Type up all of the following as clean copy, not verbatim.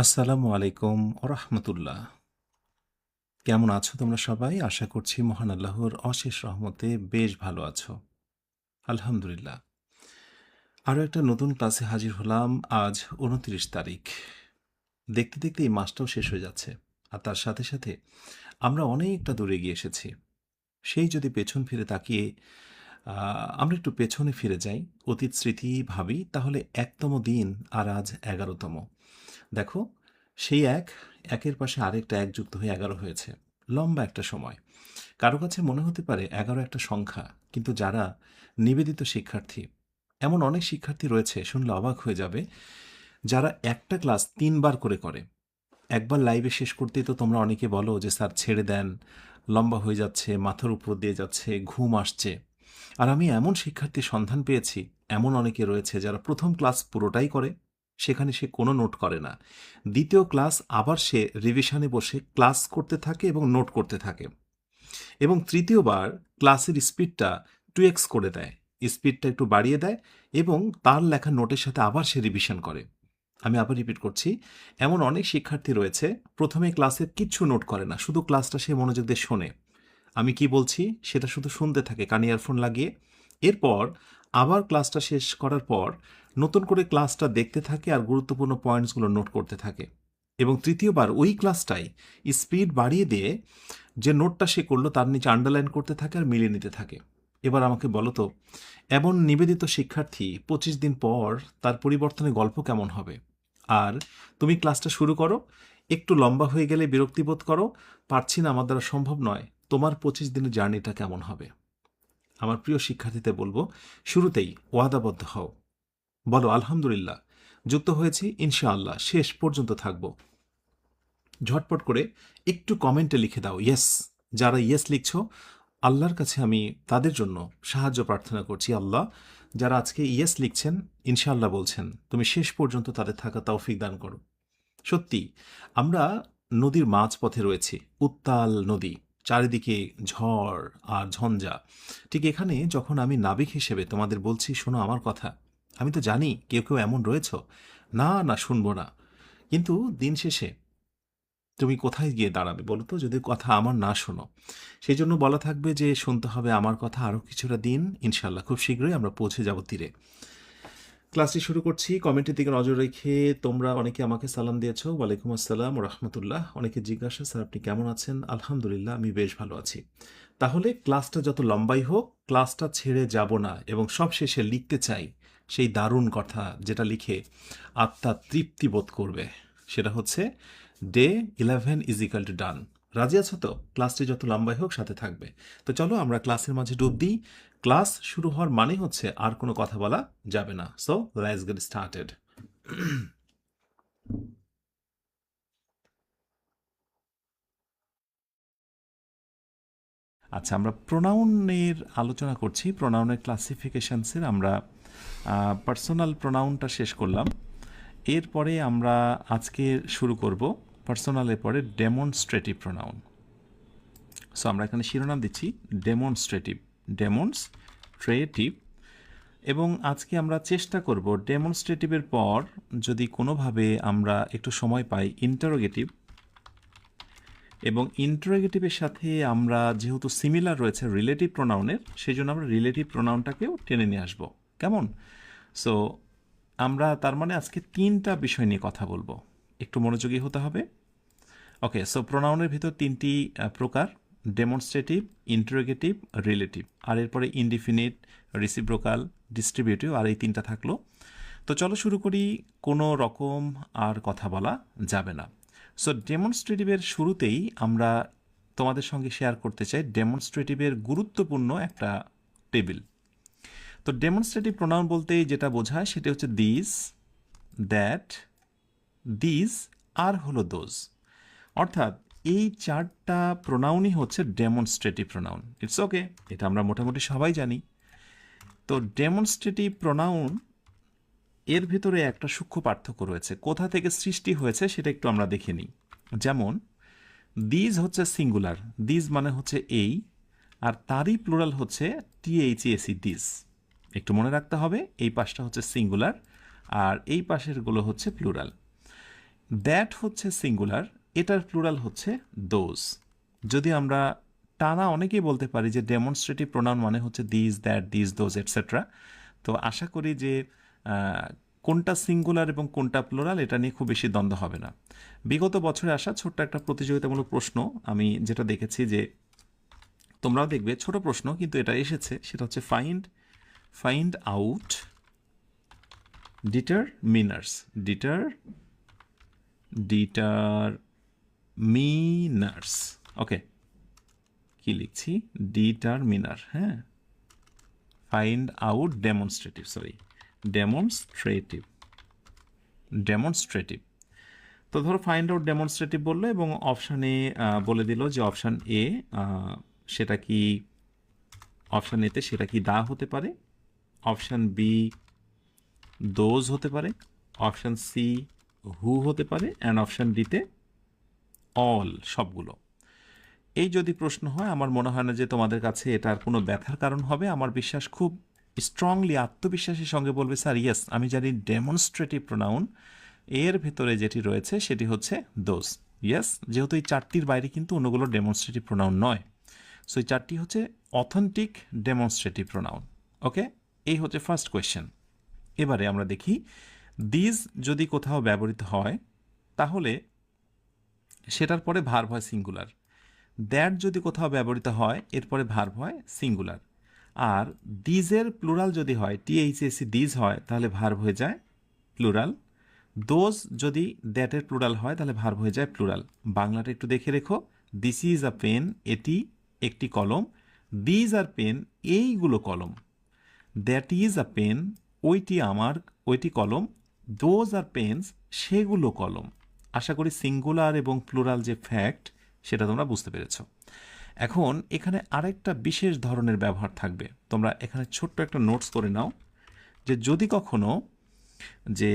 আসসালামু আলাইকুম ওরহমতুল্লাহ। কেমন আছো তোমরা সবাই? আশা করছি মহান আল্লাহর অশেষ রহমতে বেশ ভালো আছো। আলহামদুলিল্লাহ। আরও একটা নতুন ক্লাসে হাজির হলাম। আজ ২৯ তারিখ। দেখতে দেখতে এই মাসটাও শেষ হয়ে যাচ্ছে, আর তার সাথে সাথে আমরা অনেকটা দূরে এগিয়ে এসেছি। সেই যদি পেছন ফিরে তাকিয়ে আমরা একটু পেছনে ফিরে যাই, অতীত স্মৃতি ভাবি, তাহলে ১তম দিন আর আজ ১১তম। দেখো, সেই একের পাশে আরেকটা এক যুক্ত হয়ে ১১ হয়েছে। লম্বা একটা সময়। কারো কাছে মনে হতে পারে ১১ একটা সংখ্যা, কিন্তু যারা নিবেদিত শিক্ষার্থী, এমন অনেক শিক্ষার্থী রয়েছে, শুনলে অবাক হয়ে যাবে, যারা একটা ক্লাস ৩ বার করে। একবার লাইভে শেষ করতেই তো তোমরা অনেকে বলো যে স্যার ছেড়ে দেন, লম্বা হয়ে যাচ্ছে, মাথার উপর দিয়ে যাচ্ছে, ঘুম আসছে। আর আমি এমন শিক্ষার্থীর সন্ধান পেয়েছি, এমন অনেকে রয়েছে যারা প্রথম ক্লাস পুরোটাই করে, সেখানে সে কোনো নোট করে না। দ্বিতীয় ক্লাস আবার সে রিভিশনে বসে ক্লাস করতে থাকে এবং নোট করতে থাকে, এবং তৃতীয়বার ক্লাসের স্পিডটা 2x করে দেয়, স্পিডটা একটু বাড়িয়ে দেয়, এবং তার লেখা নোটের সাথে আবার সে রিভিশন করে। আমি আবার রিপিট করছি, এমন অনেক শিক্ষার্থী রয়েছে প্রথমে ক্লাসের কিচ্ছু নোট করে না, শুধু ক্লাসটা সে মনোযোগ দিয়ে শোনে, আমি কি বলছি সেটা শুধু শুনতে থাকে কানে ইয়ারফোন লাগিয়ে। এরপর আবার ক্লাসটা শেষ করার পর নতুন করে ক্লাসটা দেখতে থাকে আর গুরুত্বপূর্ণ পয়েন্টসগুলো নোট করতে থাকে, এবং তৃতীয়বার ওই ক্লাসটাই স্পিড বাড়িয়ে দিয়ে যে নোটটা সে করলো তার নিচে আন্ডারলাইন করতে থাকে আর মিলিয়ে নিতে থাকে। এবার আমাকে বলো তো, এমন নিবেদিত শিক্ষার্থী ২৫ দিন পর তার পরিবর্তনের গল্প কেমন হবে? আর তুমি ক্লাসটা শুরু করো, একটু লম্বা হয়ে গেলে বিরক্তি বোধ করো, পারছি না, আমার দ্বারা সম্ভব নয়, তোমার ২৫ দিনের জার্নিটা কেমন হবে? আমার প্রিয় শিক্ষার্থীদের বলবো, শুরুতেই ওয়াদাবদ্ধ হও, বলো আলহামদুলিল্লাহ, যুক্ত হয়েছি, ইনশাআল্লাহ শেষ পর্যন্ত থাকবো। ঝটপট করে একটু কমেন্টে লিখে দাও ইয়েস। যারা ইয়েস লিখছো, আল্লাহর কাছে আমি তাদের জন্য সাহায্য প্রার্থনা করছি। আল্লাহ, যারা আজকে ইয়েস লিখছেন, ইনশাআল্লাহ বলছেন, তুমি শেষ পর্যন্ত তাদের থাকা তৌফিক দান করো। সত্যি, আমরা নদীর মাঝপথে রয়েছি, উত্তাল নদী, চারিদিকে ঝড় আর ঝঞ্ঝা। ঠিক এখানে যখন আমি নাবিক হিসেবে তোমাদের বলছি শোনো আমার কথা, আমি তো জানি কেউ কেউ এমন রয়েছ, না না শুনবো না, কিন্তু দিন শেষে তুমি কোথায় গিয়ে দাঁড়াবে বলো তো, যদি কথা আমার না শোনো? সেই জন্য বলা থাকবে যে শুনতে হবে আমার কথা আরও কিছুটা দিন, ইনশাল্লাহ খুব শীঘ্রই আমরা পৌঁছে যাব তীরে। ক্লাসটি শুরু করছি। কমেন্টের দিকে নজর রেখে তোমরা অনেকে আমাকে সালাম দিয়েছো, ওয়ালাইকুম আসসালাম ও রহমতুল্লাহ। অনেকে জিজ্ঞাসা, স্যার আপনি কেমন আছেন? আলহামদুলিল্লাহ, আমি বেশ ভালো আছি। তাহলে ক্লাসটা যত লম্বাই হোক, ক্লাসটা ছেড়ে যাব না, এবং সব শেষে লিখতে চাই সেই দারুণ কথা, যেটা লিখে আত্মা তৃপ্তি বোধ করবে। সেটা হচ্ছে ডে 11 ইজ ইকাল টু ডান। রাজি আছো তো? ক্লাসটি যত লম্বাই হোক সাথে থাকবে। তো চলো আমরা ক্লাসের মাঝে ডুব দিই। ক্লাস শুরু হওয়ার মানে হচ্ছে আর কোনো কথা বলা যাবে না। So let's get started. আচ্ছা, আমরা প্রোনাউনের আলোচনা করছি, প্রোনাউনের ক্লাসিফিকেশনসের। আমরা পার্সোনাল প্রোনাউনটা শেষ করলাম, এরপরে আমরা আজকে শুরু করব পার্সোনালের পরে ডেমনস্ট্রেটিভ প্রোনাউন। সো আমরা এখানে শিরোনাম দিচ্ছি ডেমনস্ট্রেটিভ, এবং আজকে আমরা চেষ্টা করব ডেমনস্ট্রেটিভের পর যদি কোনোভাবে আমরা একটু সময় পাই ইন্টারোগেটিভ, এবং ইন্টারোগেটিভের সাথে আমরা যেহেতু সিমিলার রয়েছে রিলেটিভ প্রোনাউনের, সেই জন্য আমরা রিলেটিভ প্রোনাউনটাকেও টেনে নিয়ে আসবো। কেমন? সো আমরা তার মানে আজকে 3টা বিষয় নিয়ে কথা বলবো, একটু মনোযোগী হতে হবে। ওকে, সো প্রোনাউনের ভিতর 3টি প্রকার: ডেমনস্ট্রেটিভ, ইন্টারোগেটিভ, রিলেটিভ, আর এরপরে ইনডিফিনিট, রিসিপ্রোকাল, ডিস্ট্রিবিউটিভ, আর এই 3টা থাকলো। তো চলো শুরু করি, কোনো রকম আর কথা বলা যাবে না। সো ডেমনস্ট্রেটিভের শুরুতেই আমরা তোমাদের সঙ্গে শেয়ার করতে চাই ডেমনস্ট্রেটিভের গুরুত্বপূর্ণ একটা টেবিল। তো ডেমনস্ট্রেটিভ প্রোনাউন বলতে যেটা বোঝায় সেটা হচ্ছে দিস, দ্যাট, দিস, আর হলো দোজ। অর্থাৎ এই 4টা প্রোনাউনই হচ্ছে ডেমনস্ট্রেটিভ প্রোনাউন। ইটস ওকে, এটা আমরা মোটামুটি সবাই জানি। তো ডেমনস্ট্রেটিভ প্রোনাউন এর ভিতরে একটা সূক্ষ্ম পার্থক্য রয়েছে, কোথা থেকে সৃষ্টি হয়েছে সেটা একটু আমরা দেখে নিই। যেমন দিজ হচ্ছে সিঙ্গুলার, দিজ মানে হচ্ছে এই, আর তারই প্লুরাল হচ্ছে টিএইচএসি, দিস। একটু মনে রাখতে হবে, এই পাশটা হচ্ছে সিঙ্গুলার আর এই পাশেরগুলো হচ্ছে প্লুরাল। দ্যাট হচ্ছে সিঙ্গুলার, এটার প্লুরাল হচ্ছে দোজ। যদি আমরা টানা অনেকেই বলতে পারি যে ডেমনস্ট্রেটিভ প্রোনাউন মানে হচ্ছে this, that, this, those, etcetera. তো আশা করি যে কোনটা সিঙ্গুলার এবং কোনটা প্লুরাল এটা নিয়ে খুব বেশি দ্বন্দ্ব হবে না। বিগত বছরে আসা ছোট্ট একটা প্রতিযোগিতামূলক প্রশ্ন আমি যেটা দেখেছি, যে তোমরাও দেখবে ছোট প্রশ্ন কিন্তু এটা এসেছে, সেটা হচ্ছে ফাইন্ড আউট ডিটারমিনার্স। ডিটারমিনার্স, ওকে, কি লিখছি, ডিটারমিনার, হ্যাঁ, ফাইন্ড আউট ডেমনস্ট্রেটিভ। তো ধরো ফাইন্ড আউট ডেমনস্ট্রেটিভ বললো এবং অপশানে বলে দিল যে অপশান এ, সেটা কি, অপশান এতে সেটা কি দা হতে পারে, অপশান বি দোজ হতে পারে, অপশান সি হু হতে পারে, অ্যান্ড অপশান ডিতে অল, সবগুলো। এই যদি প্রশ্ন হয় আমার মনে হয় না যে তোমাদের কাছে এটার কোনো ব্যথার কারণ হবে। আমার বিশ্বাস খুব স্ট্রংলি আত্মবিশ্বাসের সঙ্গে বলবে, স্যার ইয়েস আমি জানি ডেমনস্ট্রেটিভ প্রোনাউন এর ভেতরে যেটি রয়েছে সেটি হচ্ছে দোজ। ইয়েস, যেহেতু এই চারটির বাইরে কিন্তু অন্যগুলো ডেমনস্ট্রেটিভ প্রোনাউন নয়, সো এই চারটি হচ্ছে অথেন্টিক ডেমনস্ট্রেটিভ প্রোনাউন। ওকে, এই হচ্ছে ফার্স্ট কোয়েশ্চেন। এবারে আমরা দেখি দিজ যদি কোথাও ব্যবহৃত হয় তাহলে সেটার পরে ভার্ব হয় সিঙ্গুলার। দ্যাট যদি কোথাও ব্যবহৃত হয় এরপরে ভার্ব হয় সিঙ্গুলার। আর দিজের প্লুরাল যদি হয়, THAC দিজ হয়, তাহলে ভার্ব হয়ে যায় প্লুরাল। দোজ যদি দ্যাটের প্লুরাল হয় তাহলে ভার্ব হয়ে যায় প্লুরাল। বাংলাটা একটু দেখে রেখো, দিস ইজ আ পেন, এটি একটি কলম, দিজ আর পেন, এইগুলো কলম, দ্যাট ইজ আ পেন, ওইটি আমার, ওইটি কলম, দোজ আর পেন্স, সেগুলো কলম। আশা করি সিঙ্গুলার এবং প্লুরাল যে ফ্যাক্ট সেটা তোমরা বুঝতে পেরেছ। এখন এখানে আরেকটা বিশেষ ধরনের ব্যবহার থাকবে, তোমরা এখানে ছোট্ট একটা নোটস করে নাও, যে যদি কখনো যে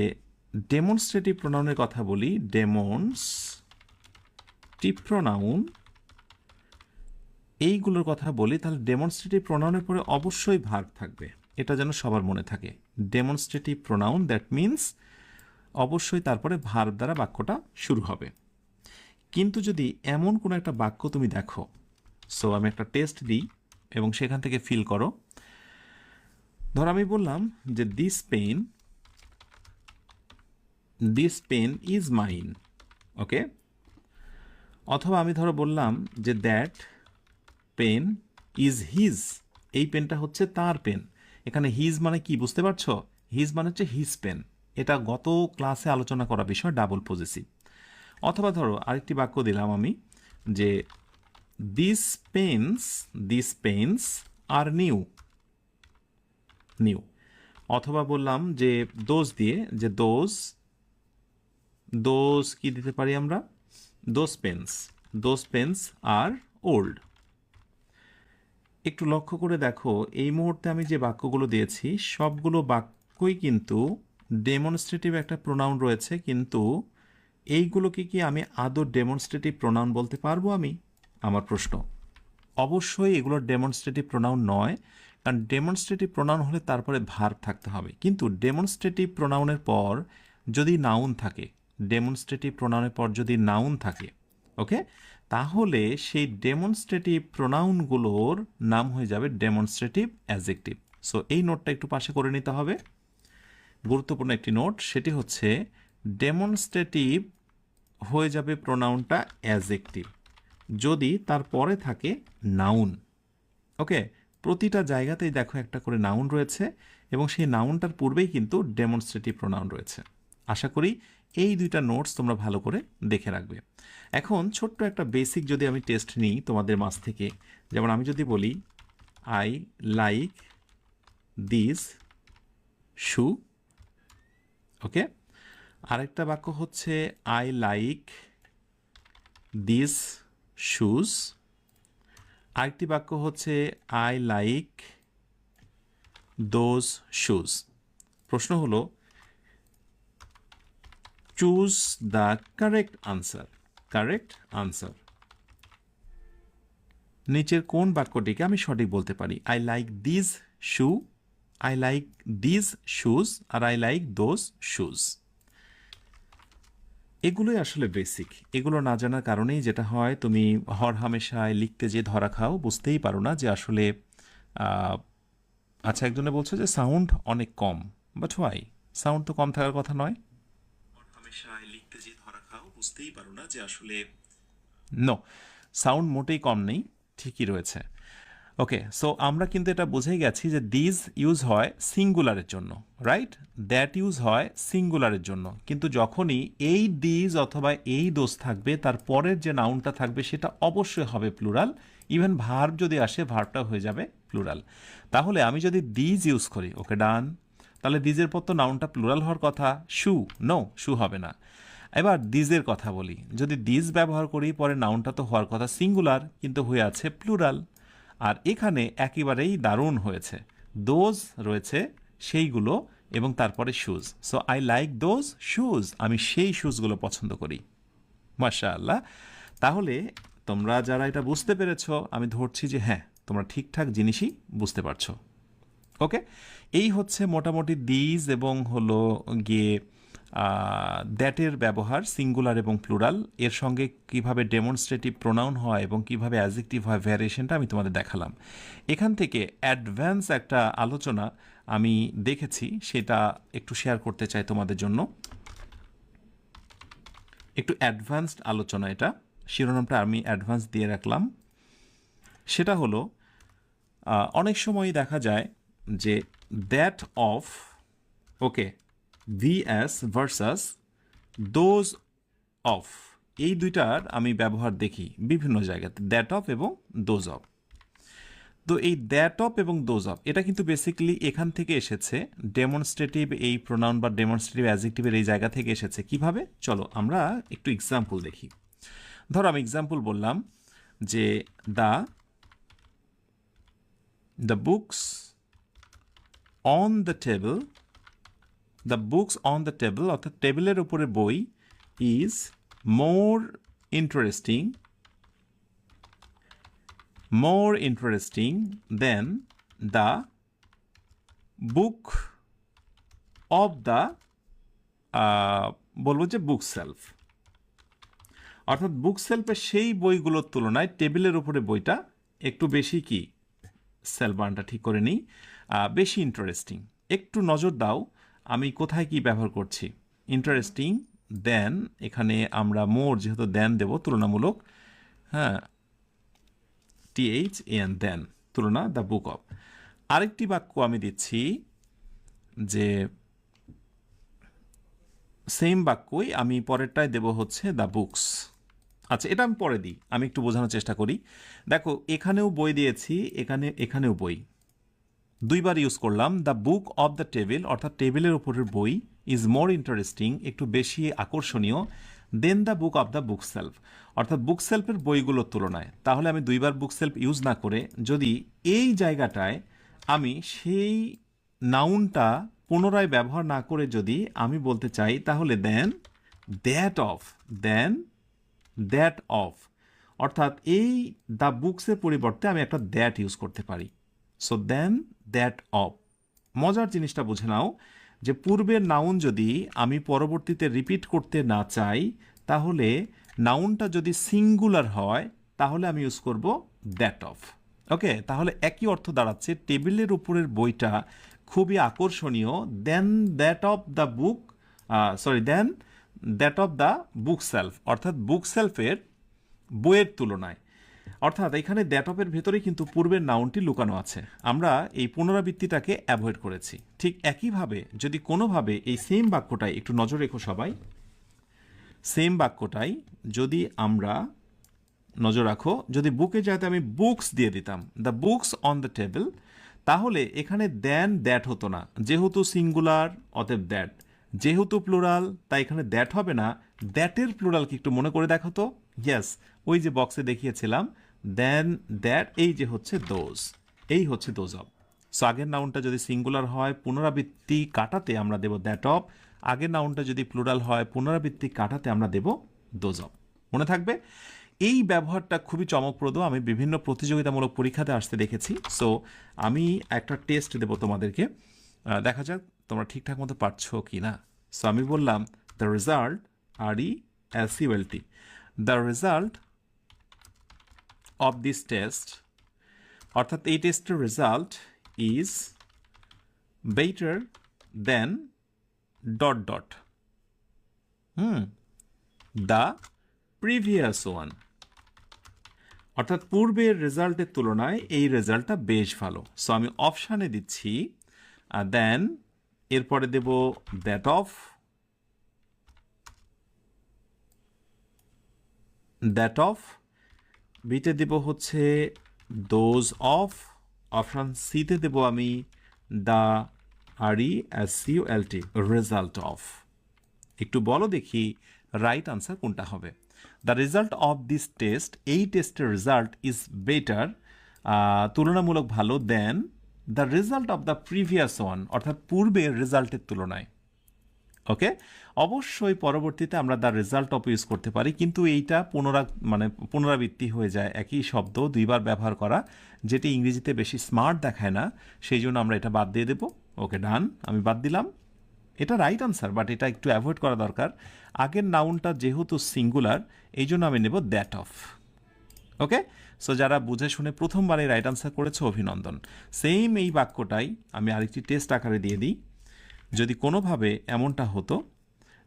ডেমনস্ট্রেটিভ প্রোনাউনের কথা বলি, ডেমনস্ট্রেটিভ প্রোনাউন এইগুলোর কথা বলি, তাহলে ডেমনস্ট্রেটিভ প্রোনাউনের পরে অবশ্যই ভার্ব থাকবে, এটা যেন সবার মনে থাকে। ডেমনস্ট্রেটিভ প্রোনাউন, দ্যাট মিন্স অবশ্যই তারপরে ভার্ব দ্বারা বাক্যটা শুরু হবে। কিন্তু যদি এমন কোনো একটা বাক্য তুমি দেখো, সো আমি একটা টেস্ট দিই এবং সেখান থেকে ফিল করো। ধর আমি বললাম যে দিস পেন ইজ মাইন, ওকে, অথবা আমি ধরো বললাম যে দ্যাট পেন ইজ হিজ, এই পেনটা হচ্ছে তার পেন। এখানে হিজ মানে কি বুঝতে পারছো? হিজ মানে হচ্ছে হিজ পেন, এটা গত ক্লাসে আলোচনা করা বিষয়, ডাবল পজেসিভ। অথবা ধরো আরেকটি বাক্য দিলাম আমি, যে দিস পেন্স আর নিউ, অথবা বললাম যে দোজ দিয়ে, যে দোজ কি দিতে পারি আমরা, দোজ পেন্স আর ওল্ড। একটু লক্ষ্য করে দেখো এই মুহূর্তে আমি যে বাক্যগুলো দিয়েছি সবগুলো বাক্যই কিন্তু ডেমনস্ট্রেটিভ একটা প্রোনাউন রয়েছে, কিন্তু এইগুলোকে কি আমি আদৌ ডেমনস্ট্রেটিভ প্রোনাউন বলতে পারবো আমি? আমার প্রশ্ন, অবশ্যই এগুলো ডেমনস্ট্রেটিভ প্রোনাউন নয়, কারণ ডেমনস্ট্রেটিভ প্রোনাউন হলে তারপরে ভার্ব থাকতে হবে। কিন্তু ডেমনস্ট্রেটিভ প্রোনাউনের পর যদি নাউন থাকে, ডেমনস্ট্রেটিভ প্রোনাউনের পর যদি নাউন থাকে, ওকে, তাহলে সেই ডেমনস্ট্রেটিভ প্রোনাউনগুলোর নাম হয়ে যাবে ডেমনস্ট্রেটিভ অ্যাডজেক্টিভ। সো এই নোটটা একটু পাশে করে নিতে হবে, গুরুত্বপূর্ণ একটি নোট। সেটি হচ্ছে ডেমনস্ট্রেটিভ হয়ে যাবে প্রোনাউনটা অ্যাডজেক্টিভ যদি তারপরে থাকে নাউন। ওকে, প্রতিটা জায়গাতেই দেখো একটা করে নাউন রয়েছে এবং সেই নাউনটার পূর্বেই কিন্তু ডেমনস্ট্রেটিভ প্রোনাউন রয়েছে। আশা করি এই দুইটা নোটস তোমরা ভালো করে দেখে রাখবে। এখন ছোট্ট একটা বেসিক যদি আমি টেস্ট নিই তোমাদের মাঝ থেকে, যেমন আমি যদি বলি আই লাইক দিস শু, ওকে, আরেকটা বাক্য হচ্ছে আই লাইক দিস শুজ, আরেকটি বাক্য হচ্ছে আই লাইক দোজ শুজ। প্রশ্ন হলো চুজ দ্য কারেক্ট আনসার। নিচের কোন বাক্যটিকে আমি সঠিক বলতে পারি? I like this shoe, I like this shoes, আর আই লাইক দোজ শুজ। এগুলোই আসলে বেসিক। এগুলো না জানার কারণেই যেটা হয়, তুমি হরহামেশায় লিখতে যে ধরা খাও, বুঝতেই পারো না যে আসলে আহ, আচ্ছা, একজনে বলছে যে সাউন্ড অনেক কম, বাট হোয়াই? সাউন্ড তো কম থাকার কথা নয়। হরহামেশায় লিখতে যে ধরা খাও, বুঝতেই পারো না যে আসলে নো, সাউন্ড মোটেই কম নেই, ঠিকই রয়েছে। ওকে, সো আমরা কিন্তু এটা বুঝে গেছি যে দিজ ইউজ হয় সিঙ্গুলারের জন্য, রাইট? দ্যাট ইউজ হয় সিঙ্গুলারের জন্য, কিন্তু যখনই এই দিজ অথবা এই দোষ থাকবে, তার পরের যে নাউনটা থাকবে সেটা অবশ্যই হবে প্লুরাল। ইভেন ভার্ব যদি আসে, ভার্বটা হয়ে যাবে প্লুরাল। তাহলে আমি যদি দিজ ইউজ করি, ওকে ডান, তাহলে দিজের পর তো নাউনটা প্লুরাল হওয়ার কথা। শু, নো, শু হবে না। এবার দিজের কথা বলি, যদি দিজ ব্যবহার করি, পরে নাউনটা তো হওয়ার কথা সিঙ্গুলার, কিন্তু হয়ে আছে প্লুরাল। আর এখানে একেবারেই দারুণ হয়েছে, দোজ রয়েছে সেইগুলো, এবং তারপরে shoes. So I like those shoes, আমি সেই শুজগুলো পছন্দ করি। মাশাআল্লাহ। তাহলে তোমরা যারা এটা বুঝতে পেরেছ, আমি ধরছি যে হ্যাঁ, তোমরা ঠিকঠাক জিনিসই বুঝতে পারছো। ওকে, এই হচ্ছে মোটামুটি দিজ এবং হলো গিয়ে দ্যাটের ব্যবহার সিঙ্গুলার এবং প্লুরাল, এর সঙ্গে কিভাবে ডেমনস্ট্রেটিভ প্রোনাউন হয় এবং কিভাবে অ্যাডজেক্টিভ হয়, ভ্যারিয়েশনটা আমি তোমাদের দেখালাম। এখান থেকে অ্যাডভান্স একটা আলোচনা আমি দেখেছি, সেটা একটু শেয়ার করতে চাই তোমাদের জন্য। একটু অ্যাডভান্সড আলোচনা, এটা শিরোনামটা আমি অ্যাডভান্স দিয়ে রাখলাম। সেটা হলো অনেক সময় দেখা যায় যে that of, okay, VS versus those of, এই দুইটার আমি ব্যবহার দেখি বিভিন্ন জায়গাতে, দ্যাট অফ এবং দোজ অফ। তো এই দ্যাট অফ এবং দোজ অফ, এটা কিন্তু বেসিক্যালি এখান থেকে এসেছে, ডেমনস্ট্রেটিভ এই প্রোনাউন বা ডেমনস্ট্রেটিভ অ্যাডজেক্টিভের এই জায়গা থেকে এসেছে। কিভাবে? চলো আমরা একটু এক্সাম্পল দেখি। ধরো আমি এক্সাম্পল বললাম যে the books on the table, the books on the table, অর্থাৎ টেবিলের উপরে বই, is more interesting, more interesting than the book of the বলবো যে বুক সেলফ। অর্থাৎ বুক সেলফের সেই বইগুলোর তুলনায় টেবিলের উপরে বইটা একটু বেশি কি, সেলবানটা ঠিক করে নিই, বেশি ইন্টারেস্টিং। একটু নজর দাও আমি কোথায় কি ব্যবহার করছি। ইন্টারেস্টিং দেন, এখানে আমরা মোর যেহেতু দেন দেব, তুলনামূলক, হ্যাঁ, THAN, দেন, তুলনা, দ্য বুক অফ। আরেকটি বাক্য আমি দিচ্ছি যে সেম বাক্যই আমি পরেরটায় দেব হচ্ছে দ্য বুকস। আচ্ছা, এটা আমি পরে দিই, আমি একটু বোঝানোর চেষ্টা করি। দেখো, এখানেও বই দিয়েছি, এখানেও বই, দুইবার ইউজ করলাম। The book of the table, অর্থাৎ টেবিলের উপরের বই, ইজ মোর ইন্টারেস্টিং, একটু বেশি আকর্ষণীয়, then the book of the book shelf, অর্থাৎ বুক সেলফের বইগুলোর তুলনায়। তাহলে আমি দুইবার বুক সেলফ ইউজ না করে যদি এই জায়গাটায় আমি সেই নাউনটা পুনরায় ব্যবহার না করে যদি আমি বলতে চাই, তাহলে then that of, then that of, অর্থাৎ এই দ্য বুকসের পরিবর্তে আমি একটা দ্যাট ইউজ করতে পারি। So then that of. মজার জিনিসটা বুঝে নাও যে পূর্বের নাউন যদি আমি পরবর্তীতে রিপিট করতে না চাই, তাহলে নাউনটা যদি সিঙ্গুলার হয়, তাহলে আমি ইউজ করব দ্যাট অফ। ওকে, তাহলে একই অর্থ দাঁড়াচ্ছে, টেবিলের উপরের বইটা খুবই আকর্ষণীয়, then that of the book, then that of the book shelf, অর্থাৎ বুক সেলফের বইয়ের তুলনায়। অর্থাৎ এখানে দ্যাট অফের ভেতরে কিন্তু পূর্বের নাউনটি লুকানো আছে, আমরা এই পুনরাবৃত্তিটাকে অ্যাভয়েড করেছি। ঠিক একইভাবে যদি কোনোভাবে এই সেম বাক্যটাই, একটু নজর রেখো সবাই, সেম বাক্যটাই যদি আমরা, নজর রাখো, যদি বুকে যাতে আমি বুকস দিয়ে দিতাম, the books on the table, তাহলে এখানে দেন দ্যাট হতো না, যেহেতু সিঙ্গুলার অতএব দ্যাট, যেহেতু প্লুরাল তাই এখানে দ্যাট হবে না। দ্যাটের প্লুরাল কি একটু মনে করে দেখো তো? ইয়েস, ওই যে বক্সে দেখিয়েছিলাম, দেন দ্যাট, এই যে হচ্ছে দোজ, এই হচ্ছে দোজ অফ। সো আগের নাউনটা যদি সিঙ্গুলার হয়, পুনরাবৃত্তি কাটাতে আমরা দেব দ্যাট অফ। আগের নাউনটা যদি প্লুরাল হয়, পুনরাবৃত্তি কাটাতে আমরা দেব দোজ অফ। মনে থাকবে? এই ব্যবহারটা খুবই চমকপ্রদ, আমি বিভিন্ন প্রতিযোগিতামূলক পরীক্ষাতে আসতে দেখেছি। সো আমি একটা টেস্ট দেব তোমাদেরকে, দেখা যাক তোমরা ঠিকঠাক মতো পারছো কি না। সো আমি বললাম the result R E SULT. The result of this test, অর্থাৎ এই টেস্টের result is better than dot dot the previous one, অর্থাৎ পূর্বের রেজাল্টের তুলনায় এই রেজাল্টটা বেশ ভালো। সো আমি অপশানে দিচ্ছি দেন, এরপরে দেব দ্যাট অফ, বিতে দেব হচ্ছে দোজ অফ, অপশান সিতে দেব আমি দ্য RESULT, রেজাল্ট অফ। একটু বলো দেখি রাইট আনসার কোনটা হবে। The result of this test, এই টেস্টের রেজাল্ট ইজ বেটার, তুলনামূলক ভালো, then the result of the previous one, অর্থাৎ পূর্বের রেজাল্টের তুলনায়। ওকে, অবশ্যই পরবর্তীতে আমরা দ্য রেজাল্ট অফ ইউজ করতে পারি, কিন্তু এইটা পুনরাবৃত্তি হয়ে যায়, একই শব্দ দুইবার ব্যবহার করা, যেটি ইংরেজিতে বেশি স্মার্ট দেখায় না, সেই জন্য আমরা এটা বাদ দিয়ে দেবো। ওকে ডান, আমি বাদ দিলাম। এটা রাইট আনসার, বাট এটা একটু অ্যাভয়েড করা দরকার। আগের নাউনটা যেহেতু সিঙ্গুলার, এই জন্য আমি নেব দ্যাট অফ। ওকে, সো যারা বুঝে শুনে প্রথমবারে রাইট আনসার করেছে অভিনন্দন। সেম এই বাক্যটাই আমি আরেকটি টেস্ট আকারে দিয়ে দিই। যদি কোনোভাবে এমনটা হতো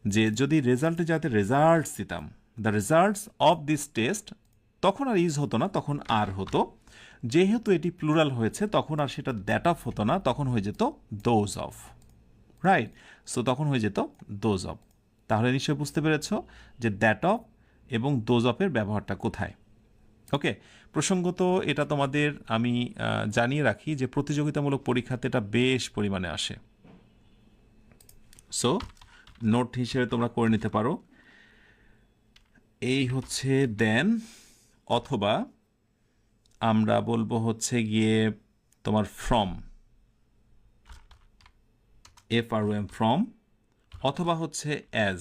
যে যদি রেজাল্টে যাতে রেজাল্টস দিতাম, the results of this test, তখন আর ইজ হতো না, তখন আর হতো। যেহেতু এটি প্লুরাল হয়েছে, তখন আর সেটা দ্যাট অফ হতো না, তখন হয়ে যেত দোজ অফ। রাইট, সো তখন হয়ে যেত দোজ অফ। তাহলে নিশ্চয়ই বুঝতে পেরেছ যে দ্যাট অফ এবং দোজ অফের ব্যবহারটা কোথায়। ওকে, প্রসঙ্গত এটা তোমাদের আমি জানিয়ে রাখি যে প্রতিযোগিতামূলক পরীক্ষাতে এটা বেশ পরিমাণে আসে। সো নোট হিসেবে তোমরা করে নিতে পারো। এই হচ্ছে দেন, অথবা আমরা বলবো হচ্ছে গিয়ে তোমার ফ্রম, FROM, ফ্রম, অথবা হচ্ছে অ্যাজ,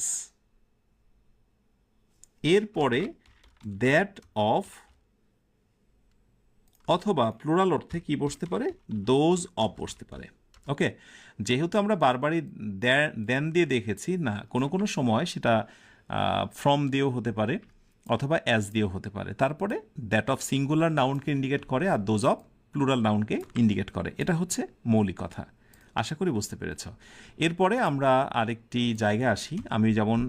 এরপরে দ্যাট অফ, অথবা প্লুরাল অর্থে কি বসতে পারে, দোজ অফ বসতে পারে। ওকে, যেহেতু আমরা বারবারই দেন দিয়ে দেখেছি না, কোনো কোনো সময় সেটা ফ্রম দিয়েও হতে পারে অথবা অ্যাজ দিয়েও হতে পারে। তারপরে দ্যাট অফ সিঙ্গুলার নাউনকে ইন্ডিকেট করে আর দোজ অফ প্লুরাল নাউনকে ইন্ডিকেট করে। এটা হচ্ছে মৌলিক কথা, আশা করি বুঝতে পেরেছ। এরপরে আমরা আরেকটি জায়গায় আসি। আমি যেমন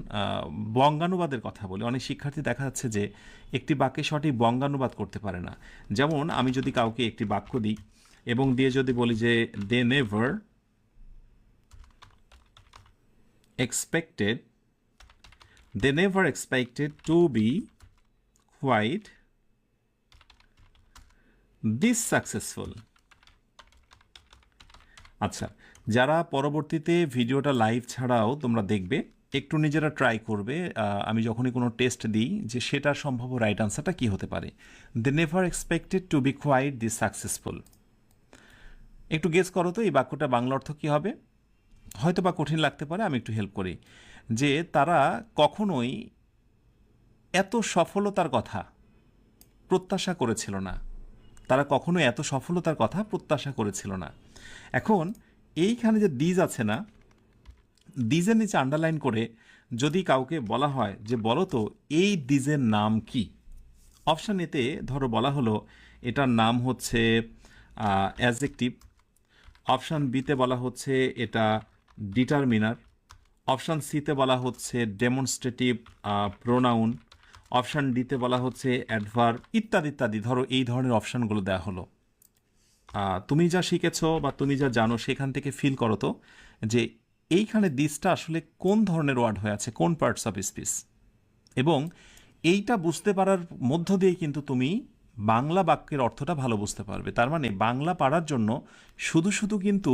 বঙ্গানুবাদের কথা বলি, অনেক শিক্ষার্থী দেখা যাচ্ছে যে একটি বাক্যে সঠিক বঙ্গানুবাদ করতে পারে না। যেমন আমি যদি কাউকে একটি বাক্য দিই এবং দিয়ে যদি বলি যে they never expected to be quite this successful. আচ্ছা, যারা পরবর্তীতে ভিডিওটা লাইভ ছাড়াও তোমরা দেখবে, একটু নিজেরা ট্রাই করবে, আমি যখনই কোনো টেস্ট দিই যে সেটার সম্ভাব্য রাইট আনসারটা কী হতে পারে। They never expected to be quite this successful. একটু গেস করো তো এই বাক্যটা বাংলা অর্থ কী হবে। হয়তো বা কঠিন লাগতে পারে, আমি একটু হেল্প করি। যে তারা কখনোই এত সফলতার কথা প্রত্যাশা করেছিল না, তারা কখনোই এত সফলতার কথা প্রত্যাশা করেছিল না। এখন এইখানে যে দিজ আছে না, দিজের নিচে আন্ডারলাইন করে যদি কাউকে বলা হয় যে বলো তো এই দিজের নাম কি, অপশান এতে ধরো বলা হলো এটার নাম হচ্ছে অ্যাডজেক্টিভ, অপশান বিতে বলা হচ্ছে এটা ডিটারমিনার, অপশান সিতে বলা হচ্ছে ডেমনস্ট্রেটিভ প্রোনাউন, অপশান ডিতে বলা হচ্ছে অ্যাডভার্ব, ইত্যাদি ইত্যাদি। ধরো এই ধরনের অপশানগুলো দেওয়া হলো। তুমি যা শিখেছ বা তুমি যা জানো সেখান থেকে ফিল করো তো যে এইখানে দিসটা আসলে কোন ধরনের ওয়ার্ড হয়ে আছে, কোন পার্টস অফ স্পিচ, এবং এইটা বুঝতে পারার মধ্য দিয়ে কিন্তু তুমি বাংলা বাক্যের অর্থটা ভালো বুঝতে পারবে। তার মানে বাংলা পারার জন্য শুধু শুধু কিন্তু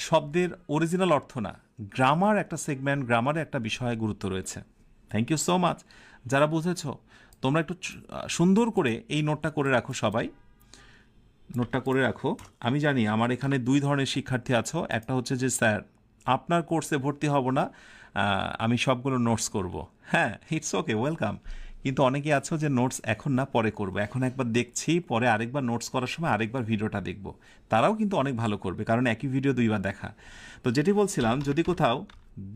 শব্দের অরিজিনাল অর্থ না, গ্রামার একটা সেগমেন্ট, গ্রামারে একটা বিষয়ে গুরুত্ব রয়েছে। থ্যাংক ইউ সো মাচ যারা বুঝেছ। তোমরা একটু সুন্দর করে এই নোটটা করে রাখো, সবাই নোটটা করে রাখো। আমি জানি আমার এখানে দুই ধরনের শিক্ষার্থী আছো। একটা হচ্ছে যে স্যার আপনার কোর্সে ভর্তি হব না, আমি সবগুলো নোটস করব। হ্যাঁ, ইটস ওকে, ওয়েলকাম। কিন্তু অনেকে আছো যে নোটস এখন না পরে করব, এখন একবার দেখছি, পরে আরেকবার নোটস করার সময় আরেকবার ভিডিওটা দেখব। তারাও কিন্তু অনেক ভালো করবে, কারণ একই ভিডিও দুইবার দেখা। তো যেটি বলছিলাম, যদি কোথাও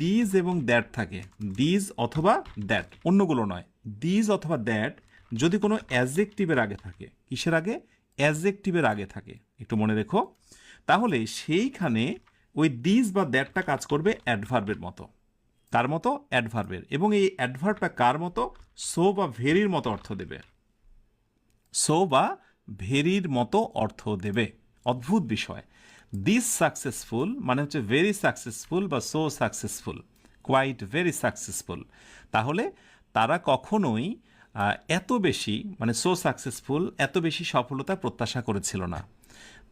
দিজ এবং দ্যাট থাকে, দিজ অথবা দ্যাট, অন্যগুলো নয়, দিজ অথবা দ্যাট যদি কোনো অ্যাডজেক্টিভের আগে থাকে, কিসের আগে? অ্যাডজেক্টিভের আগে থাকে, একটু মনে রেখো, তাহলে সেইখানে ওই দিজ বা দ্যাটটা কাজ করবে অ্যাডভার্বের মতো। কার মতো? অ্যাডভার্বের। এবং এই অ্যাডভার্বটা কার মতো? সো বা ভেরির মতো অর্থ দেবে। সো বা ভেরির মতো অর্থ দেবে। অদ্ভুত বিষয়। দিস সাকসেসফুল মানে হচ্ছে ভেরি সাকসেসফুল বা so successful, quite very successful. তাহলে তারা কখনোই এত বেশি মানে সো সাকসেসফুল, এত বেশি সফলতা প্রত্যাশা করেছিল না।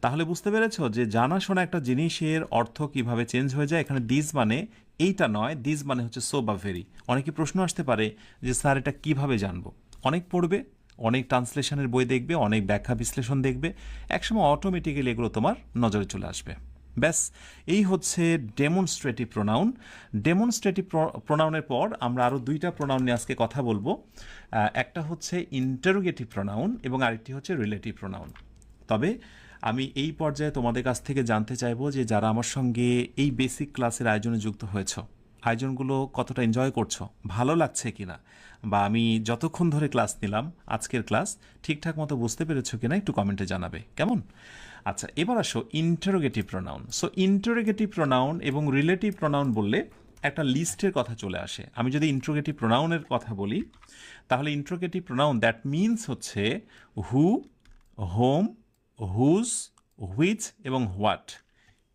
তাহলে বুঝতে পেরেছো যে জানাশোনা একটা জিনিসের অর্থ কিভাবে চেঞ্জ হয়ে যায়। এখানে দিস মানে এইটা নয়, দিস মানে হচ্ছে সো বা ভেরি। অনেকে প্রশ্ন আসতে পারে যে স্যার এটা কিভাবে জানবো? অনেক পড়বে, অনেক ট্রান্সলেশনের বই দেখবে, অনেক ব্যাখ্যা বিশ্লেষণ দেখবে, একসময় অটোমেটিক্যালি এগুলো তোমার নজরে চলে আসবে। ব্যাস, এই হচ্ছে ডেমনস্ট্রেটিভ প্রোনাউন। ডেমনস্ট্রেটিভ প্রোনাউনের পর আমরা আরও দুইটা প্রোনাউন নিয়ে আজকে কথা বলবো। একটা হচ্ছে ইন্টারোগেটিভ প্রোনাউন এবং আরেকটি হচ্ছে রিলেটিভ প্রোনাউন। তবে আমি এই পর্যায়ে তোমাদের কাছ থেকে জানতে চাইবো যে যারা আমার সঙ্গে এই বেসিক ক্লাসের আয়োজনে যুক্ত হয়েছ, আয়োজনগুলো কতটা এনজয় করছো, ভালো লাগছে কিনা, বা আমি যতক্ষণ ধরে ক্লাস নিলাম আজকের ক্লাস ঠিকঠাক মতো বুঝতে পেরেছো কিনা একটু কমেন্টে জানাবে, কেমন? আচ্ছা, এবার আসো interrogative pronoun. So interrogative pronoun এবং রিলেটিভ প্রোনাউন বললে একটা লিস্টের কথা চলে আসে। আমি যদি ইন্টারোগেটিভ প্রোনাউনের কথা বলি, তাহলে ইন্টারোগেটিভ প্রোনাউন দ্যাট মিনস হচ্ছে হু, হোম, হুজ, হুইচ এবং হোয়াট।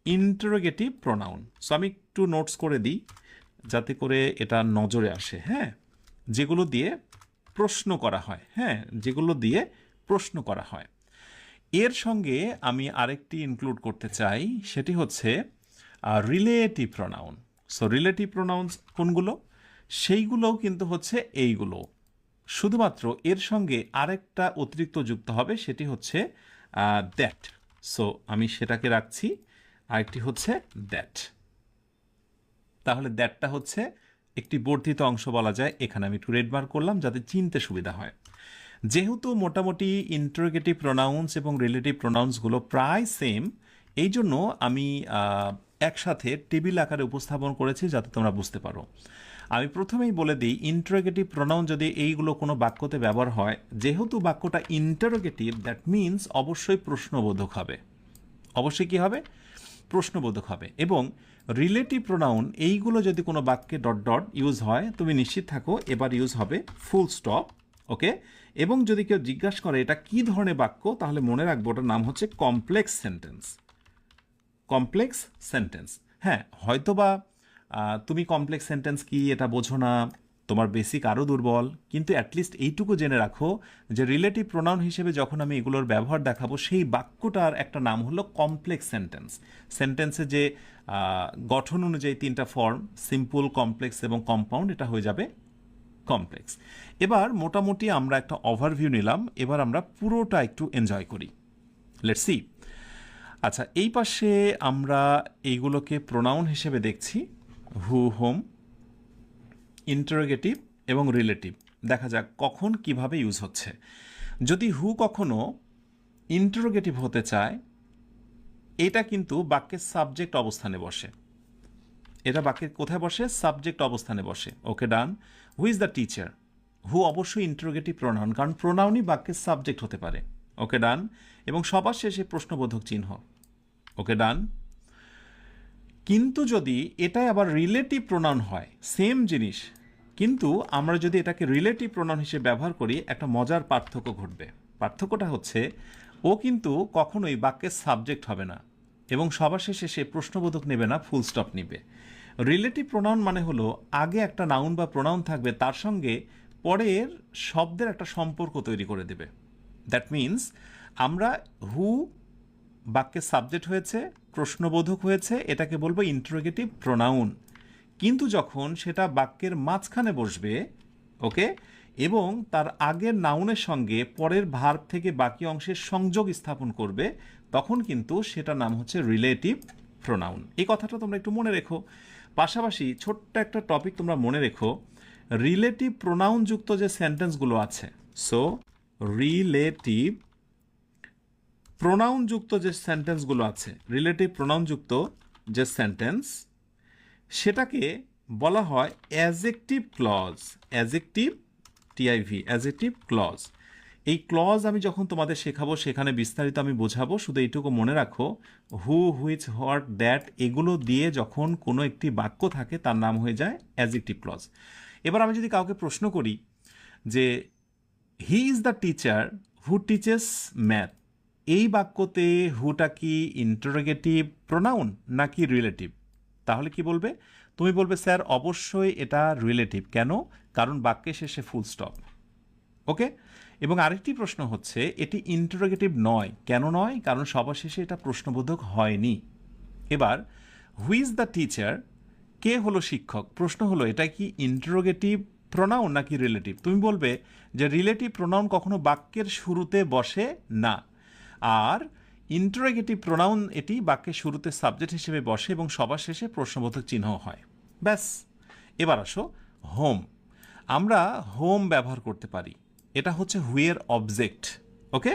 Interrogative pronoun. সো আমি একটু নোটস করে দিই যাতে করে এটা নজরে আসে। হ্যাঁ, যেগুলো দিয়ে প্রশ্ন করা হয়, হ্যাঁ, যেগুলো দিয়ে প্রশ্ন করা হয়। এর সঙ্গে আমি আরেকটি ইনক্লুড করতে চাই, সেটি হচ্ছে relative pronoun. So relative pronouns কোনগুলো? সেইগুলোও কিন্তু হচ্ছে এইগুলো, শুধুমাত্র এর সঙ্গে আরেকটা অতিরিক্ত যুক্ত হবে, সেটি হচ্ছে দ্যাট। সো আমি সেটাকে রাখছি, আরেকটি হচ্ছে দ্যাট। তাহলে দ্যাটটা হচ্ছে একটি বর্ধিত অংশ বলা যায়। এখানে আমি একটু রেড মার্ক করলাম যাতে চিনতে সুবিধা হয়। যেহেতু মোটামুটি ইন্টারোগেটিভ প্রোনাউন্স এবং রিলেটিভ প্রোনাউন্সগুলো প্রায় সেম, এই জন্য আমি একসাথে টেবিল আকারে উপস্থাপন করেছি যাতে তোমরা বুঝতে পারো। আমি প্রথমেই বলে দিই, ইন্টারোগেটিভ প্রোনাউন যদি এইগুলো কোনো বাক্যতে ব্যবহার হয়, যেহেতু বাক্যটা ইন্টারোগেটিভ, দ্যাট মিনস অবশ্যই প্রশ্নবোধক হবে। অবশ্যই কি হবে? প্রশ্নবোধক হবে। এবং রিলেটিভ প্রোনাউন এইগুলো যদি কোনো বাক্যে ডট ডট ইউজ হয়, তুমি নিশ্চিত থাকো এবার ইউজ হবে ফুল স্টপ। ওকে? এবং যদি কেউ জিজ্ঞাসা করে এটা কি ধরনের বাক্য, তাহলে মনে রাখবো ওটার নাম হচ্ছে কমপ্লেক্স সেন্টেন্স। Complex sentence. হ্যাঁ, হয়তোবা তুমি কমপ্লেক্স সেন্টেন্স কি এটা বোঝো না, তোমার বেসিক আরও দুর্বল, কিন্তু অ্যাটলিস্ট এইটুকু জেনে রাখো যে রিলেটিভ প্রোনাউন হিসেবে যখন আমি এগুলোর ব্যবহার দেখাবো, সেই বাক্যটার একটা নাম হলো কমপ্লেক্স সেন্টেন্স। সেন্টেন্সে যে গঠন অনুযায়ী তিনটা ফর্ম, সিম্পল, কমপ্লেক্স এবং কম্পাউন্ড, এটা হয়ে যাবে কমপ্লেক্স। এবার মোটামুটি আমরা একটা ওভারভিউ নিলাম, এবার আমরা পুরোটা একটু এনজয় করি। Let's see. আচ্ছা, এই পাশে আমরা এইগুলোকে প্রোনাউন হিসেবে দেখছি, হু, হোম, ইন্টারোগেটিভ এবং রিলেটিভ। দেখা যাক কখন কিভাবে ইউজ হচ্ছে। যদি হু কখনো ইন্টারোগেটিভ হতে চায়, এটা কিন্তু বাক্যের সাবজেক্ট অবস্থানে বসে। এটা বাক্যের কোথায় বসে? সাবজেক্ট অবস্থানে বসে। Okay, done. Who is the teacher? Who অবশ্যই ইন্টারোগেটিভ প্রোনাউন, কারণ প্রোনাউনই বাক্যের সাবজেক্ট হতে পারে। ওকে, ডান। এবং সবার শেষে প্রশ্নবোধক চিহ্ন। ওকে, ডান। কিন্তু যদি এটাই আবার রিলেটিভ প্রোনাউন হয়, সেম জিনিস, কিন্তু আমরা যদি এটাকে রিলেটিভ প্রোনাউন হিসেবে ব্যবহার করি, একটা মজার পার্থক্য ঘটবে। পার্থক্যটা হচ্ছে ও কিন্তু কখনোই বাক্যের সাবজেক্ট হবে না এবং সবার শেষে সে প্রশ্নবোধক নেবে না, ফুল স্টপ নেবে। রিলেটিভ প্রোনাউন মানে হলো আগে একটা নাউন বা প্রোনাউন থাকবে, তার সঙ্গে পরের শব্দের একটা সম্পর্ক তৈরি করে দেবে। দ্যাট মিনস আমরা হু বাক্যের সাবজেক্ট হয়েছে, প্রশ্নবোধক হয়েছে, এটাকে বলবো ইন্টারোগেটিভ প্রোনাউন। কিন্তু যখন সেটা বাক্যের মাঝখানে বসবে, ওকে, এবং তার আগের নাউনের সঙ্গে পরের ভার্ব থেকে বাকি অংশের সংযোগ স্থাপন করবে, তখন কিন্তু সেটার নাম হচ্ছে রিলেটিভ প্রোনাউন। এই কথাটা তোমরা একটু মনে রেখো। পাশাপাশি ছোট্ট একটা টপিক তোমরা মনে রেখো, রিলেটিভ প্রোনাউন যুক্ত যে সেন্টেন্সগুলো আছে, সো রিলেটিভ প্রোনাউন যুক্ত যে সেন্টেন্সগুলো আছে, রিলেটিভ প্রোনাউন যুক্ত যে সেন্টেন্স, সেটাকে বলা হয় adjective clause. Adjective, T I V, adjective clause. এই ক্লজ আমি যখন তোমাদের শেখাবো সেখানে বিস্তারিত আমি বোঝাবো। শুধু এইটুকু মনে রাখো, হু, হুইচ, হোয়াট, দ্যাট এগুলো দিয়ে যখন কোনো একটি বাক্য থাকে তার নাম হয়ে যায় অ্যাজেক্টিভ ক্লজ। এবার আমি যদি কাউকে প্রশ্ন করি যে he is the teacher who teaches math, এই বাক্যতে হুটা কি ইন্টারোগেটিভ প্রোনাউন নাকি রিলেটিভ? তাহলে কি বলবে? তুমি বলবে স্যার অবশ্যই এটা রিলেটিভ। কেন? কারণ বাক্যের শেষে ফুল স্টপ। ওকে। এবং আরেকটি প্রশ্ন হচ্ছে এটি ইন্টারোগেটিভ নয়। কেন নয়? কারণ সবার শেষে এটা প্রশ্নবোধক হয়নি। এবার হু ইজ দ্য টিচার, কে হলো শিক্ষক, প্রশ্ন হলো এটা কি ইন্টারোগেটিভ প্রোনাউন নাকি রিলেটিভ? তুমি বলবে যে রিলেটিভ প্রোনাউন কখনো বাক্যের শুরুতে বসে না, আর ইন্টারোগেটিভ প্রোনাউন এটি বাক্যের শুরুতে সাবজেক্ট হিসেবে বসে এবং সবার শেষে প্রশ্নবোধক চিহ্ন হয়। ব্যাস। এবার আসো হোম। আমরা হোম ব্যবহার করতে পারি, এটা হচ্ছে হুয়ের object. Okay.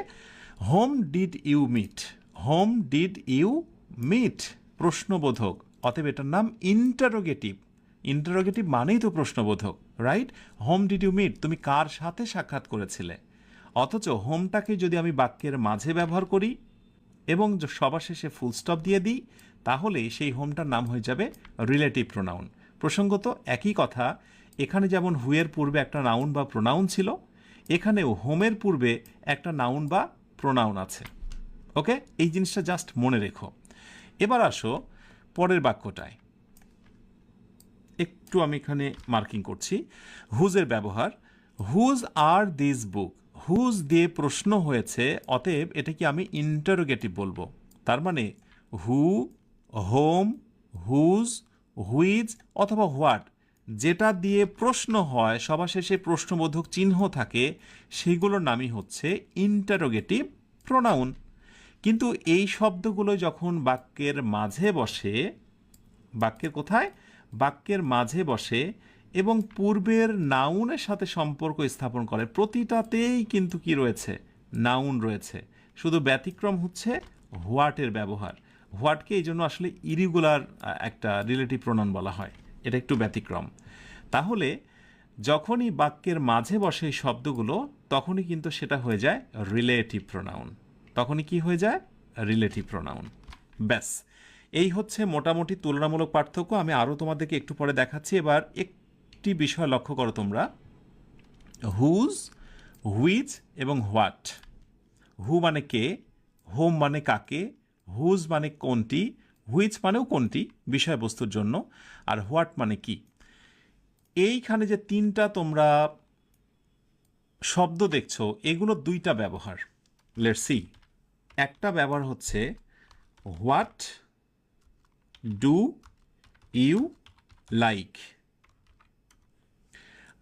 Whom did you meet, whom did you meet প্রশ্নবোধক, অতএব এটার নাম ইন্টারোগেটিভ। ইন্টারোগেটিভ মানেই তো প্রশ্নবোধক, right? Whom did you meet, তুমি কার সাথে সাক্ষাৎ করেছিলে। অথচ হোমটাকে যদি আমি বাক্যের মাঝে ব্যবহার করি এবং সবার শেষে ফুল স্টপ দিয়ে দিই, তাহলে সেই হোমটার নাম হয়ে যাবে রিলেটিভ প্রোনাউন। প্রসঙ্গত একই কথা, এখানে যেমন হুয়ের পূর্বে একটা নাউন বা প্রোনাউন ছিল, এখানেও হোমের পূর্বে একটা নাউন বা প্রোনাউন আছে। ওকে, এই জিনিসটা জাস্ট মনে রেখো। এবার আসো পরের বাক্যটায়, একটু আমি এখানে মার্কিং করছি। হুজের ব্যবহার, whose are this book, whose দিয়ে প্রশ্ন হয়েছে, অতএব এটা কি আমি ইন্টারোগেটিভ বলবো। তার মানে হু, হোম, হুজ, হুইজ অথবা হোয়াট, যেটা দিয়ে প্রশ্ন হয় সবার শেষে প্রশ্নবোধক চিহ্ন থাকে, সেইগুলোর নামই হচ্ছে ইন্টারোগেটিভ প্রোনাউন। কিন্তু এই শব্দগুলো যখন বাক্যের মাঝে বসে, বাক্যের কোথায়? বাক্যের মাঝে বসে এবং পূর্বের নাউনের সাথে সম্পর্ক স্থাপন করে, প্রতিটাতেই কিন্তু কি রয়েছে? নাউন রয়েছে। শুধু ব্যতিক্রম হচ্ছে হোয়াটের ব্যবহার। হোয়াটকে এই জন্য আসলে ইরেগুলার একটা রিলেটিভ প্রোনাউন বলা হয়, এটা একটু ব্যতিক্রম। তাহলে যখনই বাক্যের মাঝে বসে এই শব্দগুলো, তখনই কিন্তু সেটা হয়ে যায় রিলেটিভ প্রোনাউন। তখনই কি হয়ে যায়? Relative pronoun. ব্যাস, এই হচ্ছে মোটামুটি তুলনামূলক পার্থক্য। আমি আরও তোমাদেরকে একটু পরে দেখাচ্ছি। এবার একটি বিষয় লক্ষ্য করো তোমরা, হুজ, হুইচ এবং হোয়াট। হু মানে কে, হোম মানে কাকে, হুজ মানে কোনটি, হুইচ মানেও কোনটি বিষয়বস্তুর জন্য, আর হোয়াট মানে কি। এইখানে যে তিনটা তোমরা শব্দ দেখছো, এগুলো দুইটা ব্যবহার। Let's see. একটা ব্যবহার হচ্ছে হোয়াট ডু ইউ লাইক,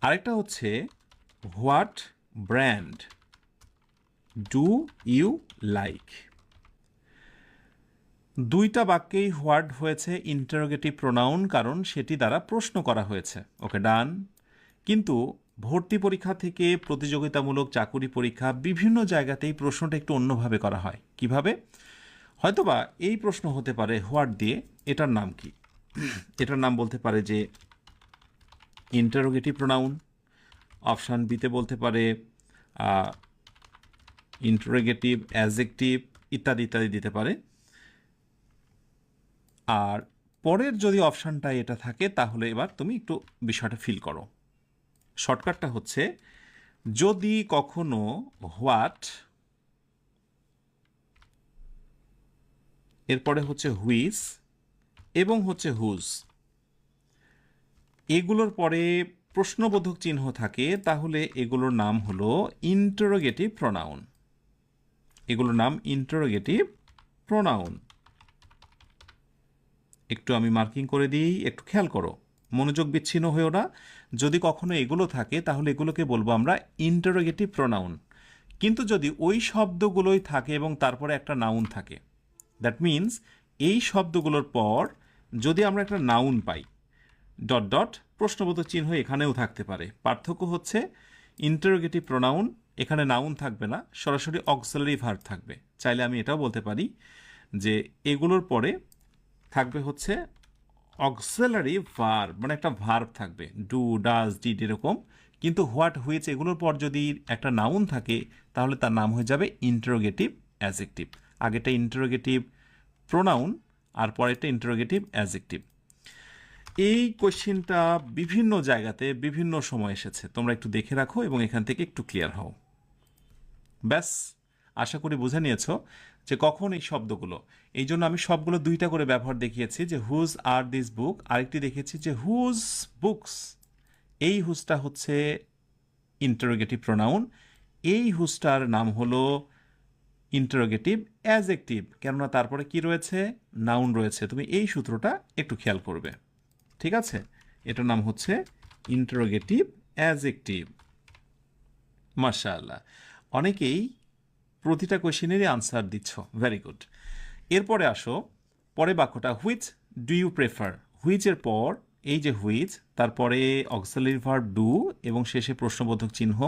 আরেকটা হচ্ছে what brand do you like. দুইটা বাক্যেই হোয়াট হয়েছে ইন্টারোগেটিভ প্রোনাউন, কারণ সেটি দ্বারা প্রশ্ন করা হয়েছে। ওকে, ডান। কিন্তু ভর্তি পরীক্ষা থেকে প্রতিযোগিতামূলক চাকুরি পরীক্ষা বিভিন্ন জায়গাতেই প্রশ্নটা একটু অন্যভাবে করা হয়। কিভাবে? হয়তোবা এই প্রশ্ন হতে পারে হোয়াট দিয়ে এটার নাম কি, এটার নাম বলতে পারে যে ইন্টারোগেটিভ প্রোনাউন। অপশান বিতে বলতে পারে ইন্টারোগেটিভ, অ্যাডজেক্টিভ ইত্যাদি ইত্যাদি দিতে পারে। আর পরের যদি অপশানটায় এটা থাকে, তাহলে এবার তুমি একটু বিষয়টা ফিল করো। শর্টকাটটা হচ্ছে, যদি কখনো হোয়াট, এরপরে হচ্ছে হুইচ এবং হচ্ছে হুজ, এগুলোর পরে প্রশ্নবোধক চিহ্ন থাকে, তাহলে এগুলোর নাম হলো ইন্টারোগেটিভ প্রোনাউন। এগুলোর নাম ইন্টারোগেটিভ প্রোনাউন। একটু আমি মার্কিং করে দিই, একটু খেয়াল করো, মনোযোগ বিচ্ছিন্ন হয়েও না। যদি কখনো এগুলো থাকে তাহলে এগুলোকে বলবো আমরা ইন্টারোগেটিভ প্রোনাউন। কিন্তু যদি ওই শব্দগুলোই থাকে এবং তারপরে একটা নাউন থাকে, দ্যাট মিনস এই শব্দগুলোর পর যদি আমরা একটা নাউন পাই, ডট ডট প্রশ্নবোধক চিহ্ন এখানেও থাকতে পারে। পার্থক্য হচ্ছে ইন্টারোগেটিভ প্রোনাউন এখানে নাউন থাকবে না, সরাসরি অক্সিলারি ভার্ব থাকবে। চাইলে আমি এটাও বলতে পারি যে এগুলোর পরে থাকবে হচ্ছে অক্সিলারি ভার্ব মানে একটা ভার্ব থাকবে, ডু, ডাজ, ডিড এরকম। কিন্তু হোয়াট, হুইচ এগুলোর পর যদি একটা নাউন থাকে তাহলে তার নাম হয়ে যাবে ইন্টারোগেটিভ অ্যাজেক্টিভ। আগেটা ইন্টারোগেটিভ প্রোনাউন আর পরেরটা ইন্টারোগেটিভ অ্যাজেক্টিভ। এই কোশ্চেনটা বিভিন্ন জায়গাতে বিভিন্ন সময় এসেছে, তোমরা একটু দেখে রাখো এবং এখান থেকে একটু ক্লিয়ার হও। ব্যাস, আশা করি বুঝে নিয়েছ যে কখন এই শব্দগুলো। এই জন্য আমি সবগুলো দুইটা করে ব্যবহার দেখিয়েছি, যে হুজ আর দিস বুক, আরেকটি দেখেছি যে হুজ বুকস। এই হুজটা হচ্ছে ইন্টারোগেটিভ প্রোনাউন, এই হুজটার নাম হলো ইন্টারোগেটিভ অ্যাজেক্টিভ, কেননা তারপরে কি রয়েছে, নাউন রয়েছে। তুমি এই সূত্রটা একটু খেয়াল করবে, ঠিক আছে? এটার নাম হচ্ছে ইন্টারোগেটিভ অ্যাজেক্টিভ। মাশাআল্লাহ, অনেকেই প্রতিটা কোয়েশ্চেনেরই আনসার দিচ্ছ, ভেরি গুড। এরপরে আসো, পরে বাক্যটা হুইচ ডু ইউ প্রেফার। হুইচের পর এই যে হুইচ, তারপরে অক্সিলারি ভার্ব ডু এবং শেষে প্রশ্নবোধক চিহ্ন,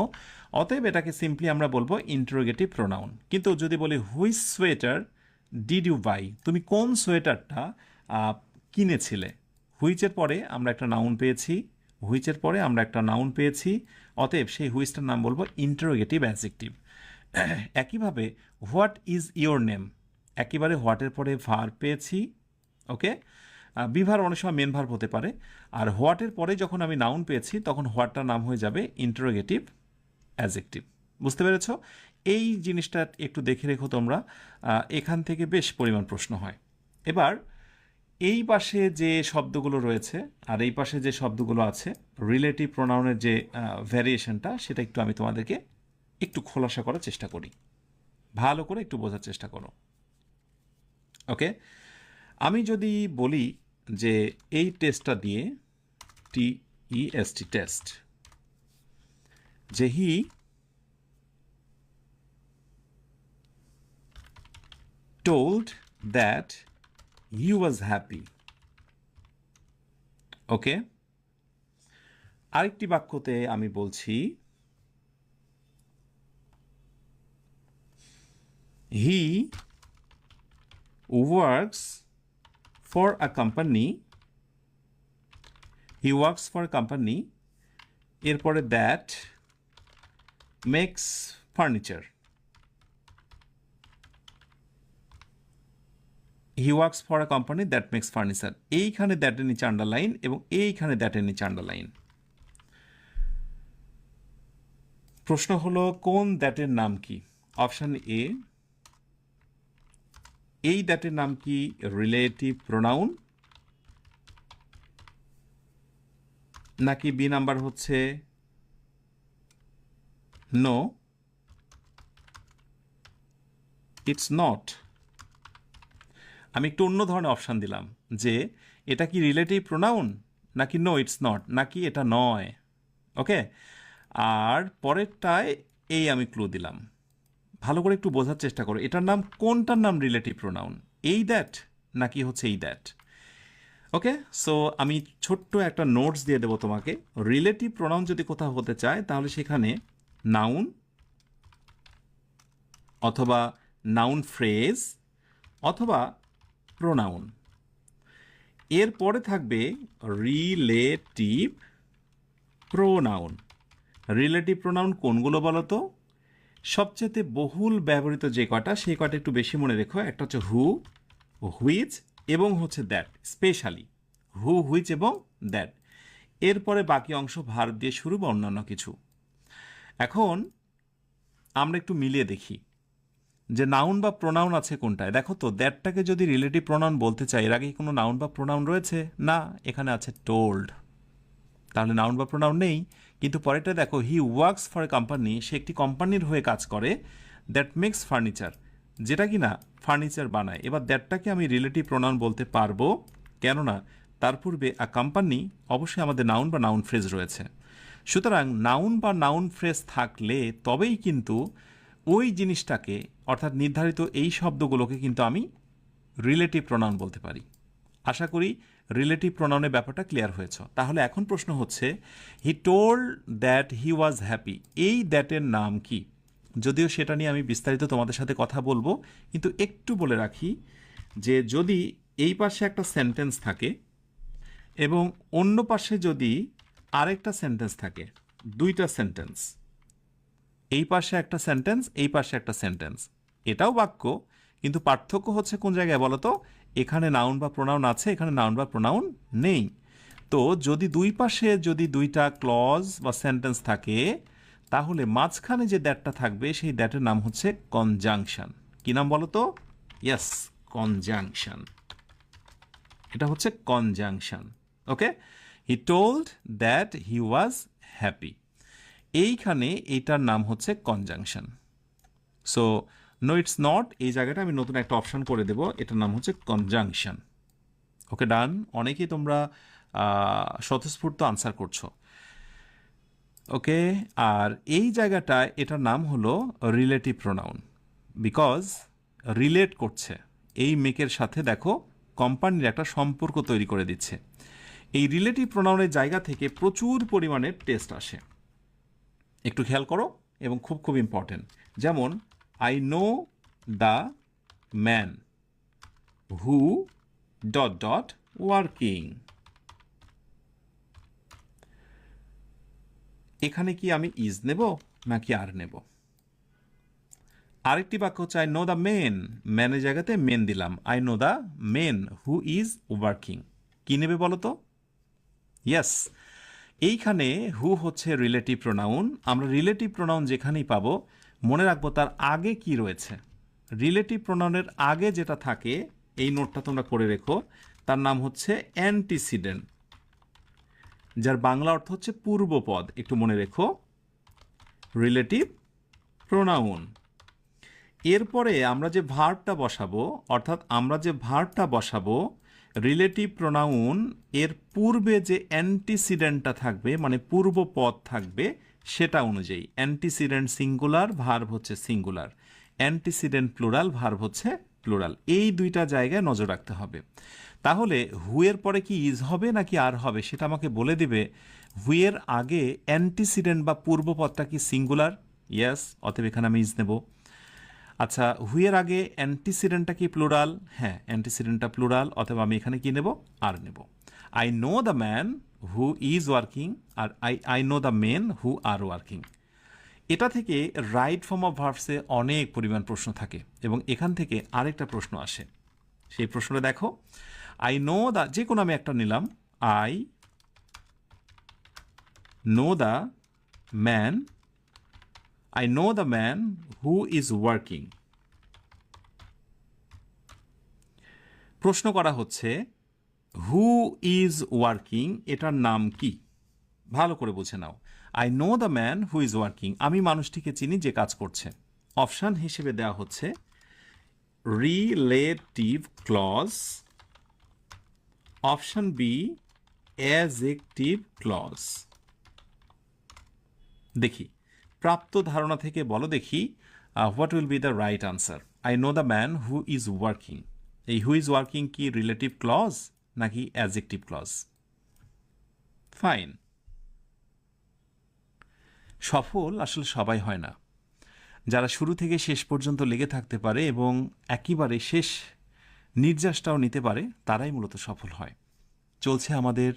অতএব এটাকে সিম্পলি আমরা বলবো ইন্টারোগেটিভ প্রোনাউন। কিন্তু যদি বলি which sweater did you buy, তুমি কোন সোয়েটারটা কিনেছিলে, হুইচের পরে আমরা একটা নাউন পেয়েছি, হুইচের পরে আমরা একটা নাউন পেয়েছি, অতএব সেই হুইচটার নাম বলবো ইন্টারোগেটিভ অ্যাডজেক্টিভ। একইভাবে হোয়াট ইজ ইয়োর নেম, একেবারে হোয়াটের পরে ভার পেয়েছি, ওকে। বিভার অনেক সময় মেন ভার্ব হতে পারে, আর হোয়াটের পরে যখন আমি নাউন পেয়েছি তখন হোয়াটটার নাম হয়ে যাবে ইন্টারোগেটিভ অ্যাডজেক্টিভ। বুঝতে পেরেছ? এই জিনিসটা একটু দেখে রেখো তোমরা, এখান থেকে বেশ পরিমাণ প্রশ্ন হয়। এবার এই পাশে যে শব্দগুলো রয়েছে আর এই পাশে যে শব্দগুলো আছে, রিলেটিভ প্রোনাউনের যে ভ্যারিয়েশনটা, সেটা একটু আমি তোমাদেরকে একটু খোলাসা করার চেষ্টা করি, ভালো করে একটু বোঝার চেষ্টা করো, ওকে। আমি যদি বলি যে এই টেস্টটা দিয়ে, TEST টেস্ট, যে হি told that he was happy, ওকে। আরেকটি বাক্যতে আমি বলছি he works for a company, he works for a company, এরপরে that makes furniture, he works for a company that makes furniture। এইখানে দ্যাটের নিচে আন্ডারলাইন এবং এইখানে দ্যাটের নিচে আন্ডারলাইন। প্রশ্ন হলো কোন দ্যাটের নাম কি? অপশন এ, এই দ্যাটের নাম কি রিলেটিভ প্রোনাউন, নাকি বি নাম্বার হচ্ছে নো, ইটস নট। আমি একটু অন্য ধরনের অপশান দিলাম যে এটা কি রিলেটিভ প্রোনাউন, নাকি নো ইটস নট, নাকি এটা নয়, ওকে। আর পরেরটায় এই আমি ক্লু দিলাম। ভালো করে একটু বোঝার চেষ্টা করো, এটার নাম কোনটার নাম রিলেটিভ প্রোনাউন, এই দ্যাট নাকি হচ্ছে এই দ্যাট, ওকে। সো আমি ছোট্ট একটা নোটস দিয়ে দেবো তোমাকে। রিলেটিভ প্রোনাউন যদি কোথাও হতে চায় তাহলে সেখানে নাউন অথবা নাউন ফ্রেজ অথবা প্রোনাউন, এরপরে থাকবে রিলেটিভ প্রোনাউন। রিলেটিভ প্রোনাউন কোনগুলো বলো তো? সবচেয়ে বহুল ব্যবহৃত যে কটা, সেই কটা একটু বেশি মনে রেখো। একটা হচ্ছে হু, হুইচ এবং হচ্ছে দ্যাট, স্পেশালি হু, হুইচ এবং দ্যাট। এরপরে বাকি অংশ ভার্ব দিয়ে শুরু বা অন্যান্য কিছু। এখন আমরা একটু মিলিয়ে দেখি যে নাউন বা প্রোনাউন আছে কোনটায়। দেখো তো, দ্যাটটাকে যদি রিলেটিভ প্রোনাউন বলতে চাই, এর আগে কোনো নাউন বা প্রোনাউন রয়েছে? না, এখানে আছে টোল্ড, তাহলে নাউন বা প্রোনাউন নেই। কিন্তু পরেরটা দেখো, he works for a company, সে একটি কোম্পানির হয়ে কাজ করে, দ্যাট মেক্স ফার্নিচার, যেটা কি না ফার্নিচার বানায়। এবার দ্যাটটাকে আমি রিলেটিভ প্রোনাউন বলতে পারবো, কেননা তার পূর্বে আ কোম্পানি অবশ্যই আমাদের নাউন বা নাউন ফ্রেজ রয়েছে। সুতরাং নাউন বা নাউন ফ্রেজ থাকলে তবেই কিন্তু ওই জিনিসটাকে, অর্থাৎ নির্ধারিত এই শব্দগুলোকে কিন্তু আমি রিলেটিভ প্রোনাউন বলতে পারি। আশা করি রিলেটিভ প্রোনাউনের ব্যাপারটা ক্লিয়ার হয়েছে। তাহলে এখন প্রশ্ন হচ্ছে, হি told that he was happy, এই দ্যাটের নাম কি? যদিও সেটা নিয়ে আমি বিস্তারিত তোমাদের সাথে কথা বলবো, কিন্তু একটু বলে রাখি যে যদি এই পাশে একটা সেন্টেন্স থাকে এবং অন্য পাশে যদি আরেকটা সেন্টেন্স থাকে, দুইটা সেন্টেন্স, এই পাশে একটা সেন্টেন্স, এই পাশে একটা সেন্টেন্স, এটাও বাক্য, কিন্তু পার্থক্য হচ্ছে কোন জায়গায় বলো তো? এখানে নাউন বা প্রোনাউন আছে, এখানে নাউন বা প্রোনাউন নেই। তো যদি দুই পাশে যদি দুইটা ক্লজ বা সেন্টেন্স থাকে, তাহলে মাঝখানে যে দ্যাটটা থাকবে সেই দ্যাটের নাম হচ্ছে কনজাংশন। কি নাম বলো তো? Yes, conjunction. এটা হচ্ছে conjunction. Okay, he told that he was happy. এইখানে এইটার নাম হচ্ছে conjunction. So no it's not, এই জায়গাটা আমি নতুন একটা অপশন করে দেব, এটার নাম হচ্ছে কনজাংশন। ওকে, ডান। অনেকেই তোমরা স্বতঃস্ফূর্ত আনসার করছো। ওকে, আর এই জায়গাটায় এটার নাম হলো রিলেটিভ প্রোনাউন, বিকজ রিলেট করছে এই মেকের সাথে। দেখো, কোম্পানির একটা সম্পর্ক তৈরি করে দিচ্ছে। এই রিলেটিভ প্রোনাউনের জায়গা থেকে প্রচুর পরিমাণে টেস্ট আসে, একটু খেয়াল করো, এবং খুব খুব ইম্পর্টেন্ট। যেমন, I know the man who dot dot working. এখানে কি আমি ইজ নেব নাকি আর নেব? আরেকটি বাক্য হচ্ছে আই নো দ্য মেন, ম্যানের জায়গাতে মেন দিলাম। I know the men who is working. কি নেবে বলো তো? ইয়েস, এইখানে হু হচ্ছে রিলেটিভ প্রোনাউন। আমরা রিলেটিভ প্রোনাউন যেখানেই পাবো, মনে রাখবো তার আগে কি রয়েছে। রিলেটিভ প্রোনাউনের আগে যেটা থাকে, এই নোটটা তোমরা করে রেখো, তার নাম হচ্ছে অ্যান্টিসিডেন্ট, যার বাংলা অর্থ হচ্ছে পূর্বপদ। একটু মনে রেখো, রিলেটিভ প্রোনাউন। এরপরে আমরা যে ভার্বটা বসাবো, অর্থাৎ আমরা যে ভার্বটা বসাবো, রিলেটিভ প্রোনাউন এর পূর্বে যে অ্যান্টিসিডেন্টটা থাকবে, মানে পূর্বপদ থাকবে, সেটা অনুযায়ী অ্যান্টিসিডেন্ট সিঙ্গুলার, ভার্ব হচ্ছে সিঙ্গুলার, অ্যান্টিসিডেন্ট প্লুরাল, ভার্ব হচ্ছে প্লুরাল। এই দুইটা জায়গায় নজর রাখতে হবে। তাহলে হুয়ের পরে কি ইজ হবে নাকি আর হবে সেটা আমাকে বলে দিবে। হুয়ের আগে অ্যান্টিসিডেন্ট বা পূর্বপদটা কি সিঙ্গুলার? ইয়েস, অতএব এখানে আমি ইজ নেব। আচ্ছা, হুয়ের আগে অ্যান্টিসিডেন্টটা কি প্লুরাল? হ্যাঁ, অ্যান্টিসিডেন্টটা প্লুরাল, অথবা আমি এখানে কি নেব? আর নেব। I know the man who is working, আর I know the men who are working. এটা থেকে রাইট ফর্ম অফ ভার্বসে অনেক পরিমাণ প্রশ্ন থাকে, এবং এখান থেকে আরেকটা প্রশ্ন আসে। সেই প্রশ্নটা দেখো, আই নো দ্য, যে কোনো আমি একটা নিলাম, I know the man, I know the man who is working. প্রশ্ন করা হচ্ছে হু ইজ ওয়ার্কিং, এটার নাম কি? ভালো করে বুঝে নাও। I know the man who is working, আমি মানুষটিকে চিনি যে কাজ করছে। অপশান হিসেবে দেওয়া হচ্ছে relative clause, option B adjective clause. দেখি, প্রাপ্ত ধারণা থেকে বলো দেখি, what will be the right answer. I know the man who is working, এই হু ইজ ওয়ার্কিং কি রিলেটিভ ক্লজ নাকি অ্যাডজেক্টিভ ক্লজ? ফাইন। সফল আসলে সবাই হয় না। যারা শুরু থেকে শেষ পর্যন্ত লেগে থাকতে পারে এবং একেবারে শেষ নির্যাসটাও নিতে পারে, তারাই মূলত সফল হয়। চলছে আমাদের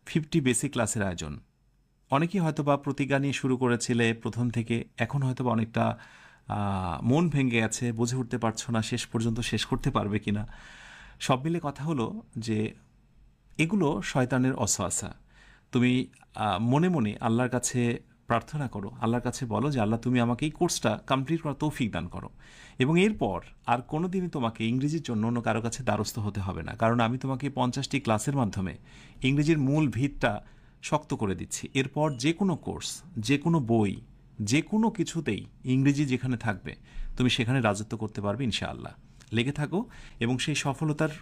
50 বেসিক ক্লাসের আয়োজন। অনেকেই হয়তো বা প্রতিজ্ঞা নিয়ে শুরু করেছিলে প্রথম থেকে, এখন হয়তো বা অনেকটা মন ভেঙে গেছে, বুঝে উঠতে পারছো না শেষ পর্যন্ত শেষ করতে পারবে কিনা। সব মিলে কথা হলো যে এগুলো শয়তানের অসওয়াসা। তুমি মনে মনে আল্লাহর কাছে প্রার্থনা করো, আল্লাহর কাছে বলো যে আল্লাহ, তুমি আমাকে এই কোর্সটা কমপ্লিট করার তৌফিক দান করো, এবং এরপর আর কোনো দিনই তোমাকে ইংরেজির জন্য অন্য কারো কাছে দ্বারস্থ হতে হবে না। কারণ আমি তোমাকে 50টি ক্লাসের মাধ্যমে ইংরেজির মূল ভিতটা শক্ত করে দিচ্ছি। এরপর যে কোনো কোর্স, যে কোনো বই, যে কোনো কিছুতেই ইংরেজি যেখানে থাকবে, তুমি সেখানে রাজত্ব করতে পারবে ইনশাআল্লাহ। লেগে থাকো, এবং সেই সফলতার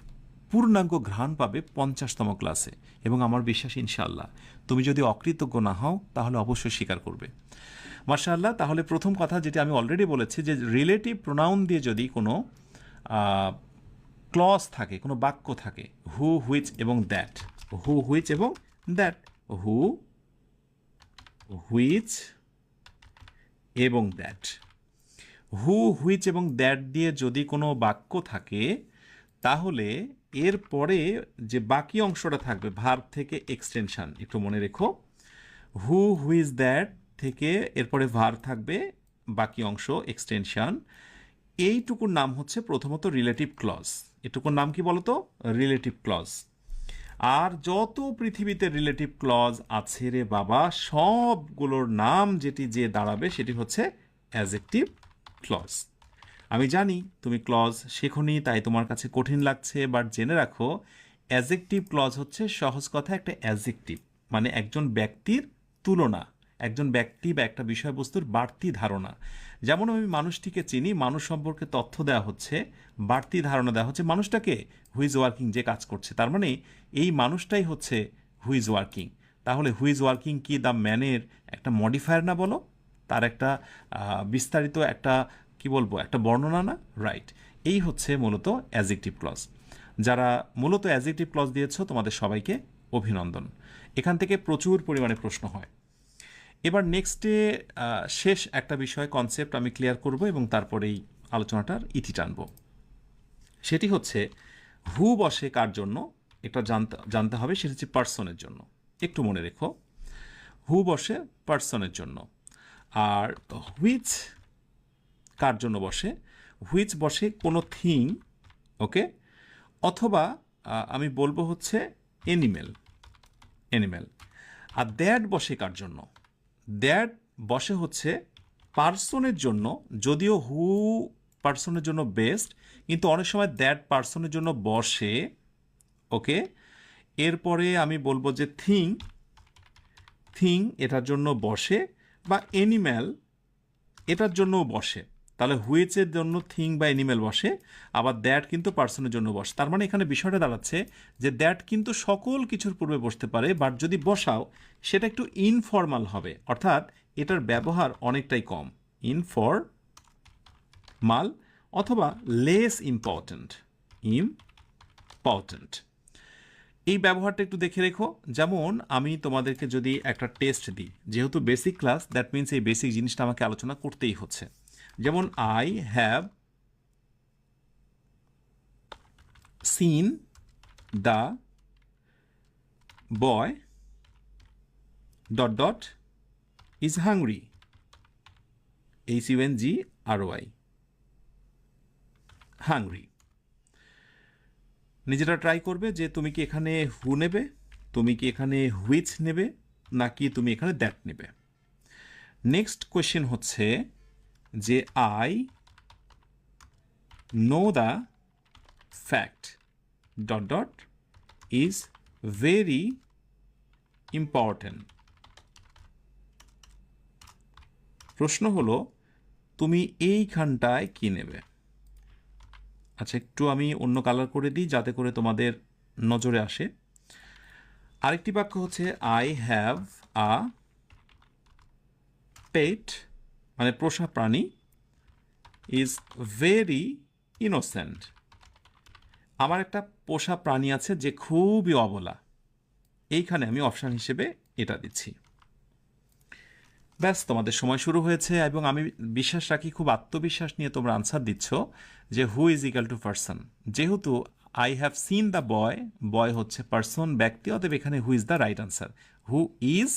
পূর্ণাঙ্গ ঘ্রাণ পাবে 50তম ক্লাসে। এবং আমার বিশ্বাস ইনশাআল্লাহ তুমি যদি অকৃতজ্ঞ না হও তাহলে অবশ্যই স্বীকার করবে। মাশাআল্লাহ। তাহলে প্রথম কথা যেটা আমি অলরেডি বলেছি, যে রিলেটিভ প্রোনাউন দিয়ে যদি কোনো ক্লজ থাকে, কোনো বাক্য থাকে, হু, হুইচ এবং দ্যাট, হু, হুইচ এবং দ্যাট, হু, হুইচ এবং দ্যাট, হু, হুইচ এবং দ্যাট দিয়ে যদি কোনো বাক্য থাকে, তাহলে এরপরে যে বাকি অংশটা থাকবে ভার্ব থেকে এক্সটেনশন, একটু মনে রেখো। হু ইজ দ্যাট থেকে এরপরে ভার্ব থাকবে, বাকি অংশ এক্সটেনশন। এইটুকুর নাম হচ্ছে প্রথমত রিলেটিভ ক্লজ। এটুকুর নাম কি বলতো? Relative clause. আর যত পৃথিবীতে রিলেটিভ ক্লজ আছে রে বাবা, সবগুলোর নাম যে দাঁড়াবে সেটি হচ্ছে অ্যাজেক্টিভ ক্লজ। আমি জানি তুমি ক্লজ শেখোনি, তাই তোমার কাছে কঠিন লাগছে, বাট জেনে রাখো অ্যাজেক্টিভ ক্লজ হচ্ছে সহজ কথা একটা অ্যাজেক্টিভ, মানে একজন ব্যক্তির তুলনা, একজন ব্যক্তি বা একটা বিষয়বস্তুর বাড়তি ধারণা। যেমন আমি মানুষটিকে চিনি, মানুষ সম্পর্কে তথ্য দেওয়া হচ্ছে, বাড়তি ধারণা দেওয়া হচ্ছে মানুষটাকে, হুইজ ওয়ার্কিং, যে কাজ করছে, তার মানে এই মানুষটাই হচ্ছে হুইজ ওয়ার্কিং। তাহলে হুইজ ওয়ার্কিং কি দ্য ম্যানের একটা মডিফায়ার না বলো? তার একটা বিস্তারিত একটা কি বলবো, একটা বর্ণনা না? রাইট, এই হচ্ছে মূলত অ্যাজেক্টিভ ক্লজ। যারা মূলত অ্যাজেক্টিভ ক্লজ দিয়েছো তোমাদের সবাইকে অভিনন্দন। এখান থেকে প্রচুর পরিমাণে প্রশ্ন হয়। এবার নেক্সটে শেষ একটা বিষয়, কনসেপ্ট আমি ক্লিয়ার করব এবং তারপরেই আলোচনাটার ইতি টানব। সেটি হচ্ছে হু বসে কার জন্য, এটা জানতে হবে। সেটা হচ্ছে পার্সনের জন্য। একটু মনে রেখো, হু বসে পার্সনের জন্য। আর হুইচ কার জন্য বসে? হুইচ বসে কোনো থিং, ওকে, অথবা আমি বলবো হচ্ছে এনিমেল, এনিমেল। আর দ্যাট বসে কার জন্য? দ্যাট বসে হচ্ছে পার্সনের জন্য, যদিও হু পার্সনের জন্য বেস্ট, কিন্তু অনেক সময় দ্যাট পার্সনের জন্য বসে, ওকে। এরপরে আমি বলবো যে থিং, থিং এটার জন্য বসে, বা এনিম্যাল এটার জন্যও বসে। তাহলে হুইচের জন্য থিং বা এনিম্যাল বসে, আবার দ্যাট কিন্তু পার্সনের জন্য বসে। তার মানে এখানে বিষয়টা দাঁড়াচ্ছে যে দ্যাট কিন্তু সকল কিছুর পূর্বে বসতে পারে, বাট যদি বসাও সেটা একটু ইনফর্মাল হবে, অর্থাৎ এটার ব্যবহার অনেকটাই কম, ইনফর্মাল, অথবা লেস ইম্পর্ট্যান্ট, ইম্পর্ট্যান্ট। এই ব্যবহারটা একটু দেখে রেখো। যেমন আমি তোমাদেরকে যদি একটা টেস্ট দিই, যেহেতু বেসিক ক্লাস, দ্যাট মিনস এই বেসিক জিনিসটা আমাকে আলোচনা করতেই হচ্ছে। যেমন I have seen the boy dot dot is hungry, HUNGRY, hungry. নিজেরা ট্রাই করবে যে তুমি কি এখানে হু নেবে, তুমি কি এখানে হুইচ নেবে, নাকি তুমি এখানে দ্যাট নেবে। নেক্সট কোয়েশ্চেন হচ্ছে যে I know the fact dot dot is very important. প্রশ্ন হলো তুমি এইখানটায় কি নেবে? আচ্ছা, একটু আমি অন্য কালার করে দিই যাতে করে তোমাদের নজরে আসে। আরেকটি বাক্য হচ্ছে আই হ্যাভ আ পেট, মানে পোষা প্রাণী, ইজ ভেরি ইনোসেন্ট। আমার একটা পোষা প্রাণী আছে যে খুবই অবলা। এইখানে আমি অপশান হিসেবে এটা দিচ্ছি। ব্যাস, তোমাদের সময় শুরু হয়েছে এবং আমি বিশ্বাস রাখি, খুব আত্মবিশ্বাস নিয়ে তোমরা আনসার দিচ্ছ যে who is equal to person. যেহেতু I have seen the boy, boy হচ্ছে পার্সন, ব্যক্তি, অতএব এখানে who is the right answer. Who is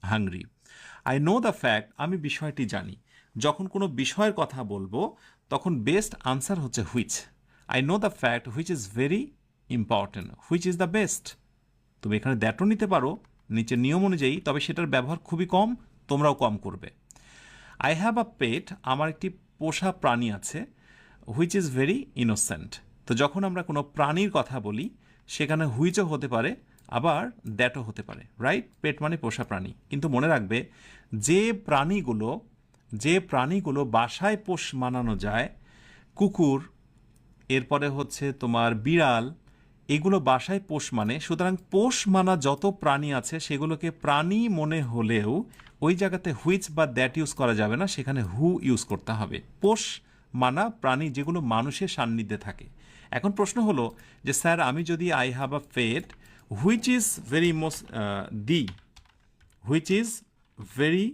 hungry. I know the fact, আমি বিষয়টি জানি। যখন কোনো বিষয়ের কথা বলবো তখন বেস্ট আনসার হচ্ছে which. I know the fact which is very important, which is the best. তুমি এখানে দ্যাটও নিতে পারো নিচের নিয়ম অনুযায়ী, তবে সেটার ব্যবহার খুবই কম, তোমরাও কম করবে। আই হ্যাভ আ পেট, আমার একটি পোষা প্রাণী আছে, হুইচ ইজ ভেরি ইনোসেন্ট। তো যখন আমরা কোনো প্রাণীর কথা বলি সেখানে হুইচও হতে পারে, আবার দ্যাটও হতে পারে, রাইট? পেট মানে পোষা প্রাণী। কিন্তু মনে রাখবে যে প্রাণীগুলো বাসায় পোষ মানানো যায়, কুকুর, এরপরে হচ্ছে তোমার বিড়াল, এগুলো বাসায় পোষ মানে, সুতরাং পোষ মানা যত প্রাণী আছে সেগুলোকে প্রাণী মনে হলেও ওই জায়গাতে হুইচ বা দ্যাট ইউজ করা যাবে না, সেখানে হু ইউজ করতে হবে। পোষ মানা প্রাণী যেগুলো মানুষের সান্নিধ্যে থাকে। এখন প্রশ্ন হলো যে স্যার, আমি যদি I have a pet which is very which is very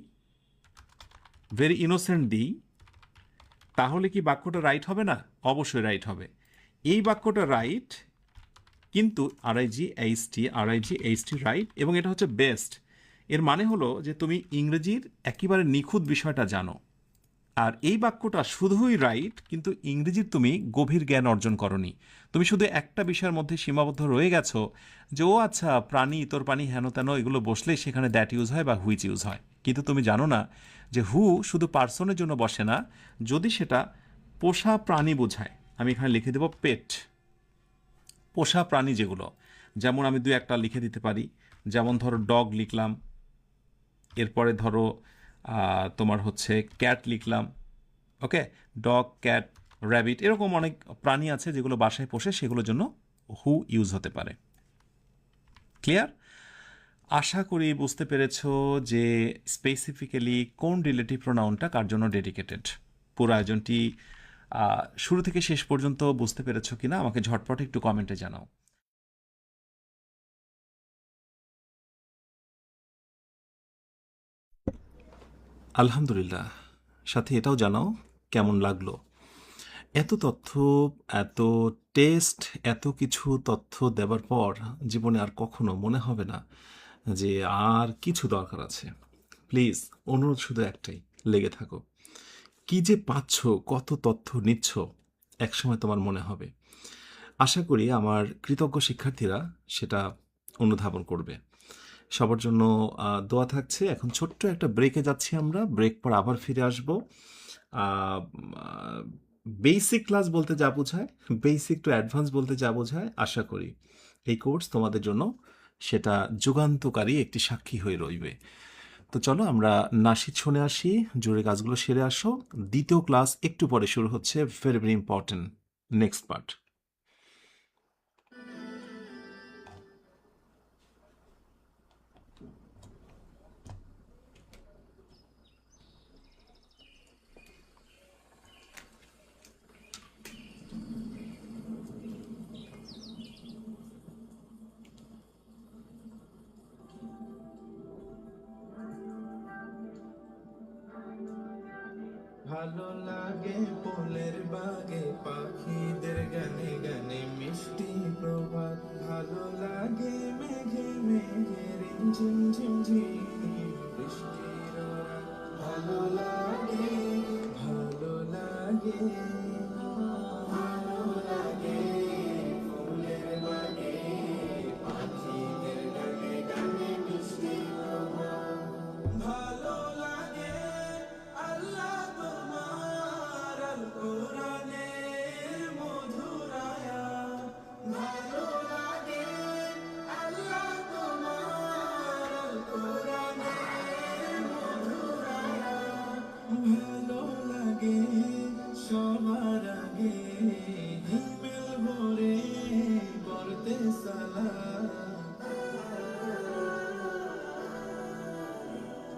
very innocent দিই, তাহলে কি বাক্যটা রাইট হবে না? অবশ্যই রাইট হবে। এই বাক্যটা রাইট কিন্তু RIGHT রাইট, এবং এটা হচ্ছে বেস্ট। এর মানে হলো যে তুমি ইংরেজির একেবারে নিখুঁত বিষয়টা জানো। আর এই বাক্যটা শুধুই রাইট, কিন্তু ইংরেজির তুমি গভীর জ্ঞান অর্জন করনি। তুমি শুধু একটা বিষয়ের মধ্যে সীমাবদ্ধ রয়ে গেছো যে ও আচ্ছা প্রাণী, ইতর প্রাণী, হেন তেন এগুলো বসলেই সেখানে দ্যাট ইউজ হয় বা হুইচ ইউজ হয়। কিন্তু তুমি জানো না যে হু শুধু পার্সনের জন্য বসে না, যদি সেটা পোষা প্রাণী বোঝায়। আমি এখানে লিখে দেবো পেট, পোষা প্রাণী যেগুলো, যেমন আমি দুই একটা লিখে দিতে পারি। যেমন ধরো ডগ লিখলাম, এরপরে ধরো তোমার হচ্ছে ক্যাট লিখলাম। ওকে, ডগ, ক্যাট, র্যাবিট, এরকম অনেক প্রাণী আছে যেগুলো বাসায় পোষে, সেগুলোর জন্য হু ইউজ হতে পারে। ক্লিয়ার? আশা করি বুঝতে পেরেছো যে স্পেসিফিক্যালি কোন রিলেটিভ প্রোনাউনটা কার জন্য ডেডিকেটেড। পুরো আয়োজনটি শুরু থেকে শেষ পর্যন্ত বুঝতে পেরেছো কিনা আমাকে ঝটপট একটু কমেন্টে জানাও। আলহামদুলিল্লাহ। সাথে এটাও জানাও কেমন লাগলো। এত তথ্য, এত টেস্ট, এত কিছু তথ্য দেবার পর জীবনে আর কখনো মনে হবে না যে আর কিছু দরকার আছে। প্লিজ, অনুরোধ শুধু একটাই, লেগে থাকো। কি যে পাচ্ছ, কত তথ্য নিচ্ছ, একসময় তোমার মনে হবে। আশা করি আমার কৃতজ্ঞ শিক্ষার্থীরা সেটা অনুধাবন করবে। সবার জন্য দোয়া থাকছে। এখন ছোট্ট একটা ব্রেকে যাচ্ছি আমরা, ব্রেক পর আবার ফিরে আসবো। বেসিক ক্লাস বলতে যা বোঝায়, বেসিক টু অ্যাডভান্স বলতে যা বোঝায়, আশা করি এই কোর্স তোমাদের জন্য সেটা যুগান্তকারী একটি সাক্ষী হয়ে রইবে। তো চলো আমরা নাশিদ শুনে আসি, জোরে কাজগুলো সেরে আসো। দ্বিতীয় ক্লাস একটু পরে শুরু হচ্ছে, very very important next part. ভালো লাগে ফুলের বাগে পাখিদের গানে গানে মিষ্টি প্রভাত, ভালো লাগে মেঘে মেঘে রিমঝিম ঝিমঝিম বৃষ্টির রাত, ভালো লাগে, ভালো লাগে, ভালো লাগে ফুলের বাগে পাখিদের গানে গানে মিষ্টি প্রভাত, ভালো লাগে আল্লাহ তোমার আল কোরআনের মধুর আয়াত, ভালো লাগে আল্লাহ তোমার আল কোরআনের মধুর আয়াত, ভালো লাগে সবার আগে হিমেল ভরে পড়তে সালাম,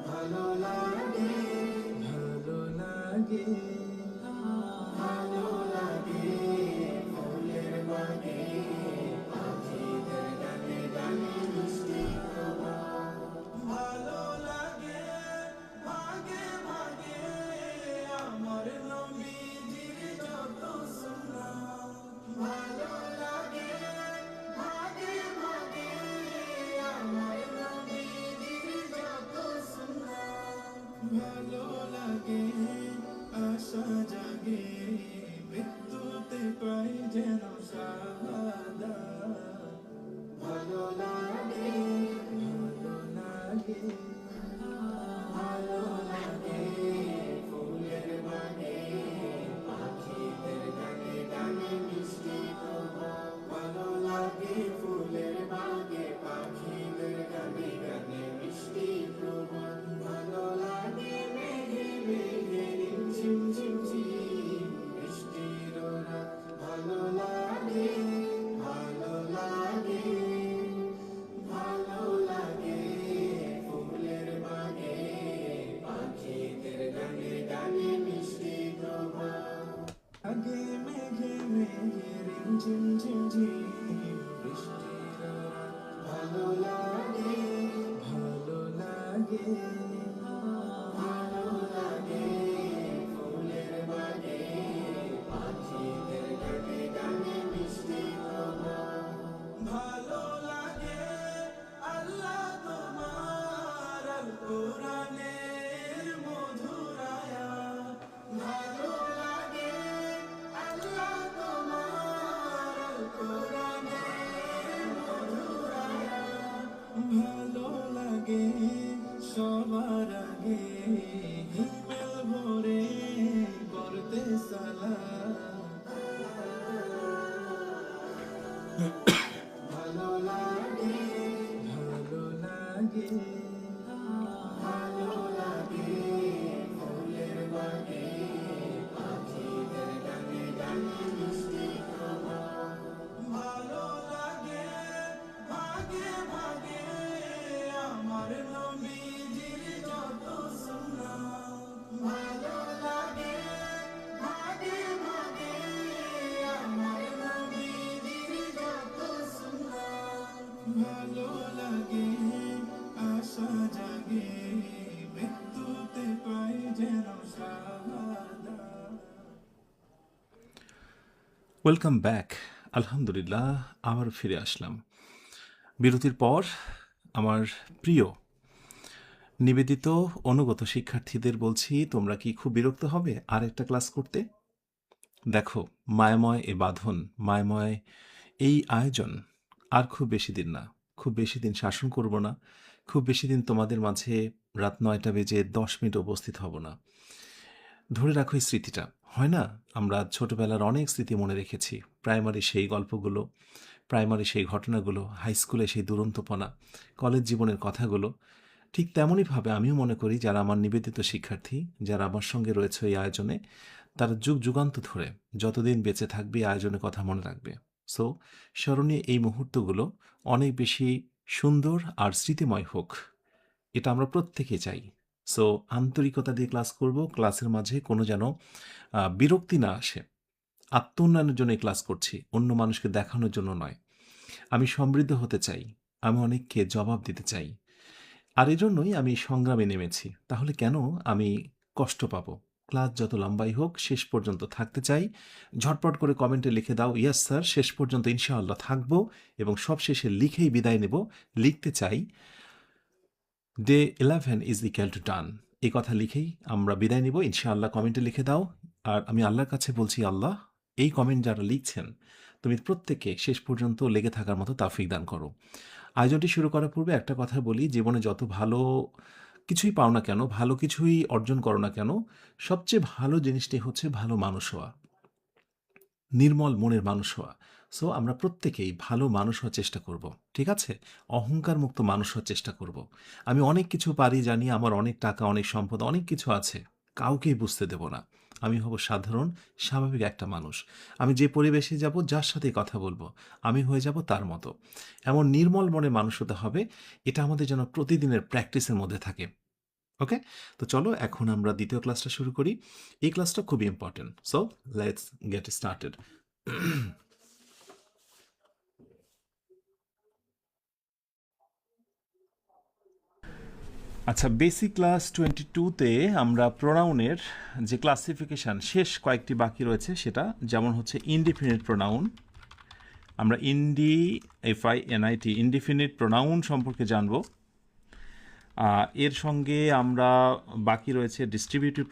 ভালো লাগে, ভালো লাগে, ভালো লাগে ফুলের বাগে পাখিদের গানে গানে মিষ্টি প্রভাত, ভালো লাগে ভাগে ভাগে আমার নবীজির যত সুন্নাত, ভালো লাগে ভাগে ভাগে আমার নবীজির যত সুন্নাত, ভালো লাগে আশা জাগে মৃত্যুতে পাই যেন শাহাদাত, ভালো লাগে, ভালো লাগে, ভালো লাগে ফুলের বাগে পাখিদের গানে গানে মিষ্টি প্রভাত, ভালো লাগে ফুলের বাগে পাখিদের গানে গানে মিষ্টি প্রভাত, ভালো লাগে মেঘে মেঘে রিমঝিম ঝিমঝিম সবার আগে হিমেল ভরে করতে সালাম। ভালো লাগে, ভালো লাগে, ভালো লাগে ফুলের বাগে পাখিদের গানে গানে মিষ্টি খবর। ভালো লাগে ভাগে ভাগে আমার নবীজির যত সুন্নাত। ভালো লাগে ভাগে ভাগে আমার নবীজির যত সুন্নাত। ভালো লাগে আশা জাগে মৃত্যুতে পাই যেন শাহাদাত। Welcome back. আলহামদুলিল্লাহ, আবার ফিরে আসলাম বিরতির পর। আমার প্রিয় নিবেদিত অনুগত শিক্ষার্থীদের বলছি, তোমরা কি খুব বিরক্ত হবে আর একটা ক্লাস করতে? দেখো, মায়াময় এ বাঁধন, মায়াময় এই আয়োজন আর খুব বেশি দিন না। খুব বেশি দিন শাসন করব না, খুব বেশি দিন তোমাদের মাঝে রাত ৯টা বেজে ১০ মিনিট উপস্থিত হব না। ধরে রাখো এই স্মৃতিটা। হয় না, আমরা ছোটবেলার অনেক স্মৃতি মনে রেখেছি। প্রাইমারি সেই গল্পগুলো, প্রাইমারি সেই ঘটনাগুলো, হাই স্কুলে সেই দুরন্তপনা, কলেজ জীবনের কথাগুলো। ঠিক তেমনইভাবে আমিও মনে করি যারা আমার নিবেদিত শিক্ষার্থী, যারা আমার সঙ্গে রয়েছে এই আয়োজনে, তারা যুগ যুগান্ত ধরে যতদিন বেঁচে থাকবে এই আয়োজনের কথা মনে রাখবে। সো স্মরণীয় এই মুহূর্তগুলো অনেক বেশি সুন্দর আর স্মৃতিময় হোক, এটা আমরা প্রত্যেকেই চাই। সো আন্তরিকতা দিয়ে ক্লাস করব, ক্লাসের মাঝে কোনো যেন বিরক্তি না আসে। আত্ম উন্নয়নের জন্য এই ক্লাস করছি, অন্য মানুষকে দেখানোর জন্য নয়। আমি সমৃদ্ধ হতে চাই, আমি অনেককে জবাব দিতে চাই, আর এজন্যই আমি সংগ্রামে নেমেছি। তাহলে কেন আমি কষ্ট পাবো? ক্লাস যত লম্বাই হোক শেষ পর্যন্ত থাকতে চাই। ঝটপট করে কমেন্টে লিখে দাও, ইয়েস স্যার, শেষ পর্যন্ত ইনশাআল্লাহ থাকবো, এবং সব শেষে লিখেই বিদায় নেব। লিখতে চাই ডে 11 ইজ ইকুয়াল টু ডান, এই কথা লিখেই আমরা বিদায় নিব ইনশাআল্লাহ। কমেন্টে লিখে দাও। আর আমি আল্লাহর কাছে বলছি, আল্লাহ, এই কমেন্ট যারা লিখছেন, তুমি প্রত্যেককে শেষ পর্যন্ত লেগে থাকার মতো তাওফিক দান করো। আয়োজনটি শুরু করার পূর্বে একটা কথা বলি, জীবনে যত ভালো কিছুই পাও না কেন, ভালো কিছুই অর্জন করো না কেন, সবচেয়ে ভালো জিনিসটি হচ্ছে ভালো মানুষ হওয়া, নির্মল মনের মানুষ হওয়া। সো আমরা প্রত্যেকেই ভালো মানুষ হওয়ার চেষ্টা করব, ঠিক আছে? অহংকার মুক্ত মানুষ হওয়ার চেষ্টা করব। আমি অনেক কিছু পারি, জানি, আমার অনেক টাকা, অনেক সম্পদ, অনেক কিছু আছে, কাউকেই বুঝতে দেব না। আমি হব সাধারণ স্বাভাবিক একটা মানুষ। আমি যে পরিবেশে যাব, যার সাথে কথা বলবো, আমি হয়ে যাব তার মতো। এমন নির্মল মনের মানুষ হতে হবে, এটা আমাদের যেন প্রতিদিনের প্র্যাকটিসের মধ্যে থাকে। ওকে, তো চলো এখন আমরা দ্বিতীয় ক্লাসটা শুরু করি। এই ক্লাসটা খুবই important, so let's get started. আচ্ছা, বেসিক ক্লাস 22-তে আমরা প্রোনাউনের যে ক্লাসিফিকেশান শেষ কয়েকটি বাকি রয়েছে, সেটা যেমন হচ্ছে ইনডিফিনিট প্রোনাউন। আমরা ইনডিফিনিট প্রোনাউন সম্পর্কে জানব। এর সঙ্গে আমরা বাকি রয়েছে ডিস্ট্রিবিউটিভ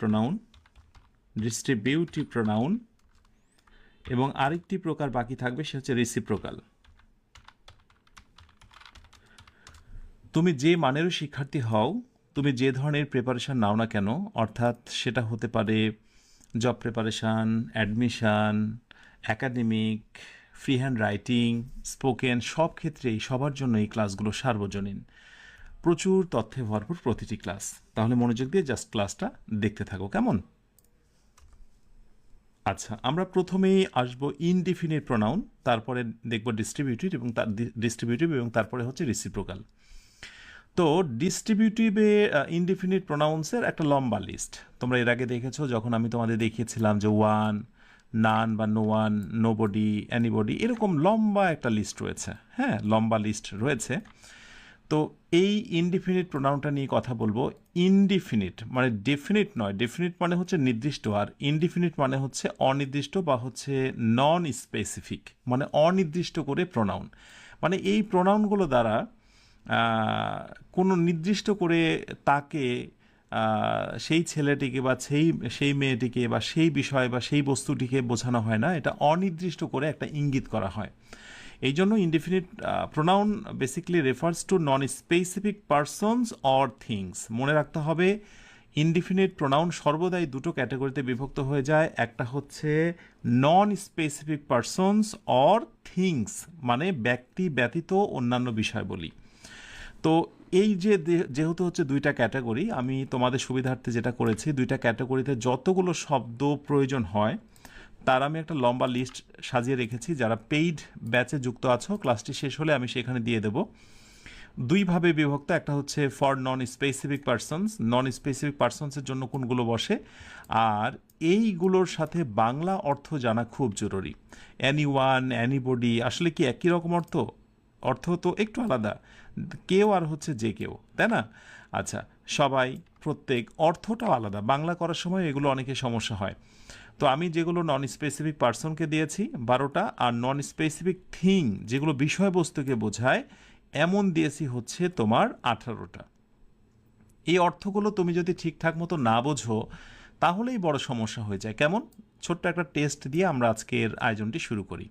প্রোনাউন, এবং আরেকটি প্রকার বাকি থাকবে, সে হচ্ছে রেসিপ্রোকাল। তুমি যে মানেরও শিক্ষার্থী হও, তুমি যে ধরনের প্রিপারেশান নাও না কেন, অর্থাৎ সেটা হতে পারে job preparation, admission, academic, free hand writing, spoken, সব ক্ষেত্রেই সবার জন্য এই ক্লাসগুলো সার্বজনীন। প্রচুর তথ্যে ভরপুর প্রতিটি ক্লাস। তাহলে মনোযোগ দিয়ে জাস্ট ক্লাসটা দেখতে থাকো, কেমন? আচ্ছা, আমরা প্রথমেই আসবো ইনডিফিনিট প্রোনাউন, তারপরে দেখব ডিস্ট্রিবিউটিভ, এবং তারপরে হচ্ছে রেসিপ্রোকাল। তো ডিস্ট্রিবিউটিভে ইনডিফিনিট প্রোনাউন্সের একটা লম্বা লিস্ট তোমরা এর আগে দেখেছো, যখন আমি তোমাদের দেখিয়েছিলাম যে ওয়ান, নান বা no one, nobody, anybody, এরকম লম্বা একটা লিস্ট রয়েছে। হ্যাঁ, লম্বা লিস্ট রয়েছে। তো এই ইনডিফিনিট প্রোনাউনটা নিয়ে কথা বলবো। ইনডিফিনিট মানে ডেফিনিট নয়, ডেফিনিট মানে হচ্ছে নির্দিষ্ট, আর ইনডিফিনিট মানে হচ্ছে অনির্দিষ্ট বা হচ্ছে নন স্পেসিফিক, মানে অনির্দিষ্ট করে প্রোনাউন। মানে এই প্রোনাউনগুলো দ্বারা কোনো নির্দিষ্ট করে তাকে, সেই ছেলেটিকে বা সেই মেয়েটিকে বা সেই বিষয় বা সেই বস্তুটিকে বোঝানো হয় না, এটা অনির্দিষ্ট করে একটা ইঙ্গিত করা হয়। এই জন্য indefinite pronoun basically refers to non specific persons or things. মনে রাখতে হবে ইনডিফিনিট প্রোনাউন সর্বদাই দুটো ক্যাটাগরিতে বিভক্ত হয়ে যায়। একটা হচ্ছে নন স্পেসিফিক পারসনস অর থিংস, মানে ব্যক্তি ব্যতীত অন্যান্য বিষয় বলি। তো এই যে যেহেতু হচ্ছে দুইটা ক্যাটাগরি, আমি তোমাদের সুবিধার্থে যেটা করেছি, দুইটা ক্যাটাগরিতে যতগুলো শব্দ প্রয়োজন হয় তার আমি একটা লম্বা লিস্ট সাজিয়ে রেখেছি। যারা পেইড ব্যাচে যুক্ত আছো, ক্লাসটি শেষ হলে আমি সেখানে দিয়ে দেব। দুইভাবে বিভক্ত, একটা হচ্ছে for non specific persons, non specific পারসনসের জন্য কোনগুলো বসে, আর এইগুলোর সাথে বাংলা অর্থ জানা খুব জরুরি। অ্যানিওয়ান, অ্যানিবডি আসলে কি একই রকম অর্থ? অর্থ তো একটু আলাদা। কেউ আর হচ্ছে যে কেউ, তাই না? আচ্ছা, সবাই, প্রত্যেক, অর্থটাও আলাদা। বাংলা করার সময় এগুলো অনেকে সমস্যা হয়। তো আমি যেগুলো নন স্পেসিফিক পারসনকে দিয়েছি 12টা, আর নন স্পেসিফিক থিং যেগুলো বিষয়বস্তুকে বোঝায় এমন দিয়েছি হচ্ছে তোমার 18টা। এই অর্থগুলো তুমি যদি ঠিকঠাক মতো না বোঝো তাহলেই বড় সমস্যা হয়ে যায়। কেমন? ছোট্ট একটা টেস্ট দিয়ে আমরা আজকের আয়োজনটি শুরু করি।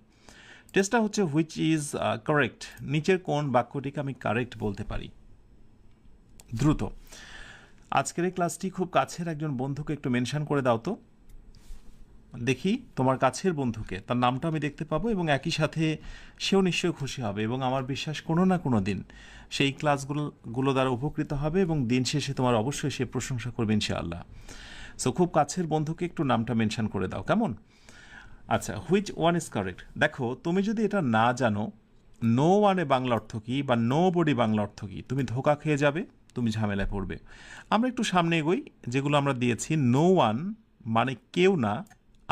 টেস্টটা হচ্ছে হুইচ ইজ কারেক্ট। নিচের কোন বাক্যটিকে আমি কারেক্ট বলতে পারি? দ্রুত। আজকের এই ক্লাসটি খুব কাছের একজন বন্ধুকে একটু মেনশন করে দাও তো দেখি, তোমার কাছের বন্ধুকে, তার নামটা আমি দেখতে পাবো এবং একই সাথে সেও নিশ্চয়ই খুশি হবে এবং আমার বিশ্বাস কোনো না কোনো দিন সেই ক্লাসগুলো দ্বারা উপকৃত হবে এবং দিন শেষে তোমার অবশ্যই সে প্রশংসা করবে ইনশাআল্লাহ। সো খুব কাছের বন্ধুকে একটু নামটা মেনশন করে দাও, কেমন? আচ্ছা, হুইচ ওয়ান ইজ কারেক্ট। দেখো, তুমি যদি এটা না জানো নো ওয়ানে বাংলা অর্থ কী বা নো বডি বাংলা অর্থ কী, তুমি ধোকা খেয়ে যাবে, তুমি ঝামেলায় পড়বে। আমরা একটু সামনে এগোই। যেগুলো আমরা দিয়েছি, নো ওয়ান মানে কেউ না,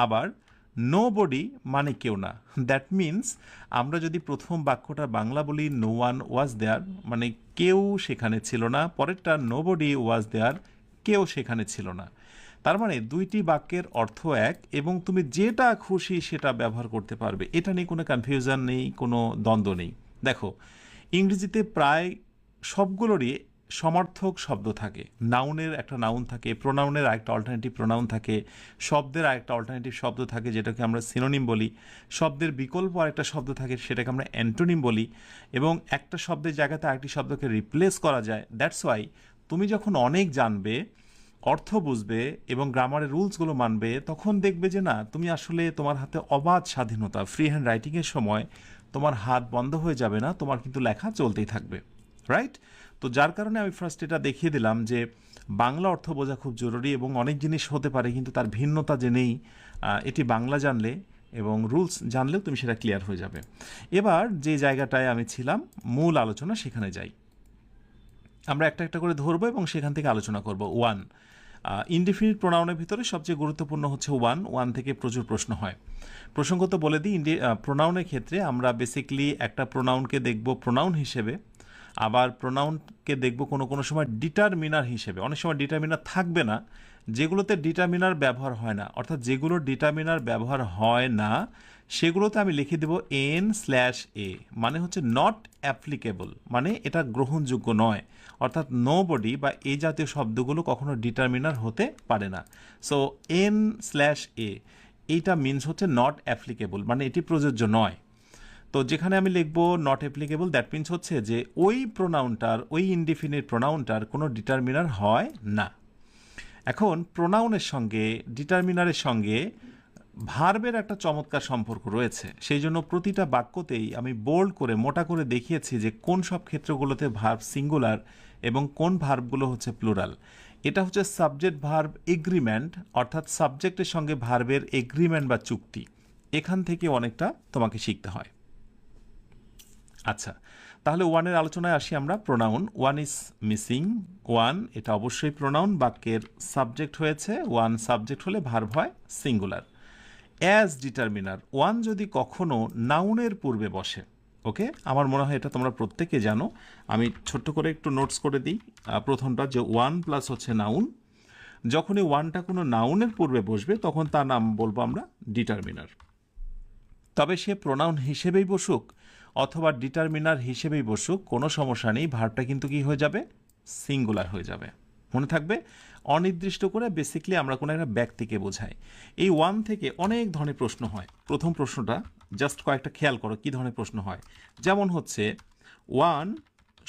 আবার নো বডি মানে কেউ না। দ্যাট মিনস আমরা যদি প্রথম বাক্যটা বাংলা বলি নো ওয়ান ওয়াজ দেয়ার, মানে কেউ সেখানে ছিল না, পরেরটা নো বডি ওয়াজ দেয়ার, কেউ সেখানে ছিল না। তার মানে দুইটি বাক্যের অর্থ এক এবং তুমি যেটা খুশি সেটা ব্যবহার করতে পারবে, এটা নিয়ে কোনো কনফিউশন নেই, কোনো দ্বন্দ্ব নেই। দেখো, ইংরেজিতে প্রায় সবগুলোরই সমার্থক শব্দ থাকে। নাউনের একটা নাউন থাকে, প্রোনাউনের আরেকটা অল্টারনেটিভ প্রোনাউন থাকে, শব্দের আরেকটা অল্টারনেটিভ শব্দ থাকে যেটাকে আমরা সিনোনিম বলি, শব্দের বিকল্প আরেকটা শব্দ থাকে সেটাকে আমরা অ্যান্টোনিম বলি, এবং একটা শব্দের জায়গাতে আরেকটি শব্দকে রিপ্লেস করা যায়। দ্যাটস ওয়াই তুমি যখন অনেক জানবে, অর্থ বুঝবে এবং গ্রামারের রুলসগুলো মানবে, তখন দেখবে যে না, তুমি আসলে তোমার হাতে অবাধ স্বাধীনতা। ফ্রি হ্যান্ড রাইটিংয়ের সময় তোমার হাত বন্ধ হয়ে যাবে না, তোমার কিন্তু লেখা চলতেই থাকবে, রাইট? তো যার কারণে আমি ফার্স্ট এটা দেখিয়ে দিলাম যে বাংলা অর্থ বোঝা খুব জরুরি এবং অনেক জিনিস হতে পারে কিন্তু তার ভিন্নতা জেনেই এটি বাংলা জানলে এবং রুলস জানলেও তুমি সেটা ক্লিয়ার হয়ে যাবে। এবার যে জায়গাটায় আমি ছিলাম, মূল আলোচনা, সেখানে যাই। আমরা একটা একটা করে ধরবো এবং সেখান থেকে আলোচনা করব। ওয়ান, ইনডিফিনিট প্রোনাউনের ভিতরে সবচেয়ে গুরুত্বপূর্ণ হচ্ছে ওয়ান থেকে প্রচুর প্রশ্ন হয়। প্রসঙ্গত বলে দিই, প্রোনাউনের ক্ষেত্রে আমরা বেসিক্যালি একটা প্রোনাউনকে দেখব প্রোনাউন হিসেবে, আবার প্রোনাউনকে দেখব কোনো কোনো সময় ডিটারমিনার হিসেবে। অনেক সময় ডিটারমিনার থাকবে না, যেগুলোতে ডিটারমিনার ব্যবহার হয় না, অর্থাৎ যেগুলোর ডিটারমিনার ব্যবহার হয় না সেগুলোতে আমি লিখে দেব n/a, মানে হচ্ছে নট অ্যাপ্লিকেবল, মানে এটা গ্রহণযোগ্য নয়। অর্থাৎ নো বডি বা এই জাতীয় শব্দগুলো কখনো ডিটারমিনার হতে পারে না। সো n/a এইটা মিনস হচ্ছে নট অ্যাপ্লিকেবল, মানে এটি প্রযোজ্য নয়। তো যেখানে আমি লিখব নট অ্যাপ্লিকেবল, দ্যাট মিনস হচ্ছে যে ওই প্রোনাউনটার, ওই ইনডিফিনিট প্রোনাউনটার কোনো ডিটারমিনার হয় না। এখন প্রোনাউনের সঙ্গে ডিটারমিনারের সঙ্গে ভার্বের একটা চমৎকার সম্পর্ক রয়েছে। সেই জন্য প্রতিটা বাক্যতেই আমি বোল্ড করে মোটা করে দেখিয়েছি যে কোন সব ক্ষেত্রগুলোতে ভার্ব সিঙ্গুলার এবং কোন ভার্বগুলো হচ্ছে প্লুরাল। এটা হচ্ছে সাবজেক্ট ভার্ব এগ্রিমেন্ট, অর্থাৎ সাবজেক্টের সঙ্গে ভার্বের এগ্রিমেন্ট বা চুক্তি। এখান থেকে অনেকটা তোমাকে শিখতে হয়। আচ্ছা, তাহলে ওয়ানের আলোচনায় আসি আমরা। Pronoun, one is missing. One, এটা অবশ্যই প্রোনাউন, বাক্যের সাবজেক্ট হয়েছে। ওয়ান সাবজেক্ট হলে ভার্ব হয় সিঙ্গুলার। অ্যাজ ডিটারমিনার, ওয়ান যদি কখনো নাউনের পূর্বে বসে, ওকে, আমার মনে হয় এটা তোমরা প্রত্যেকে জানো। আমি ছোট্ট করে একটু নোটস করে দিই। প্রথমটা যে ওয়ান প্লাস হচ্ছে নাউন, যখনই ওয়ানটা কোনো নাউনের পূর্বে বসবে তখন তার নাম বলবো আমরা ডিটারমিনার। তবে সে প্রোনাউন হিসেবেই বসুক অথবা ডিটারমিনার হিসেবেই বসুক, কোনো সমস্যা নেই, ভার্বটা কিন্তু কি হয়ে যাবে? সিঙ্গুলার হয়ে যাবে। মনে থাকবে, অনির্দিষ্ট করে বেসিক্যালি আমরা কোনো একটা ব্যক্তিকে বোঝাই। এই ওয়ান থেকে অনেক ধরনের প্রশ্ন হয়। প্রথম প্রশ্নটা জাস্ট কয়েকটা খেয়াল করো কী ধরনের প্রশ্ন হয়। যেমন হচ্ছে one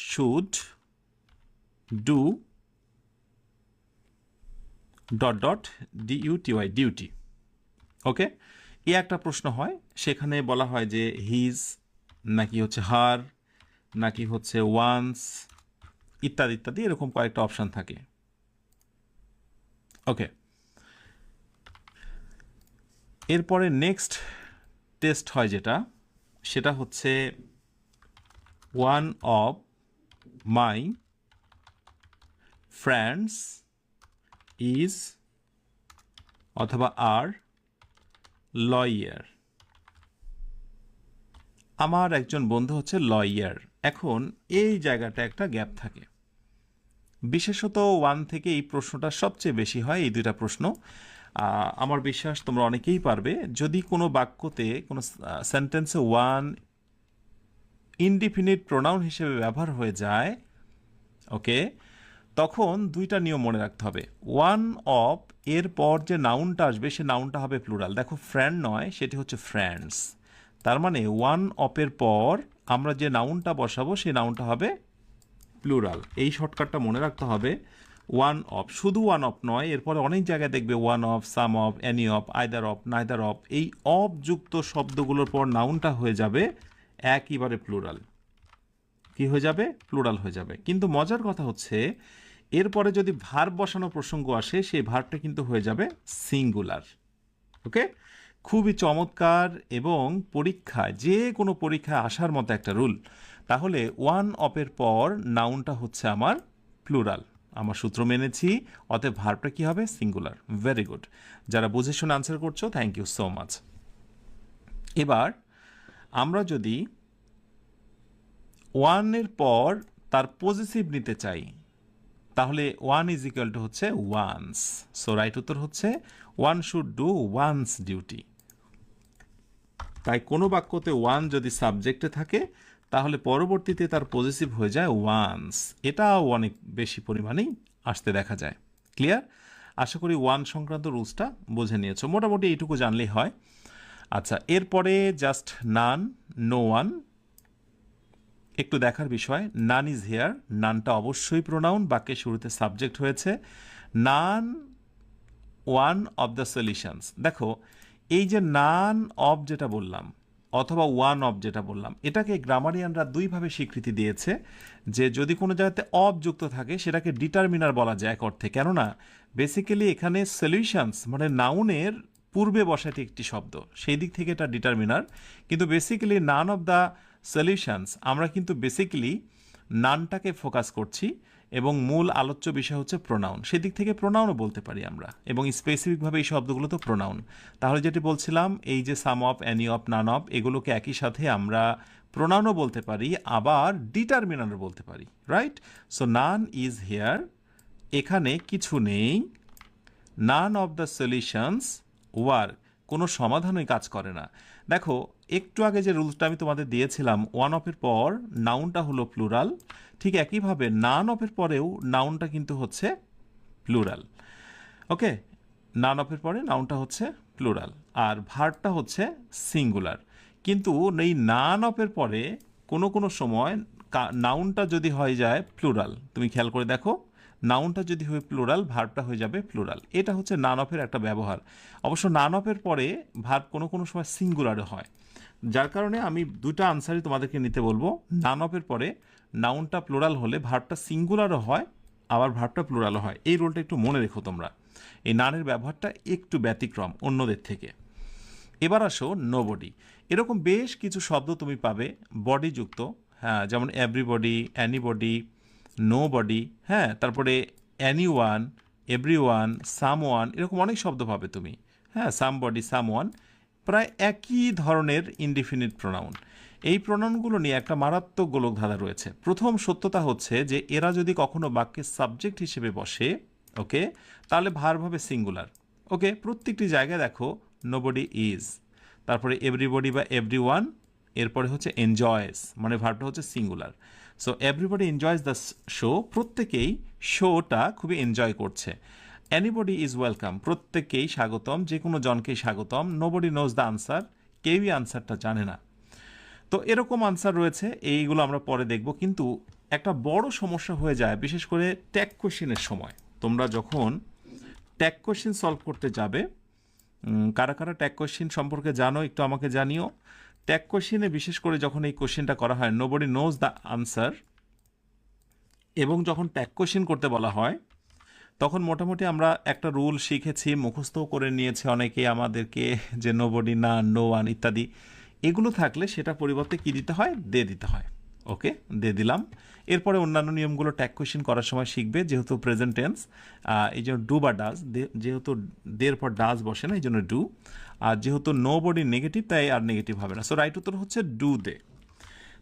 should do dot dot D U T Y duty. Okay, এ একটা প্রশ্ন হয়, সেখানে বলা হয় যে হিজ নাকি হচ্ছে হার নাকি হচ্ছে ওয়ান্স ইত্যাদি ইত্যাদি, এরকম কয়েকটা অপশান থাকে। ওকে, এরপরে নেক্সট টেস্ট হয় যেটা, সেটা হচ্ছে one of my friends is অথবা আর লয়ার। আমার একজন বন্ধু হচ্ছে লয়ার। এখন এই জায়গাটা একটা গ্যাপ থাকে, বিশেষত ওয়ান থেকে এই প্রশ্নটা সবচেয়ে বেশি হয়, এই দুইটা প্রশ্ন। আমার বিশ্বাস তোমরা অনেকেই পারবে। যদি কোনো বাক্যতে কোনো সেন্টেন্সে ওয়ান ইনডিফিনিট প্রোনাউন হিসেবে ব্যবহার হয়ে যায়, ওকে, তখন দুইটা নিয়ম মনে রাখতে হবে। ওয়ান অফ এর পর যে নাউনটা আসবে সে নাউনটা হবে প্লুরাল। দেখো ফ্রেন্ড নয়, সেটি হচ্ছে ফ্রেন্ডস। তার মানে ওয়ান অফের পর আমরা যে নাউনটা বসাবো সেই নাউনটা হবে প্লুরাল। এই শর্টকাটটা মনে রাখতে হবে। ওয়ান অফ, শুধু ওয়ান অফ নয়, এরপরে অনেক জায়গায় দেখবে one of, some of, any of, either of, neither of. এই অফ যুক্ত শব্দগুলোর পর নাউনটা হয়ে যাবে একইবারে প্লুরাল। কি হয়ে যাবে? প্লুরাল হয়ে যাবে। কিন্তু মজার কথা হচ্ছে এরপরে যদি ভার্ব বসানো প্রসঙ্গ আসে, সেই ভার্বটা কিন্তু হয়ে যাবে সিঙ্গুলার। ওকে, খুবই চমৎকার এবং পরীক্ষায়, যে কোনো পরীক্ষায় আসার মতো একটা রুল। তাহলে ওয়ান অফের পর নাউনটা হচ্ছে আমার প্লুরাল, আমার সূত্র মেনেছি, অতএব ভার্বটা কি হবে? সিঙ্গুলার। Very good. যারা বুঝে শুনে আনসার করছো, থ্যাংক ইউ সো মাচ। এবার আমরা যদি ওয়ানের পর তার পজিটিভ নিতে চাই, তাহলে ওয়ান ইজ ইকুয়াল টু হচ্ছে ওয়ান্স। সো রাইট উত্তর হচ্ছে one should do one's duty. তাই কোনো বাক্যতে ওয়ান যদি সাবজেক্টে থাকে তাহলে পরবর্তীতে তার পজিটিভ হয়ে যায় ওয়ান্স। এটাও অনেক বেশি পরিমাণেই আসতে দেখা যায়। ক্লিয়ার? আশা করি ওয়ান সংক্রান্ত রুলসটা বুঝে নিয়েছো, মোটামুটি এইটুকু জানলেই হয়। আচ্ছা, এরপরে জাস্ট নান, নো ওয়ান একটু দেখার বিষয়। নান ইজ হেয়ার, নানটা অবশ্যই প্রোনাউন, বাক্যের শুরুতে সাবজেক্ট হয়েছে। নান ওয়ান অফ দ্য সলিউশনস। দেখো এই যে নান অফ যেটা বললাম অথবা ওয়ান অফ যেটা বললাম, এটাকে গ্রামারিয়ানরা দুইভাবে স্বীকৃতি দিয়েছে, যে যদি কোনো জায়গাতে অফ যুক্ত থাকে সেটাকে ডিটারমিনার বলা যায় এক অর্থে। কেননা বেসিক্যালি এখানে সলিউশনস মানে নাউনের পূর্বে বসাটি একটি শব্দ, সেই দিক থেকে এটা ডিটারমিনার। কিন্তু basically none of the solutions, আমরা কিন্তু বেসিক্যালি নানটাকে ফোকাস করছি এবং মূল আলোচ্য বিষয় হচ্ছে প্রোনাউন। সেদিক থেকে প্রোনাউনও বলতে পারি আমরা, এবং স্পেসিফিকভাবে এই শব্দগুলো তো প্রোনাউন। তাহলে যেটি বলছিলাম, এই যে some of, any of, none of, এগুলোকে একই সাথে আমরা প্রোনাউনও বলতে পারি, আবার ডিটারমিনারও বলতে পারি। Right? So naan is here, এখানে কিছু নেই। None of the solutions work, কোনো সমাধানই কাজ করে না। দেখো একটু আগে যে রুলসটা আমি তোমাদের দিয়েছিলাম, ওয়ান অফের পর নাউনটা হলো প্লুরাল, ঠিক একইভাবে নান অফের পরেও নাউনটা কিন্তু হচ্ছে প্লুরাল। ওকে, নান অফের পরে নাউনটা হচ্ছে প্লুরাল আর ভার্বটা হচ্ছে সিঙ্গুলার। কিন্তু এই নান অফের পরে কোনো কোনো সময় নাউনটা যদি হয়ে যায় প্লুরাল, তুমি খেয়াল করে দেখো, নাউনটা যদি হয় প্লুরাল, ভার্বটা হয়ে যাবে প্লুরাল। এটা হচ্ছে নান অফের একটা ব্যবহার। অবশ্য নান অফের পরে ভার্ব কোনো কোনো সময় সিঙ্গুলারে হয়, যার কারণে আমি দুটো আনসারই তোমাদেরকে নিতে বলবো। নান অফের পরে নাউনটা প্লুরাল হলে ভার্বটা সিঙ্গুলারও হয়, আবার ভার্বটা প্লুরালও হয়। এই রুলটা একটু মনে রেখো তোমরা। এই নানের ব্যবহারটা একটু ব্যতিক্রম অন্যদের থেকে। এবার আসো নোবডি। এরকম বেশ কিছু শব্দ তুমি পাবে বডিযুক্ত, হ্যাঁ, যেমন এভরিবডি, অ্যানিবডি, নো বডি, হ্যাঁ, তারপরে any one, every one, some one, এরকম অনেক শব্দ পাবে তুমি। হ্যাঁ, সাম বডি, সাম ওয়ান, প্রায় একই ধরনের ইনডিফিনিট প্রোনাউন। এই প্রোনাউনগুলো নিয়ে একটা মারাত্মক গোলকধাঁধা রয়েছে। প্রথম সত্যতা হচ্ছে যে এরা যদি কখনো বাক্যের সাবজেক্ট হিসেবে বসে, ওকে, তাহলে ভার্ব হবে সিঙ্গুলার। ওকে, প্রত্যেকটি জায়গায় দেখো নোবডি ইজ, তারপরে এভরিবডি বা এভরি ওয়ান, এরপরে হচ্ছে এনজয়েস, মানে ভার্বটা হচ্ছে singular. So everybody enjoys the show, প্রত্যেকেই শোটা খুবই এনজয় করছে। এনিবডি ইজ ওয়েলকাম, প্রত্যেককেই স্বাগতম, যে কোনো জনকেই স্বাগতম। নোবডি নোজ দ্য আনসার, কেউই আনসারটা জানে না। তো এরকম আনসার রয়েছে, এইগুলো আমরা পরে দেখব। কিন্তু একটা বড় সমস্যা হয়ে যায় বিশেষ করে ট্যাগ কোশ্চেনের সময়। তোমরা যখন ট্যাগ কোশ্চেন সলভ করতে যাবে, কারা কারা ট্যাগ কোশ্চেন সম্পর্কে জানো একটু আমাকে জানিও। ট্যাগ কোশ্চেনে বিশেষ করে যখন এই কোশ্চেনটা করা হয়, নোবডি নোজ দ্য আনসার, এবং যখন ট্যাগ কোশ্চেন করতে বলা হয় তখন মোটামুটি আমরা একটা রুল শিখেছি, মুখস্থও করে নিয়েছে অনেকে আমাদেরকে, যে নোবডি, না, নো ওয়ান ইত্যাদি। এগুলো থাকলে সেটা পরিবর্তে কি দিতে হয়, দে দিতে হয়। ওকে, দে দিলাম। এরপরে অন্যান্য নিয়মগুলো ট্যাগ কোশ্চেন করার সময় শিখবে, যেহেতু প্রেজেন্ট টেন্স, এই জন্য ডু বা ডাজ, যেহেতু দের পর ডাজ বসে না এই জন্য ডু, আর যেহেতু নো বডি নেগেটিভ তাই আর নেগেটিভ হবে না। সো রাইট উত্তর হচ্ছে ডু দে।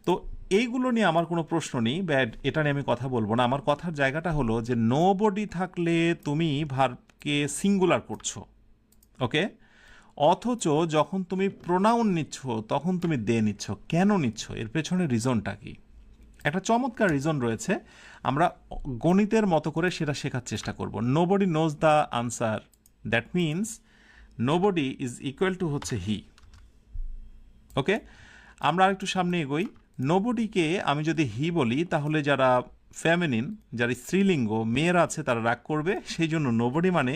তো এইগুলো নিয়ে আমার কোনো প্রশ্ন নেই, ব্যাড এটা নিয়ে আমি কথা বলবো না। আমার কথার জায়গাটা হলো যে নো বডি থাকলে তুমি ভার্বকে সিঙ্গুলার করছো, ওকে, অথচ যখন তুমি প্রোনাউন নিচ্ছ তখন তুমি দে নিচ্ছ। কেন নিচ্ছ, এর পেছনে রিজনটা কি? একটা চমৎকার রিজন রয়েছে, আমরা গণিতের মতো করে সেটা শেখার চেষ্টা করব। Nobody knows the answer, that means nobody is equal to হচ্ছে হি। ওকে, আমরা আরেকটু সামনে এগোই। নোবডিকে আমি যদি হি বলি তাহলে যারা ফ্যামিনিন, যারা স্ত্রীলিঙ্গ মেয়েরা আছে তারা রাগ করবে, সেই জন্য নোবডি মানে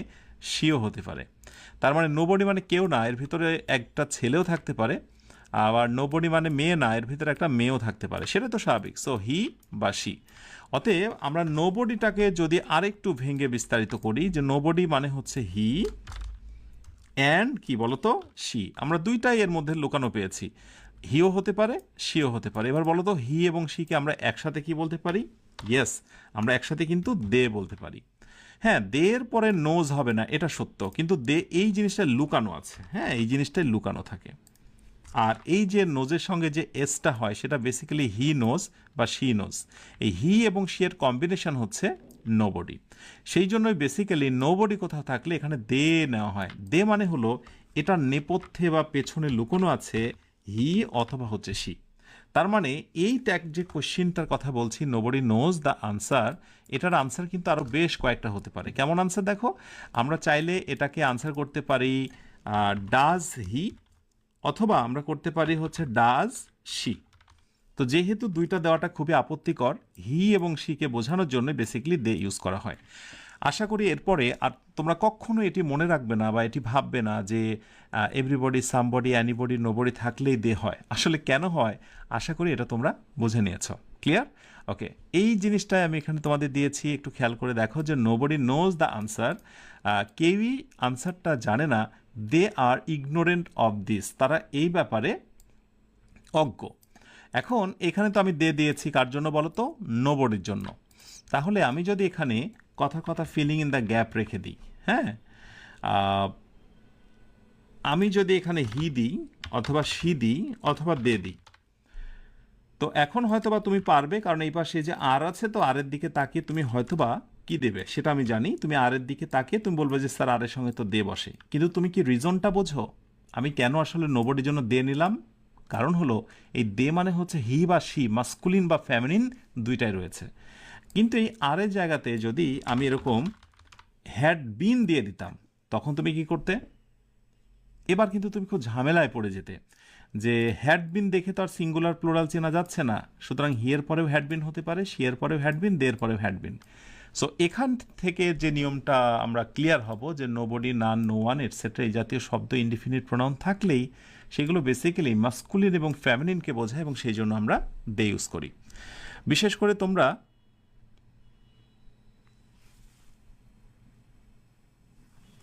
শিও হতে পারে। তার মানে নোবডি মানে কেউ না, এর ভিতরে একটা ছেলেও থাকতে পারে, আবার নোবডি মানে মেয়ে না, এর ভিতরে একটা মেয়েও থাকতে পারে, সেটা তো স্বাভাবিক। সো হি বা শি। অতএব আমরা নোবডিটাকে যদি আরেকটু ভেঙে বিস্তারিত করি, যে নোবডি মানে হচ্ছে হি অ্যান্ড কি বলতো, শি। আমরা দুইটাই এর মধ্যে লুকানো পেয়েছি, হিও হতে পারে, শিও হতে পারে। এবার বলো তো, হি এবং শিকে আমরা একসাথে কি বলতে পারি? ইয়েস, আমরা একসাথে কিন্তু দে বলতে পারি। হ্যাঁ, দের পরে নোজ হবে না, এটা সত্য, কিন্তু দে এই জিনিসটা লুকানো আছে। হ্যাঁ, এই জিনিসটাই লুকানো থাকে। আর এই যে নোজের সঙ্গে যে এসটা হয় সেটা বেসিক্যালি হি নোজ বা শি নোজ। এই হি এবং শি এর কম্বিনেশন হচ্ছে নোবডি। সেই জন্যই বেসিক্যালি নোবডি কোথাও থাকলে এখানে দে নেওয়া হয়। দে মানে হলো এটা নেপথ্যে বা পেছনে লুকোনো আছে হি অথবা হচ্ছে শি। তার মানে এই ট্যাগ যে কোশ্চিনটার কথা বলছি, নোবডি নোজ দ্য আনসার, এটার আনসার কিন্তু আরও বেশ কয়েকটা হতে পারে। কেমন আনসার দেখো, আমরা চাইলে এটাকে আনসার করতে পারি ডাজ হি, অথবা আমরা করতে পারি হচ্ছে ডাজ শি। তো যেহেতু দুইটা দেওয়াটা খুবই আপত্তিকর, হি এবং শিকে বোঝানোর জন্য বেসিক্যালি দে ইউজ করা হয়। আশা করি এরপরে আর তোমরা কখনো এটি মনে রাখবে না বা এটি ভাববে না যে এভরিবডি, সামবডি, অ্যানিবডি, নোবডি থাকলেই দে হয়। আসলে কেন হয় আশা করি এটা তোমরা বুঝে নিয়েছ। ক্লিয়ার? ওকে, এই জিনিসটাই আমি এখানে তোমাদের দিয়েছি, একটু খেয়াল করে দেখো যে নোবডি নোজ দ্য আনসার, কেউই আনসারটা জানে না। দে আর ইগনোরেন্ট অফ দিস, তারা এই ব্যাপারে অজ্ঞ। এখন এখানে তো আমি দে দিয়েছি কার জন্য বলো তো, নোবডির জন্য। তাহলে আমি যদি এখানে কথা কথা ফিলিং ইন দ্য গ্যাপ রেখে দিই, হ্যাঁ, আমি যদি এখানে হি দিই অথবা শি দিই অথবা দে দিই, তো এখন হয়তোবা তুমি পারবে, কারণ এই পাশে যে আর আছে, তো আরের দিকে তাকিয়ে তুমি হয়তোবা কি দেবে সেটা আমি জানি। তুমি আরের দিকে তাকিয়ে তুমি বলবে যে স্যার আরের সঙ্গে তো দে বসে, কিন্তু তুমি কি রিজনটা বোঝো আমি কেন আসলে নোবডির জন্য দে নিলাম? কারণ হলো এই দে মানে হচ্ছে হি বা শি, মাস্কুলিন বা ফ্যামিনিন দুইটাই রয়েছে। কিন্তু এই আরের জায়গাতে যদি আমি এরকম হ্যাড বিন দিয়ে দিতাম তখন তুমি কি করতে? এবার কিন্তু তুমি খুব ঝামেলায় পড়ে যেতে, যে হ্যাড বিন দেখে তো আর সিঙ্গুলার প্লুরাল চেনা যাচ্ছে না। সুতরাং হিয়ের পরেও হ্যাড বিন হতে পারে, শিয়ের পরেও হ্যাড বিন, দের পরেও হ্যাড বিন। সো এখান থেকে যে নিয়মটা আমরা ক্লিয়ার হব যে নোবডি, নান, নো ওয়ান এটসেট্রা এই জাতীয় শব্দ ইনডিফিনিট প্রোনাউন থাকলেই সেগুলো বেসিক্যালি মাস্কুলিন এবং ফ্যামিনিনকে বোঝায়, এবং সেই জন্য আমরা দে ইউজ করি। বিশেষ করে তোমরা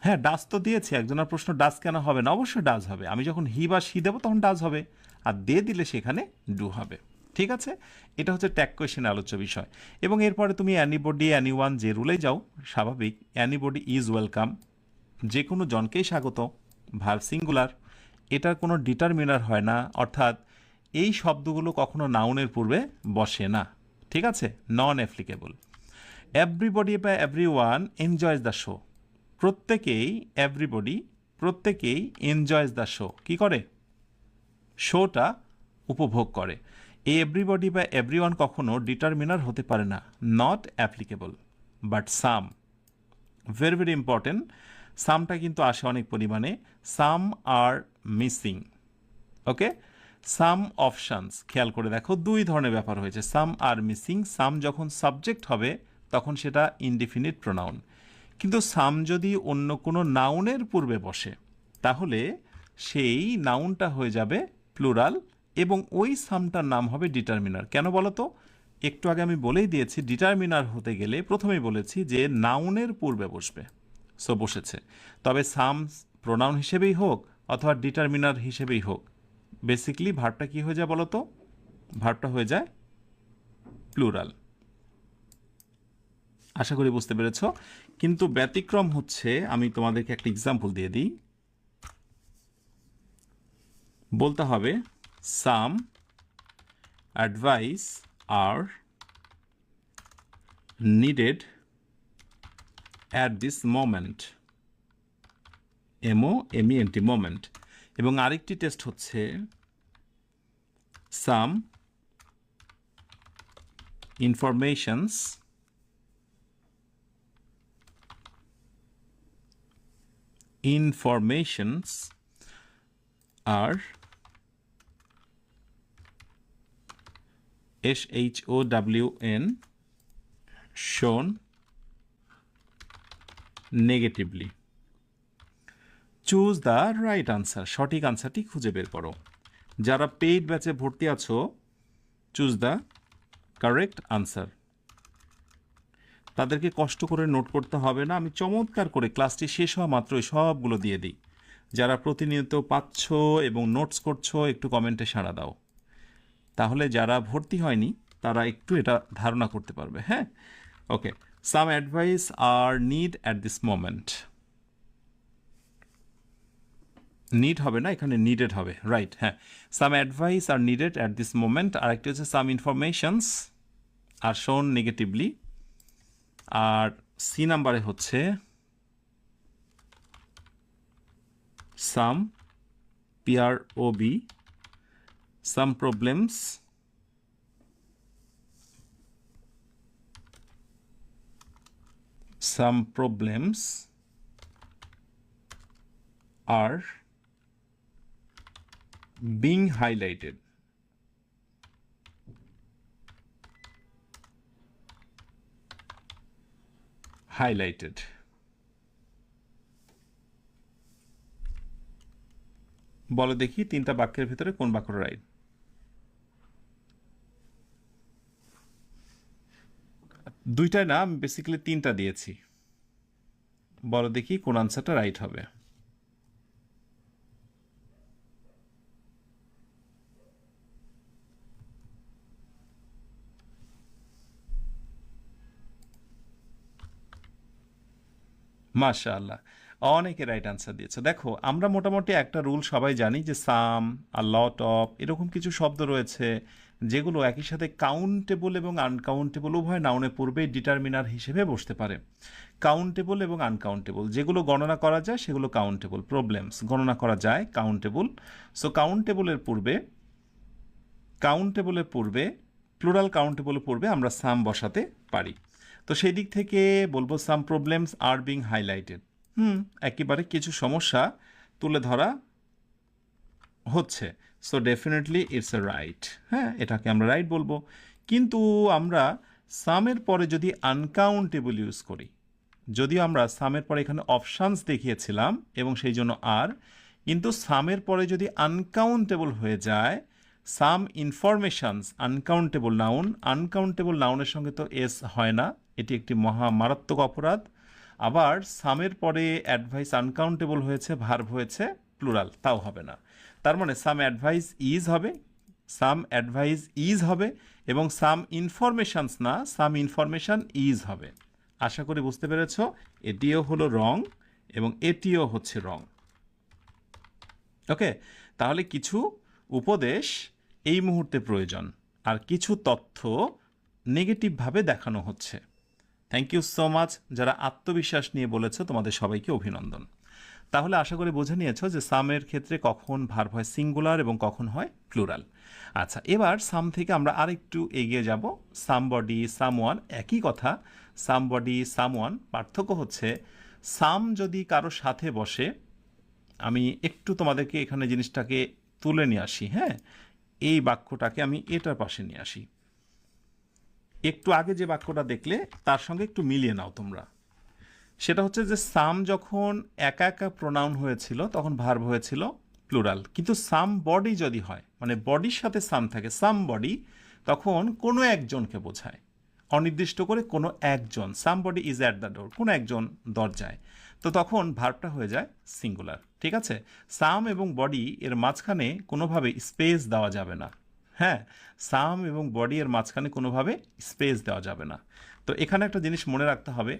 হ্যাঁ ডাজ তো দিয়েছি, একজনের প্রশ্ন ডাজ কেন হবে না, অবশ্যই ডাজ হবে। আমি যখন হি বা শি দেবো তখন ডাজ হবে, আর দে দিলে সেখানে ডু হবে। ঠিক আছে, এটা হচ্ছে ট্যাগ কোয়েশ্চেন আলোচ্য বিষয়। এবং এরপরে তুমি অ্যানিবডি, অ্যানিওয়ান যে রুলে যাও, স্বাভাবিক অ্যানিবডি ইজ ওয়েলকাম, যে কোনো জনকেই স্বাগত, ভার্ব সিঙ্গুলার, এটার কোনো ডিটারমিনার হয় না, অর্থাৎ এই শব্দগুলো কখনো নাউনের পূর্বে বসে না। ঠিক আছে, নন অ্যাপ্লিকেবল। এভরিবডি বা every one enjoys the show, প্রত্যেকেই, এভরিবডি প্রত্যেকেই এনজয়স দ্য শো, কী করে? শোটা উপভোগ করে। এই এভরিবডি বা এভরিওয়ান কখনো ডিটারমিনার হতে পারে না, not applicable. But some, very very important, সামটা কিন্তু আসে অনেক পরিমাণে। সাম আর মিসিং, ওকে, সাম অপশানস খেয়াল করে দেখো, দুই ধরনের ব্যাপার হয়েছে। সাম আর মিসিং, সাম যখন সাবজেক্ট হবে তখন সেটা ইনডিফিনিট প্রোনাউন, কিন্তু সাম যদি অন্য কোনো নাউনের পূর্বে বসে তাহলে সেই নাউনটা হয়ে যাবে প্লুরাল এবং ওই সামটার নাম হবে ডিটারমিনার। কেন বলো তো? একটু আগে আমি বলেই দিয়েছি ডিটারমিনার হতে গেলে প্রথমেই বলেছি যে নাউনের পূর্বে বসবে, সো বসেছে। তবে সাম প্রোনাউন হিসেবেই হোক অথবা ডিটারমিনার হিসেবেই হোক, বেসিক্যালি ভার্বটা কি হয়ে যায় বলো তো? ভার্বটা হয়ে যায় প্লুরাল। আশা করি বুঝতে পেরেছ। কিন্তু ব্যতিক্রম হচ্ছে, আমি তোমাদেরকে একটা এক্সাম্পল দিয়ে দিই। বলতে হবে some advice are needed at this moment, MOMENT moment. এবং আরেকটি টেস্ট হচ্ছে some informations are SHOWN shown negatively. Choose the right answer, সঠিক আনসারটি খুঁজে বের করো। যারা পেইড ব্যাচে ভর্তি আছো, চুজ দ্য কারেক্ট আনসার। তাদেরকে কষ্ট করে নোট করতে হবে না, আমি চমৎকার করে ক্লাসটি শেষ হওয়া মাত্রই সবগুলো দিয়ে দিই। যারা প্রতিনিয়ত পাচ্ছ এবং নোটস করছো, একটু কমেন্টে সাড়া দাও, তাহলে যারা ভর্তি হয়নি তারা একটু এটা ধারণা করতে পারবে। হ্যাঁ, okay. Some advice are need at this moment, need হবে না, এখানে নিডেড হবে, রাইট। হ্যাঁ, some advice are needed at this moment. আর একটি হচ্ছে সাম ইনফরমেশনস আর শোন নেগেটিভলি। আর সি নাম্বারে হচ্ছে সাম PROB, some problems are being highlighted. বলো দেখি তিনটা বাক্যের ভিতরে কোন বাক্যটা রাইট? দুইটাই না, আমি বেসিক্যালি তিনটা দিয়েছি। বলো দেখি কোন আনসারটা রাইট হবে। মাশাআল্লাহ, অনেকে রাইট আনসার দিয়েছে। দেখো, আমরা মোটামুটি একটা রুল সবাই জানি যে সাম আর লট অফ এরকম কিছু শব্দ রয়েছে যেগুলো একই সাথে কাউন্টেবল এবং আনকাউন্টেবল উভয় নাউনের পূর্বেই ডিটারমিনার হিসেবে বসতে পারে। কাউন্টেবল এবং আনকাউন্টেবল, যেগুলো গণনা করা যায় সেগুলো কাউন্টেবল, প্রবলেমস গণনা করা যায় কাউন্টেবল। সো কাউন্টেবলের পূর্বে প্লুরাল কাউন্টেবলের পূর্বে আমরা সাম বসাতে পারি। তো সেই দিক থেকে বলবো সাম প্রবলেমস আর বিং হাইলাইটেড। একেবারে কিছু সমস্যা তুলে ধরা হচ্ছে। So definitely it's a right. হ্যাঁ, এটাকে আমরা রাইট বলবো। কিন্তু আমরা সামের পরে যদি আনকাউন্টেবল ইউজ করি, যদিও আমরা সামের পরে এখানে অপশানস দেখিয়েছিলাম এবং সেই জন্য আর, কিন্তু সামের পরে যদি আনকাউন্টেবল হয়ে যায়, সাম ইনফরমেশনস আনকাউন্টেবল নাউনের সঙ্গে তো এস হয় না, এটি একটি মহা মারাত্মক অপরাধ। আবার সামের পরে অ্যাডভাইস আনকাউন্টেবল হয়েছে, ভার্ব হয়েছে প্লুরাল, তাও হবে না। তার মানে সাম অ্যাডভাইস ইজ হবে এবং সাম ইনফরমেশনস না, সাম ইনফরমেশন ইজ হবে। আশা করি বুঝতে পেরেছ। এটিও হলো রং এবং এটিও হচ্ছে রং। ওকে, তাহলে কিছু উপদেশ এই মুহূর্তে প্রয়োজন, আর কিছু তথ্য নেগেটিভভাবে দেখানো হচ্ছে। থ্যাংক ইউ সো মাচ যারা আত্মবিশ্বাস নিয়ে বলেছ, তোমাদের সবাইকে অভিনন্দন। তাহলে আশা করি বুঝে নিয়েছো যে সামের ক্ষেত্রে কখন ভার্ব হয় সিঙ্গুলার এবং কখন হয় প্লুরাল। আচ্ছা, এবার সাম থেকে আমরা আরেকটু এগিয়ে যাব। সামবডি, সামওয়ান, একই কথা। সামবডি, সামওয়ান, পার্থক্য হচ্ছে সাম যদি কারো সাথে বসে, আমি একটু তোমাদেরকে এখানে জিনিসটাকে তুলে নিয়ে আসি, হ্যাঁ, এই বাক্যটাকে আমি এটার পাশে নিয়ে আসি। একটু আগে যে বাক্যটা দেখলে তার সঙ্গে একটু মিলিয়ে নাও তোমরা। সেটা হচ্ছে যে সাম যখন একা একা প্রোনাউন হয়েছিল তখন ভার্ব হয়েছিল প্লুরাল, কিন্তু সাম বডি যদি হয়, মানে বডির সাথে সাম থাকে, সাম বডি, তখন কোনো একজনকে বোঝায়, অনির্দিষ্ট করে কোনো একজন, somebody is at the door, কোনো একজন দরজায়, তো তখন ভার্বটা হয়ে যায় সিঙ্গুলার। ঠিক আছে, সাম এবং বডি এর মাঝখানে কোনোভাবে স্পেস দেওয়া যাবে না। হ্যাঁ, সাম এবং বডি এর মাঝখানে কোনোভাবে স্পেস দেওয়া যাবে না। তো এখানে একটা জিনিস মনে রাখতে হবে,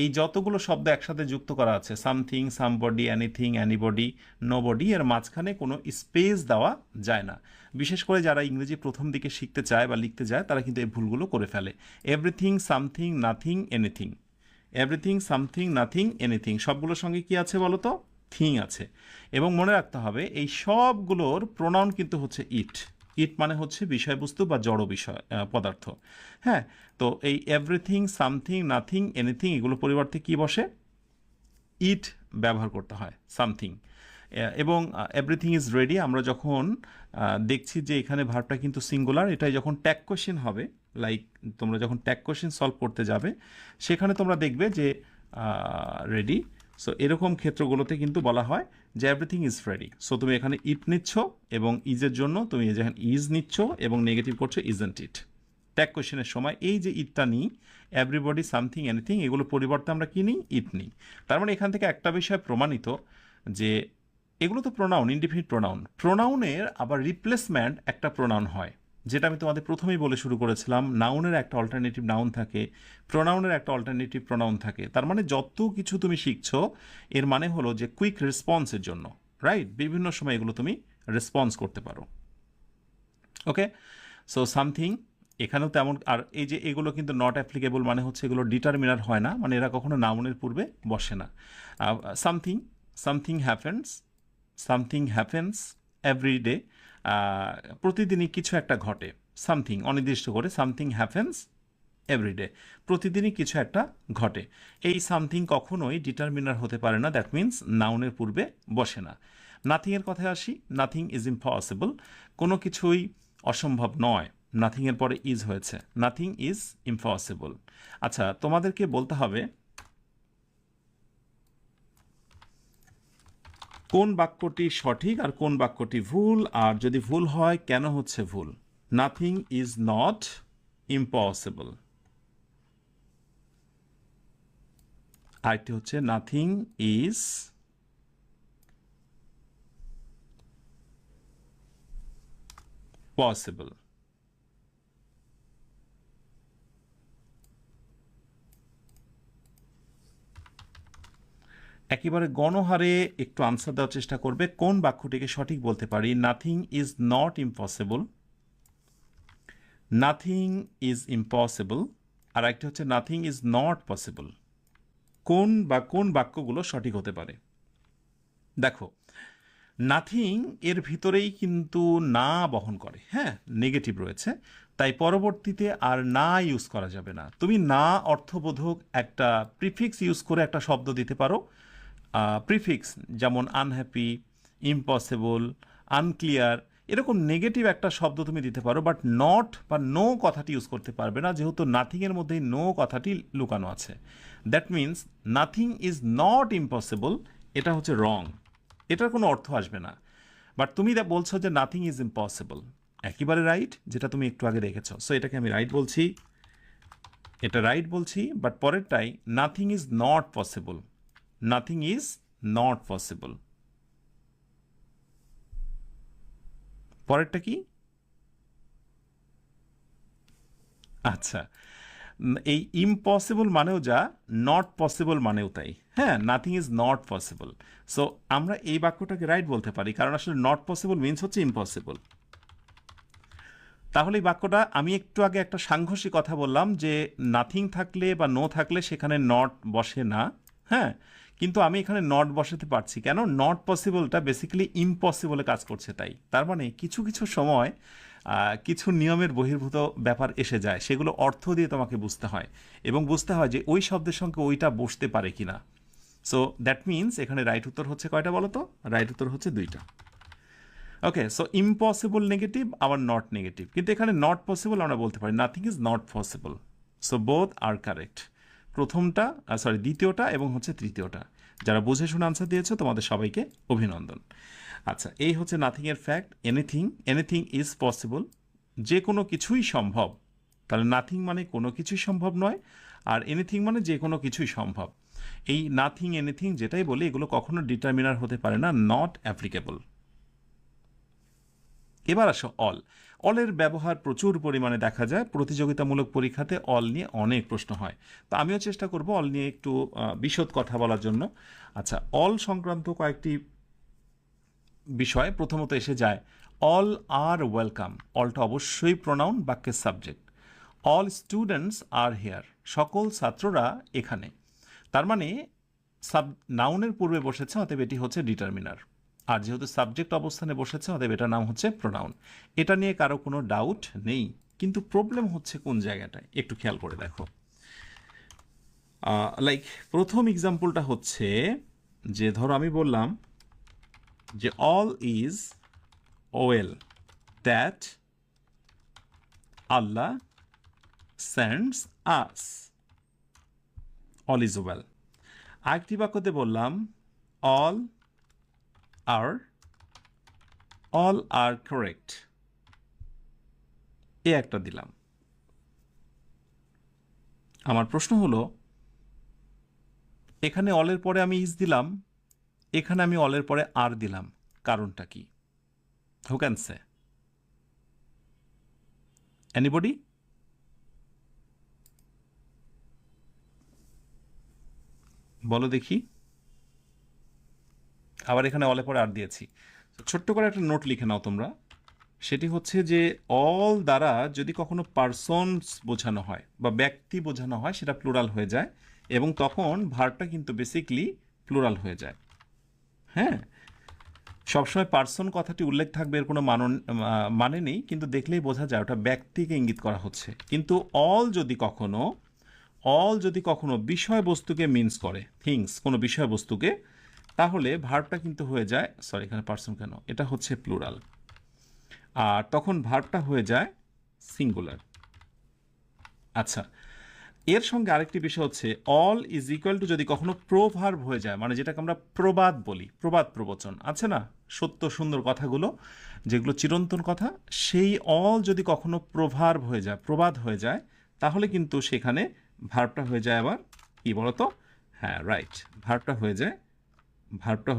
এই যতগুলো শব্দ একসাথে যুক্ত করা আছে, something, somebody, anything, anybody, nobody, এর মাঝখানে কোনো স্পেস দেওয়া যায় না। বিশেষ করে যারা ইংরেজি প্রথম দিকে শিখতে চায় বা লিখতে যায় তারা কিন্তু এই ভুলগুলো করে ফেলে। Everything, something, nothing, anything, everything, something, nothing, anything, সবগুলোর সঙ্গে কি আছে বলো তো? থিং আছে। এবং মনে রাখতে হবে এই সবগুলোর প্রোনাউন কিন্তু হচ্ছে ইট। ইট মানে হচ্ছে বিষয়বস্তু বা জড় বিষয়, পদার্থ। হ্যাঁ, তো এই এভরিথিং, সামথিং, নাথিং, এনিথিং, এগুলো পরিবর্তে কি বসে? ইট ব্যবহার করতে হয়, সামথিং। এবং এভরিথিং ইজ রেডি, আমরা যখন দেখছি যে এখানে ভার্বটা কিন্তু সিঙ্গুলার, এটাই যখন ট্যাগ কোয়েশ্চেন হবে, লাইক তোমরা যখন ট্যাগ কোয়েশ্চেন সলভ করতে যাবে সেখানে তোমরা দেখবে যে রেডি। সো এরকম ক্ষেত্রগুলোতে কিন্তু বলা হয় যে এভরিথিং ইজ রেডি। সো তুমি এখানে ইট নিচ্ছ এবং ইজের জন্য তুমি যেখানে ইজ নিচ্ছ এবং নেগেটিভ করছো ইজেন্ট ইট। ট্যাগ কোয়েশ্চেনের সময় এই যে ইটটা নিই, এভরিবডি, সামথিং, এনিথিং, এগুলো পরিবর্তে আমরা কি নিই? ইট নিই। তার মানে এখান থেকে একটা বিষয় প্রমাণিত যে এগুলো তো প্রোনাউন, ইনডিফিনিট প্রোনাউন, প্রোনাউনের আবার রিপ্লেসমেন্ট একটা প্রোনাউন হয়, যেটা আমি তোমাদের প্রথমেই বলে শুরু করেছিলাম। নাউনের একটা অল্টারনেটিভ নাউন থাকে, প্রোনাউনের একটা অল্টারনেটিভ প্রোনাউন থাকে। তার মানে যত কিছু তুমি শিখছো এর মানে হলো যে কুইক রেসপন্সের জন্য, রাইট? বিভিন্ন সময় এগুলো তুমি রেসপন্স করতে পারো। ওকে, সো সামথিং এখানেও তেমন। আর এই যে এগুলো কিন্তু নট অ্যাপ্লিকেবল, মানে হচ্ছে এগুলো ডিটারমিনার হয় না, মানে এরা কখনো নাউনের পূর্বে বসে না। Something, something happens, something happens every day, প্রতিদিনই কিছু একটা ঘটে। সামথিং অনির্দিষ্ট করে, সামথিং হ্যাপেন্স এভরিডে, প্রতিদিনই কিছু একটা ঘটে। এই সামথিং কখনোই ডিটারমিনার হতে পারে না, দ্যাট মিন্স নাউনের পূর্বে বসে না। নাথিংয়ের কথায় আসি, নাথিং ইজ ইম্পসিবল, কোনো কিছুই অসম্ভব নয়, নাথিংয়ের পরে ইজ হয়েছে, নাথিং ইজ ইম্পসিবল। আচ্ছা, তোমাদেরকে বলতে হবে কোন বাক্যটি সঠিক আর কোন বাক্যটি ভুল, আর যদি ভুল হয় কেন হচ্ছে ভুল। নাথিং ইজ নট ইম্পসিবল, আরেকটি হচ্ছে নাথিং ইজ পসিবল। একেবারে গণহারে একটু আনসার দেওয়ার চেষ্টা করবে, কোন বাক্যটিকে সঠিক বলতে পারি। Nothing is not impossible, nothing is impossible, আর একটা হচ্ছে নাথিং ইজ নট পসিবল। কোন বা কোন বাক্যগুলো সঠিক হতে পারে? দেখো, নাথিং এর ভিতরেই কিন্তু না বহন করে, হ্যাঁ, নেগেটিভ রয়েছে, তাই পরবর্তীতে আর না ইউজ করা যাবে না। তুমি না অর্থবোধক একটা প্রিফিক্স ইউজ করে একটা শব্দ দিতে পারো, প্রিফিক্স যেমন আনহ্যাপি, ইম্পসিবল, আনক্লিয়ার, এরকম নেগেটিভ একটা শব্দ তুমি দিতে পারো, বাট নট বা নো কথাটি ইউজ করতে পারবে না, যেহেতু নাথিংয়ের মধ্যেই নো কথাটি লুকানো আছে। That means nothing is not impossible, এটা হচ্ছে রং, এটার কোনো অর্থ আসবে না। বাট তুমি বলছো যে নাথিং ইজ ইম্পসিবল, একেবারে রাইট, যেটা তুমি একটু আগে দেখেছো। সো এটাকে আমি রাইট বলছি, এটা রাইট বলছি, বাট পরেরটাই nothing is not possible, nothing is not possible. পরেরটা কি? আচ্ছা, এই ইম্পসিবল মানেও যা, নট পসিবল মানেও তাই। হ্যাঁ, nothing is not possible. So আমরা এই বাক্যটাকে রাইট বলতে পারি, কারণ আসলে নট পসিবল মিনস হচ্ছে ইম্পসিবল। তাহলে এই বাক্যটা, আমি একটু আগে একটা সাংঘর্ষিক কথা বললাম যে নাথিং থাকলে বা নো থাকলে সেখানে নট বসে না, হ্যাঁ, কিন্তু আমি এখানে নট বসাতে পারছি কেন? নট পসিবলটা বেসিক্যালি ইম্পসিবলে কাজ করছে, তাই। তার মানে কিছু কিছু সময় কিছু নিয়মের বহির্ভূত ব্যাপার এসে যায়, সেগুলো অর্থ দিয়ে তোমাকে বুঝতে হয়, এবং বুঝতে হয় যে ওই শব্দের সঙ্গে ওইটা বসতে পারে কিনা। সো দ্যাট মিনস এখানে রাইট উত্তর হচ্ছে কয়টা বলো তো? রাইট উত্তর হচ্ছে 2টা। ওকে, সো ইম্পসিবল নেগেটিভ আবার নট নেগেটিভ, কিন্তু এখানে নট পসিবল আমরা বলতে পারি, nothing is not possible. So both are correct, প্রথমটা দ্বিতীয়টা এবং হচ্ছে তৃতীয়টা। যারা বুঝে শুনে আনসার দিয়েছো তোমাদের সবাইকে অভিনন্দন। আচ্ছা, এই হচ্ছে নাথিং এর fact. Anything, anything is possible, যে কোনো কিছুই সম্ভব। তাহলে নাথিং মানে কোনো কিছুই সম্ভব নয়, আর এনিথিং মানে যে কোনো কিছুই সম্ভব। এই নাথিং, এনিথিং যেটাই বলি, এগুলো কখনো ডিটারমিনার হতে পারে না, নট অ্যাপ্লিকেবল। এবার আসো অল। অলের ব্যবহার প্রচুর পরিমাণে দেখা যায়, প্রতিযোগিতামূলক পরীক্ষাতে অল নিয়ে অনেক প্রশ্ন হয়। তো আমিও চেষ্টা করব অল নিয়ে একটু বিশদ কথা বলার জন্য। আচ্ছা, অল সংক্রান্ত কয়েকটি বিষয় প্রথমত এসে যায়। অল আর ওয়েলকাম, অলটা অবশ্যই প্রোনাউন, বাক্যের subject. All students are hair, সকল ছাত্ররা এখানে। তার মানে নাউনের পূর্বে বসেছে, অতএব এটি হচ্ছে ডিটারমিনার। আর যেহেতু সাবজেক্ট অবস্থানে বসেছে, অতএব এটার নাম হচ্ছে প্রোনাউন। এটা নিয়ে কারো কোনো ডাউট নেই। কিন্তু প্রবলেম হচ্ছে কোন জায়গাটায়, একটু খেয়াল করে দেখো। লাইক প্রথম এক্সাম্পলটা হচ্ছে যে, ধরো আমি বললাম যে all is well that Allah sends us. All is well. আরেকটি বাক্যতে বললাম অল আর কারেক্ট, এ একটা দিলাম। আমার প্রশ্ন হলো, এখানে অলের পরে আমি ইজ দিলাম, এখানে আমি অলের পরে আর দিলাম, কারণটা কি? Who can say? এনিবডি? বলো দেখি। আবার এখানে অলে পরে আর দিয়েছি। ছোট্ট করে একটা নোট লিখে নাও তোমরা। সেটি হচ্ছে যে অল দ্বারা যদি কখনো পারসনস বোঝানো হয় বা ব্যক্তি বোঝানো হয়, সেটা প্লুরাল হয়ে যায়, এবং তখন ভার্বটা কিন্তু বেসিকলি প্লুরাল হয়ে যায়। হ্যাঁ, সবসময় পার্সন কথাটি উল্লেখ থাকবে এর কোনো মানে নেই, কিন্তু দেখলেই বোঝা যায় ওটা ব্যক্তিকে ইঙ্গিত করা হচ্ছে। কিন্তু অল যদি কখনো বিষয়বস্তুকে মিন্স করে, থিংস, কোনো বিষয়বস্তুকে, তাহলে ভার্বটা কিন্তু হয়ে যায়, এখানে পার্সন কেন, এটা হচ্ছে প্লুরাল, আর তখন ভার্বটা হয়ে যায় সিঙ্গুলার। আচ্ছা, এর সঙ্গে আরেকটি বিষয় হচ্ছে অল ইজ ইকুয়াল টু যদি কখনো প্রোভার্ব হয়ে যায়, মানে যেটাকে আমরা প্রবাদ বলি, প্রবাদ প্রবচন আছে না, সত্য সুন্দর কথাগুলো যেগুলো চিরন্তন কথা, সেই অল যদি কখনো প্রভার্ব হয়ে যায়, প্রবাদ হয়ে যায়, তাহলে কিন্তু সেখানে ভার্বটা হয়ে যায় আবার কি বলতো? হ্যাঁ, রাইট, ভার্বটা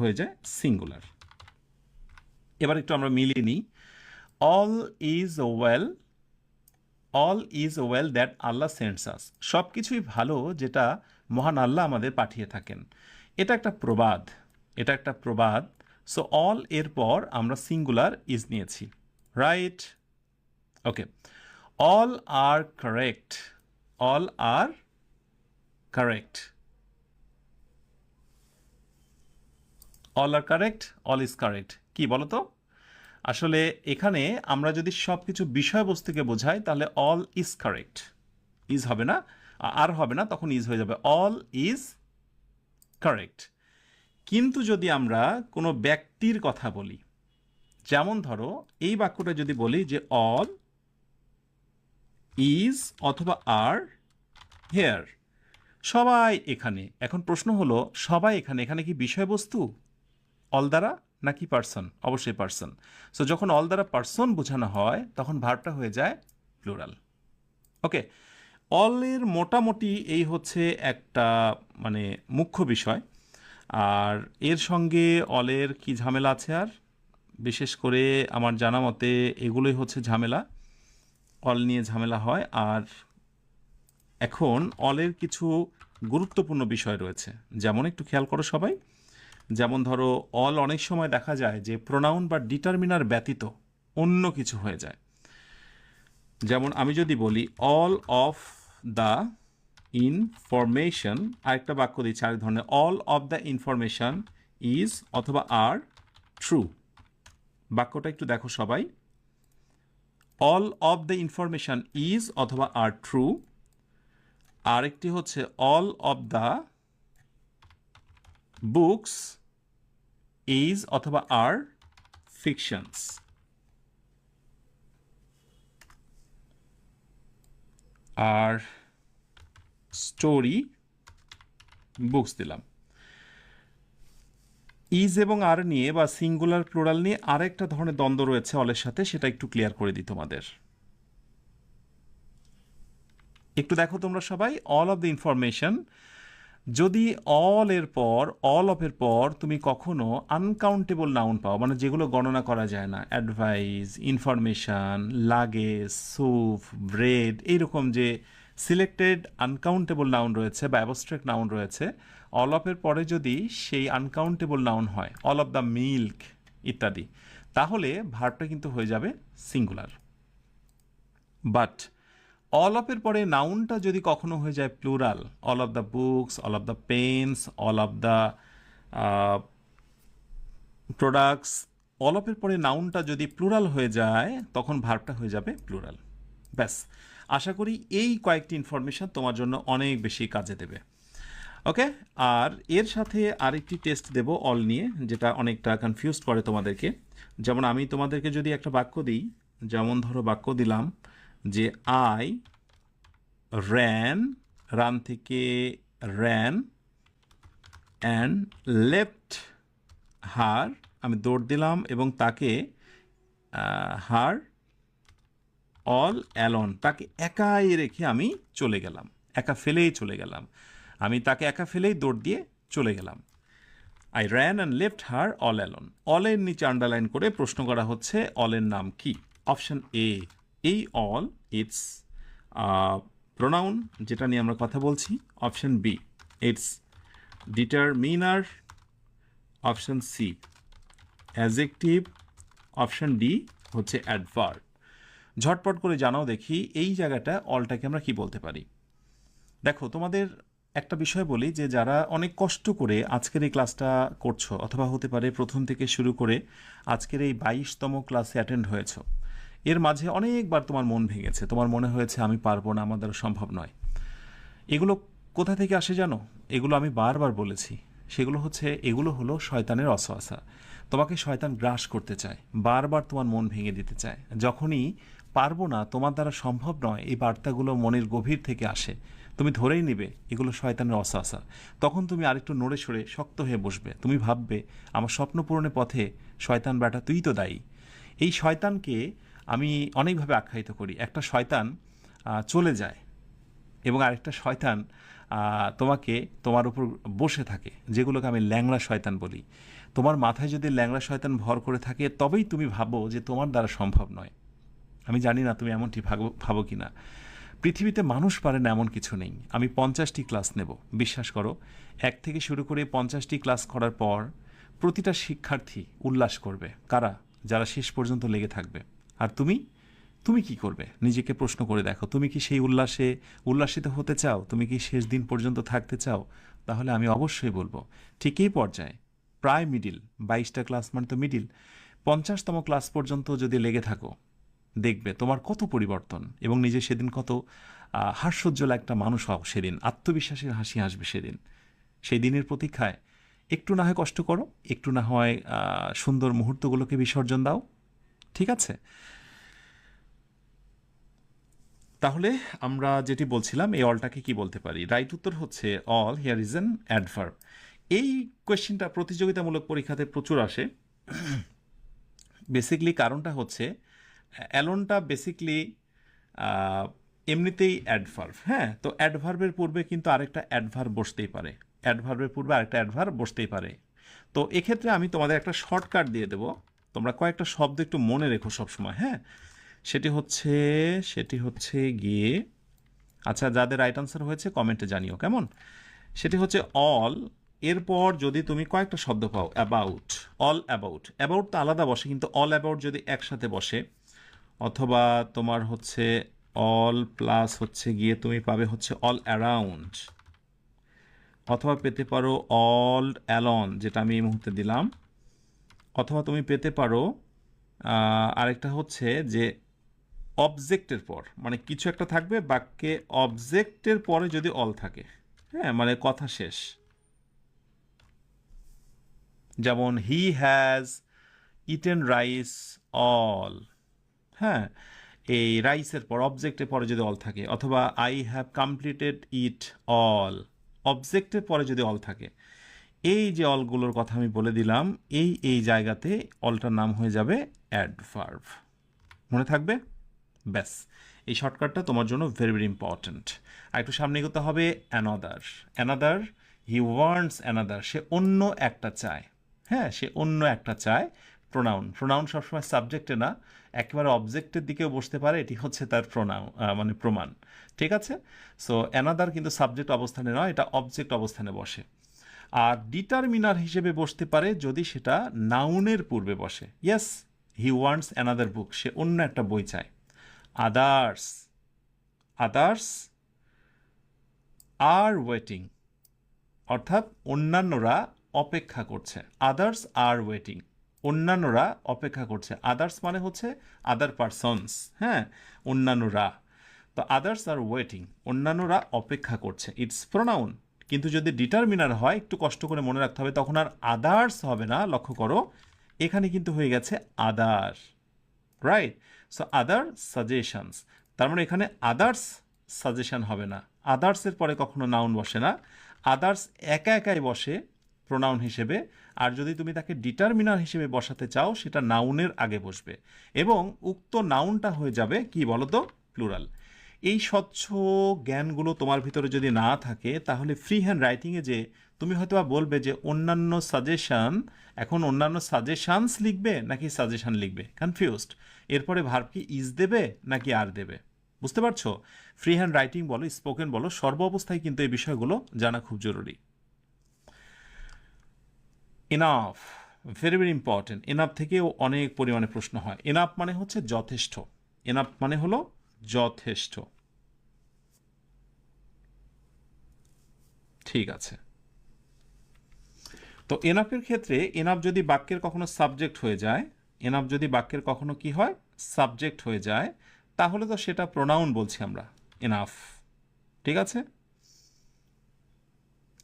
হয়ে যায় সিঙ্গুলার। এবার একটু আমরা মিলিয়ে নিই। All is well that Allah sends us, সব কিছুই ভালো যেটা মহান আল্লাহ আমাদের পাঠিয়ে থাকেন। এটা একটা প্রবাদ। সো অল এর পর আমরা সিঙ্গুলার ইজ নিয়েছি, right? Okay, all are correct, all are correct, all is correct, কি বলো তো? আসলে এখানে আমরা যদি সব কিছু বিষয়বস্তুকে বোঝাই, তাহলে অল ইজ কারেক্ট, ইজ হবে না, আর হবে না, তখন ইজ হয়ে যাবে, অল ইজ কারেক্ট। কিন্তু যদি আমরা কোনো ব্যক্তির কথা বলি, যেমন ধরো এই বাক্যটা যদি বলি যে অল ইজ অথবা আর হেয়ার, সবাই এখানে। এখন প্রশ্ন হলো, সবাই এখানে, এখানে কি বিষয়বস্তু অল দ্বারা নাকি পার্সন? অবশ্যই পার্সন। সো যখন অল দ্বারা পার্সন বোঝানো হয়, তখন ভার্বটা হয়ে যায় প্লুরাল। ওকে, অলের মোটামুটি এই হচ্ছে একটা মানে মুখ্য বিষয়। আর এর সঙ্গে অলের কি ঝামেলা আছে, আর বিশেষ করে আমার জানা মতে এগুলোই হচ্ছে ঝামেলা, অল নিয়ে ঝামেলা হয়। আর এখন অলের কিছু গুরুত্বপূর্ণ বিষয় রয়েছে, যেমন একটু খেয়াল করো সবাই। যেমন ধরো, অল অনেক সময় দেখা যায় যে প্রোনাউন বা ডিটারমিনার ব্যতীত অন্য কিছু হয়ে যায়। যেমন আমি যদি বলি অল অফ দ্য ইনফরমেশন, আরেকটা বাক্য দিচ্ছি আরেক ধরনের, all of the information is অথবা আর ট্রু। বাক্যটা একটু দেখো সবাই, all of the information is অথবা আর ট্রু। আরেকটি হচ্ছে all of the books is অথবা আর ফিকশনস। আর স্টোরি বুকস দিলাম। ইজ এবং আর নিয়ে বা সিঙ্গুলার প্লুরাল নিয়ে আরেকটা ধরনের দ্বন্দ্ব রয়েছে অলের সাথে, সেটা একটু ক্লিয়ার করে দিই তোমাদের। একটু দেখো তোমরা সবাই, অল অফ দ্য ইনফরমেশন, যদি অল এর পর, অল অফ এর পর তুমি কখনো আনকাউন্টেবল নাউন পাও, মানে যেগুলো গণনা করা যায় না, advice, information, luggage, soup, bread, এইরকম যে সিলেক্টেড আনকাউন্টেবল নাউন রয়েছে বা অ্যাবস্ট্রাক্ট নাউন রয়েছে, অল অফ এর পরে যদি সেই আনকাউন্টেবল নাউন হয়, অল অফ দ্য মিল্ক ইত্যাদি, তাহলে ভার্বটা কিন্তু হয়ে যাবে সিঙ্গুলার। বাট অল অফের পরে নাউনটা যদি কখনো হয়ে যায় plural, all of the books, all of the pens, all of the products, all অফের পরে নাউনটা যদি প্লুরাল হয়ে যায়, তখন ভার্বটা হয়ে যাবে প্লুরাল। ব্যাস, আশা করি এই কয়েকটি ইনফরমেশন তোমার জন্য অনেক বেশি কাজে দেবে। ওকে, আর এর সাথে আরেকটি টেস্ট দেব অল নিয়ে, যেটা অনেকটা কনফিউজ করে তোমাদেরকে। যেমন আমি তোমাদেরকে যদি একটা বাক্য দিই, যেমন ধরো বাক্য দিলাম যে আই র্যান, রান থেকে র্যান, অ্যান্ড লেফট হার, আমি দৌড় দিলাম এবং তাকে, হার অল অ্যালন, তাকে একাই রেখে আমি চলে গেলাম, একা ফেলেই চলে গেলাম, আমি তাকে একা ফেলেই দৌড় দিয়ে চলে গেলাম। I ran and left her all alone. অলের নিচে আন্ডারলাইন করে প্রশ্ন করা হচ্ছে অলের নাম কি। অপশন এ, এই অল ইটস প্রোনাউন, যেটা নিয়ে আমরা কথা বলছি। Option B, it's determiner. Option C, adjective. Option D হচ্ছে অ্যাডভার্ব। ঝটপট করে জানাও দেখি এই জায়গাটা অলটাকে আমরা কি বলতে পারি। দেখো তোমাদের একটা বিষয় বলি, যে যারা অনেক কষ্ট করে আজকের এই ক্লাসটা করছো, অথবা হতে পারে প্রথম থেকে শুরু করে আজকের এই 22তম ক্লাসে অ্যাটেন্ড হয়েছো, এর মাঝে অনেকবার তোমার মন ভেঙেছে, তোমার মনে হয়েছে আমি পারবো না, আমার দ্বারা সম্ভব নয়। এগুলো কোথা থেকে আসে জানো? এগুলো আমি বারবার বলেছি, এগুলো হলো শয়তানের অসওয়াসা। তোমাকে শয়তান গ্রাস করতে চায়, বারবার তোমার মন ভেঙে দিতে চায়। যখনই পারবো না, তোমার দ্বারা সম্ভব নয়, এই বার্তাগুলো মনের গভীর থেকে আসে, তুমি ধরেই নিবে এগুলো শয়তানের অসওয়াসা। তখন তুমি আরেকটু নড়ে সরে শক্ত হয়ে বসবে, তুমি ভাববে আমার স্বপ্ন পূরণের পথে শয়তান বেটা তুই তো দায়ী। এই শয়তানকে আমি অনেকভাবে আখ্যায়িত করি। একটা শয়তান চলে যায় এবং আরেকটা শয়তান তোমাকে, তোমার উপর বসে থাকে, যেগুলোকে আমি ল্যাংড়া শয়তান বলি। তোমার মাথায় যদি ল্যাংড়া শয়তান ভর করে থাকে, তবেই তুমি ভাবো যে তোমার দ্বারা সম্ভব নয়। আমি জানি না তুমি এমনটি ভাবো কি না। পৃথিবীতে মানুষ পারে না এমন কিছু নেই। আমি 50টি ক্লাস নেব, বিশ্বাস করো, 1 থেকে শুরু করে 50টি ক্লাস করার পর প্রতিটা শিক্ষার্থী উল্লাস করবে। কারা? যারা শেষ পর্যন্ত লেগে থাকবে। আর তুমি তুমি কি করবে? নিজেকে প্রশ্ন করে দেখো, তুমি কি সেই উল্লাসিত হতে চাও? তুমি কি শেষ দিন পর্যন্ত থাকতে চাও? তাহলে আমি অবশ্যই বলবো ঠিক এই পর্যায়ে, প্রায় মিডিল, 22টা ক্লাস মানে তো মিডিল, 50তম ক্লাস পর্যন্ত যদি লেগে থাকো, দেখবে তোমার কত পরিবর্তন, এবং নিজে সেদিন কত হাস্যোজ্জ্বল একটা মানুষ হও। সেদিন আত্মবিশ্বাসের হাসি আসবে সেদিন। সেই দিনের প্রতীক্ষায় একটু না হয় কষ্ট করো, একটু না হয় সুন্দর মুহূর্তগুলোকে বিসর্জন দাও। ঠিক আছে? তাহলে আমরা যেটি বলছিলাম, এই অলটাকে কি বলতে পারি? রাইট উত্তর হচ্ছে all here is an adverb. এই কোয়েশ্চেনটা প্রতিযোগিতামূলক পরীক্ষাতে প্রচুর আসে। বেসিকলি কারণটা হচ্ছে অ্যালোনটা বেসিকলি এমনিতেই অ্যাডভার্ব। হ্যাঁ, তো অ্যাডভার্বের পূর্বে কিন্তু আরেকটা অ্যাডভার্ব বসতেই পারে, অ্যাডভার্বের পূর্বে আরেকটা অ্যাডভার্ব বসতেই পারে। তো এক্ষেত্রে আমি তোমাদের একটা শর্টকাট দিয়ে দেবো, তোমরা কয়েকটা শব্দ একটু মনে রেখো সবসময়। হ্যাঁ, সেটি হচ্ছে গিয়ে, আচ্ছা যাদের রাইট আনসার হয়েছে কমেন্টে জানিও কেমন। সেটি হচ্ছে অল, এরপর যদি তুমি কয়েকটা শব্দ পাও, অ্যাবাউট, অল অ্যাবাউট। অ্যাবাউট তো আলাদা বসে, কিন্তু অল অ্যাবাউট যদি একসাথে বসে, অথবা তোমার হচ্ছে অল প্লাস হচ্ছে গিয়ে তুমি পাবে হচ্ছে অল অ্যারাউন্ড, অথবা পেতে পারো অল অ্যালন, যেটা আমি এই মুহূর্তে দিলাম, অথবা তুমি পেতে পারো আরেকটা হচ্ছে যে অবজেক্টের পর, মানে কিছু একটা থাকবে বাক্যে, অবজেক্টের পরে যদি অল থাকে, হ্যাঁ, মানে কথা শেষ। যেমন he has eaten rice all, হ্যাঁ, এই রাইসের পর অবজেক্টের পরে যদি অল থাকে, অথবা I have completed it all, অবজেক্টের পরে যদি অল থাকে, এই যে অলগুলোর কথা আমি বলে দিলাম, এই জায়গাতে অলটার নাম হয়ে যাবে অ্যাডভার্ব। মনে থাকবে? ব্যাস, এই শর্টকাটটা তোমার জন্য ভেরি ভেরি ইম্পর্ট্যান্ট। আর একটু সামনে এগোতে হবে। Another, another, he wants another, সে অন্য একটা চায়, হ্যাঁ, সে অন্য একটা চায়। প্রোনাউন, প্রোনাউন সবসময় সাবজেক্টে না, একেবারে অবজেক্টের দিকেও বসতে পারে, এটি হচ্ছে তার প্রোনাউন, মানে প্রমাণ। ঠিক আছে? সো অ্যানাদার কিন্তু সাবজেক্ট অবস্থানে নয়, এটা অবজেক্ট অবস্থানে বসে। আর ডিটারমিনার হিসেবে বসতে পারে যদি সেটা নাউনের পূর্বে বসে। Yes, he wants another book, সে অন্য একটা বই চায়। আদার্স, আদার্স আর ওয়েটিং, অর্থাৎ অন্যান্যরা অপেক্ষা করছে। আদার্স আর ওয়েটিং, অন্যান্যরা অপেক্ষা করছে। আদার্স মানে হচ্ছে আদার পারসনস, হ্যাঁ, অন্যান্যরা। তো আদার্স আর ওয়েটিং, অন্যান্যরা অপেক্ষা করছে, ইটস প্রোনাউন। কিন্তু যদি ডিটারমিনার হয়, একটু কষ্ট করে মনে রাখতে হবে, তখন আর আদার্স হবে না। লক্ষ্য করো, এখানে কিন্তু হয়ে গেছে আদার, রাইট? সো আদার সাজেশনস, তার মানে এখানে আদার্স সাজেশন হবে না। আদার্সের পরে কখনো নাউন বসে না, আদার্স একা একাই বসে প্রোনাউন হিসেবে। আর যদি তুমি তাকে ডিটারমিনার হিসেবে বসাতে চাও, সেটা নাউনের আগে বসবে, এবং উক্ত নাউনটা হয়ে যাবে কি বলতো? প্লুরাল। এই স্বচ্ছ জ্ঞানগুলো তোমার ভিতরে যদি না থাকে, তাহলে ফ্রি হ্যান্ড রাইটিংয়ে যে তুমি হয়তো বা বলবে যে অন্যান্য সাজেশন, এখন অন্যান্য সাজেশনস লিখবে নাকি সাজেশন লিখবে, কনফিউজড। এরপরে ভার্ব কি ইজ দেবে নাকি আর দেবে, বুঝতে পারছো? ফ্রি হ্যান্ড রাইটিং বলো, স্পোকেন বলো, সর্ব অবস্থায় কিন্তু এই বিষয়গুলো জানা খুব জরুরি। Enough, very very important. Enough থেকেও অনেক পরিমাণে প্রশ্ন হয়। এনাফ মানে হচ্ছে যথেষ্ট, এনাফ মানে হলো যথেষ্ট। ঠিক আছে, তো এনাফের ক্ষেত্রে এনাফ যদি বাক্যের কখনো সাবজেক্ট হয়ে যায়, এনাফ যদি বাক্যের কখনো কি হয়, সাবজেক্ট হয়ে যায়, তাহলে তো সেটা প্রোনাউন বলছি আমরা, এনাফ। ঠিক আছে?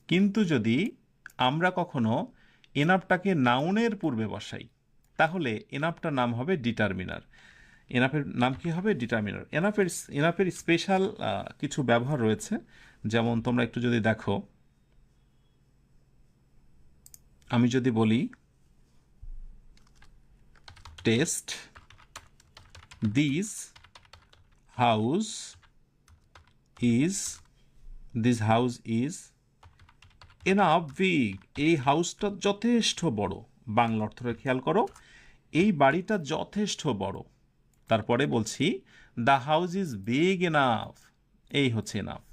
কিন্তু যদি আমরা কখনো এনাফটাকে নাউনের পূর্বে বসাই, তাহলে এনাফটার নাম হবে ডিটারমিনার। এনাফের নাম কি হবে? ডিটারমিনার। এনাফের স্পেশাল কিছু ব্যবহার রয়েছে, যেমন তোমরা একটু যদি দেখো, আমি যদি বলি test this house is, this house is enough big, এই হাউসটা যথেষ্ট বড়। বাংলা অর্থটা খেয়াল করো, এই বাড়িটা যথেষ্ট বড়। তারপরে বলছি the house is big enough, এই হচ্ছে এনাফ।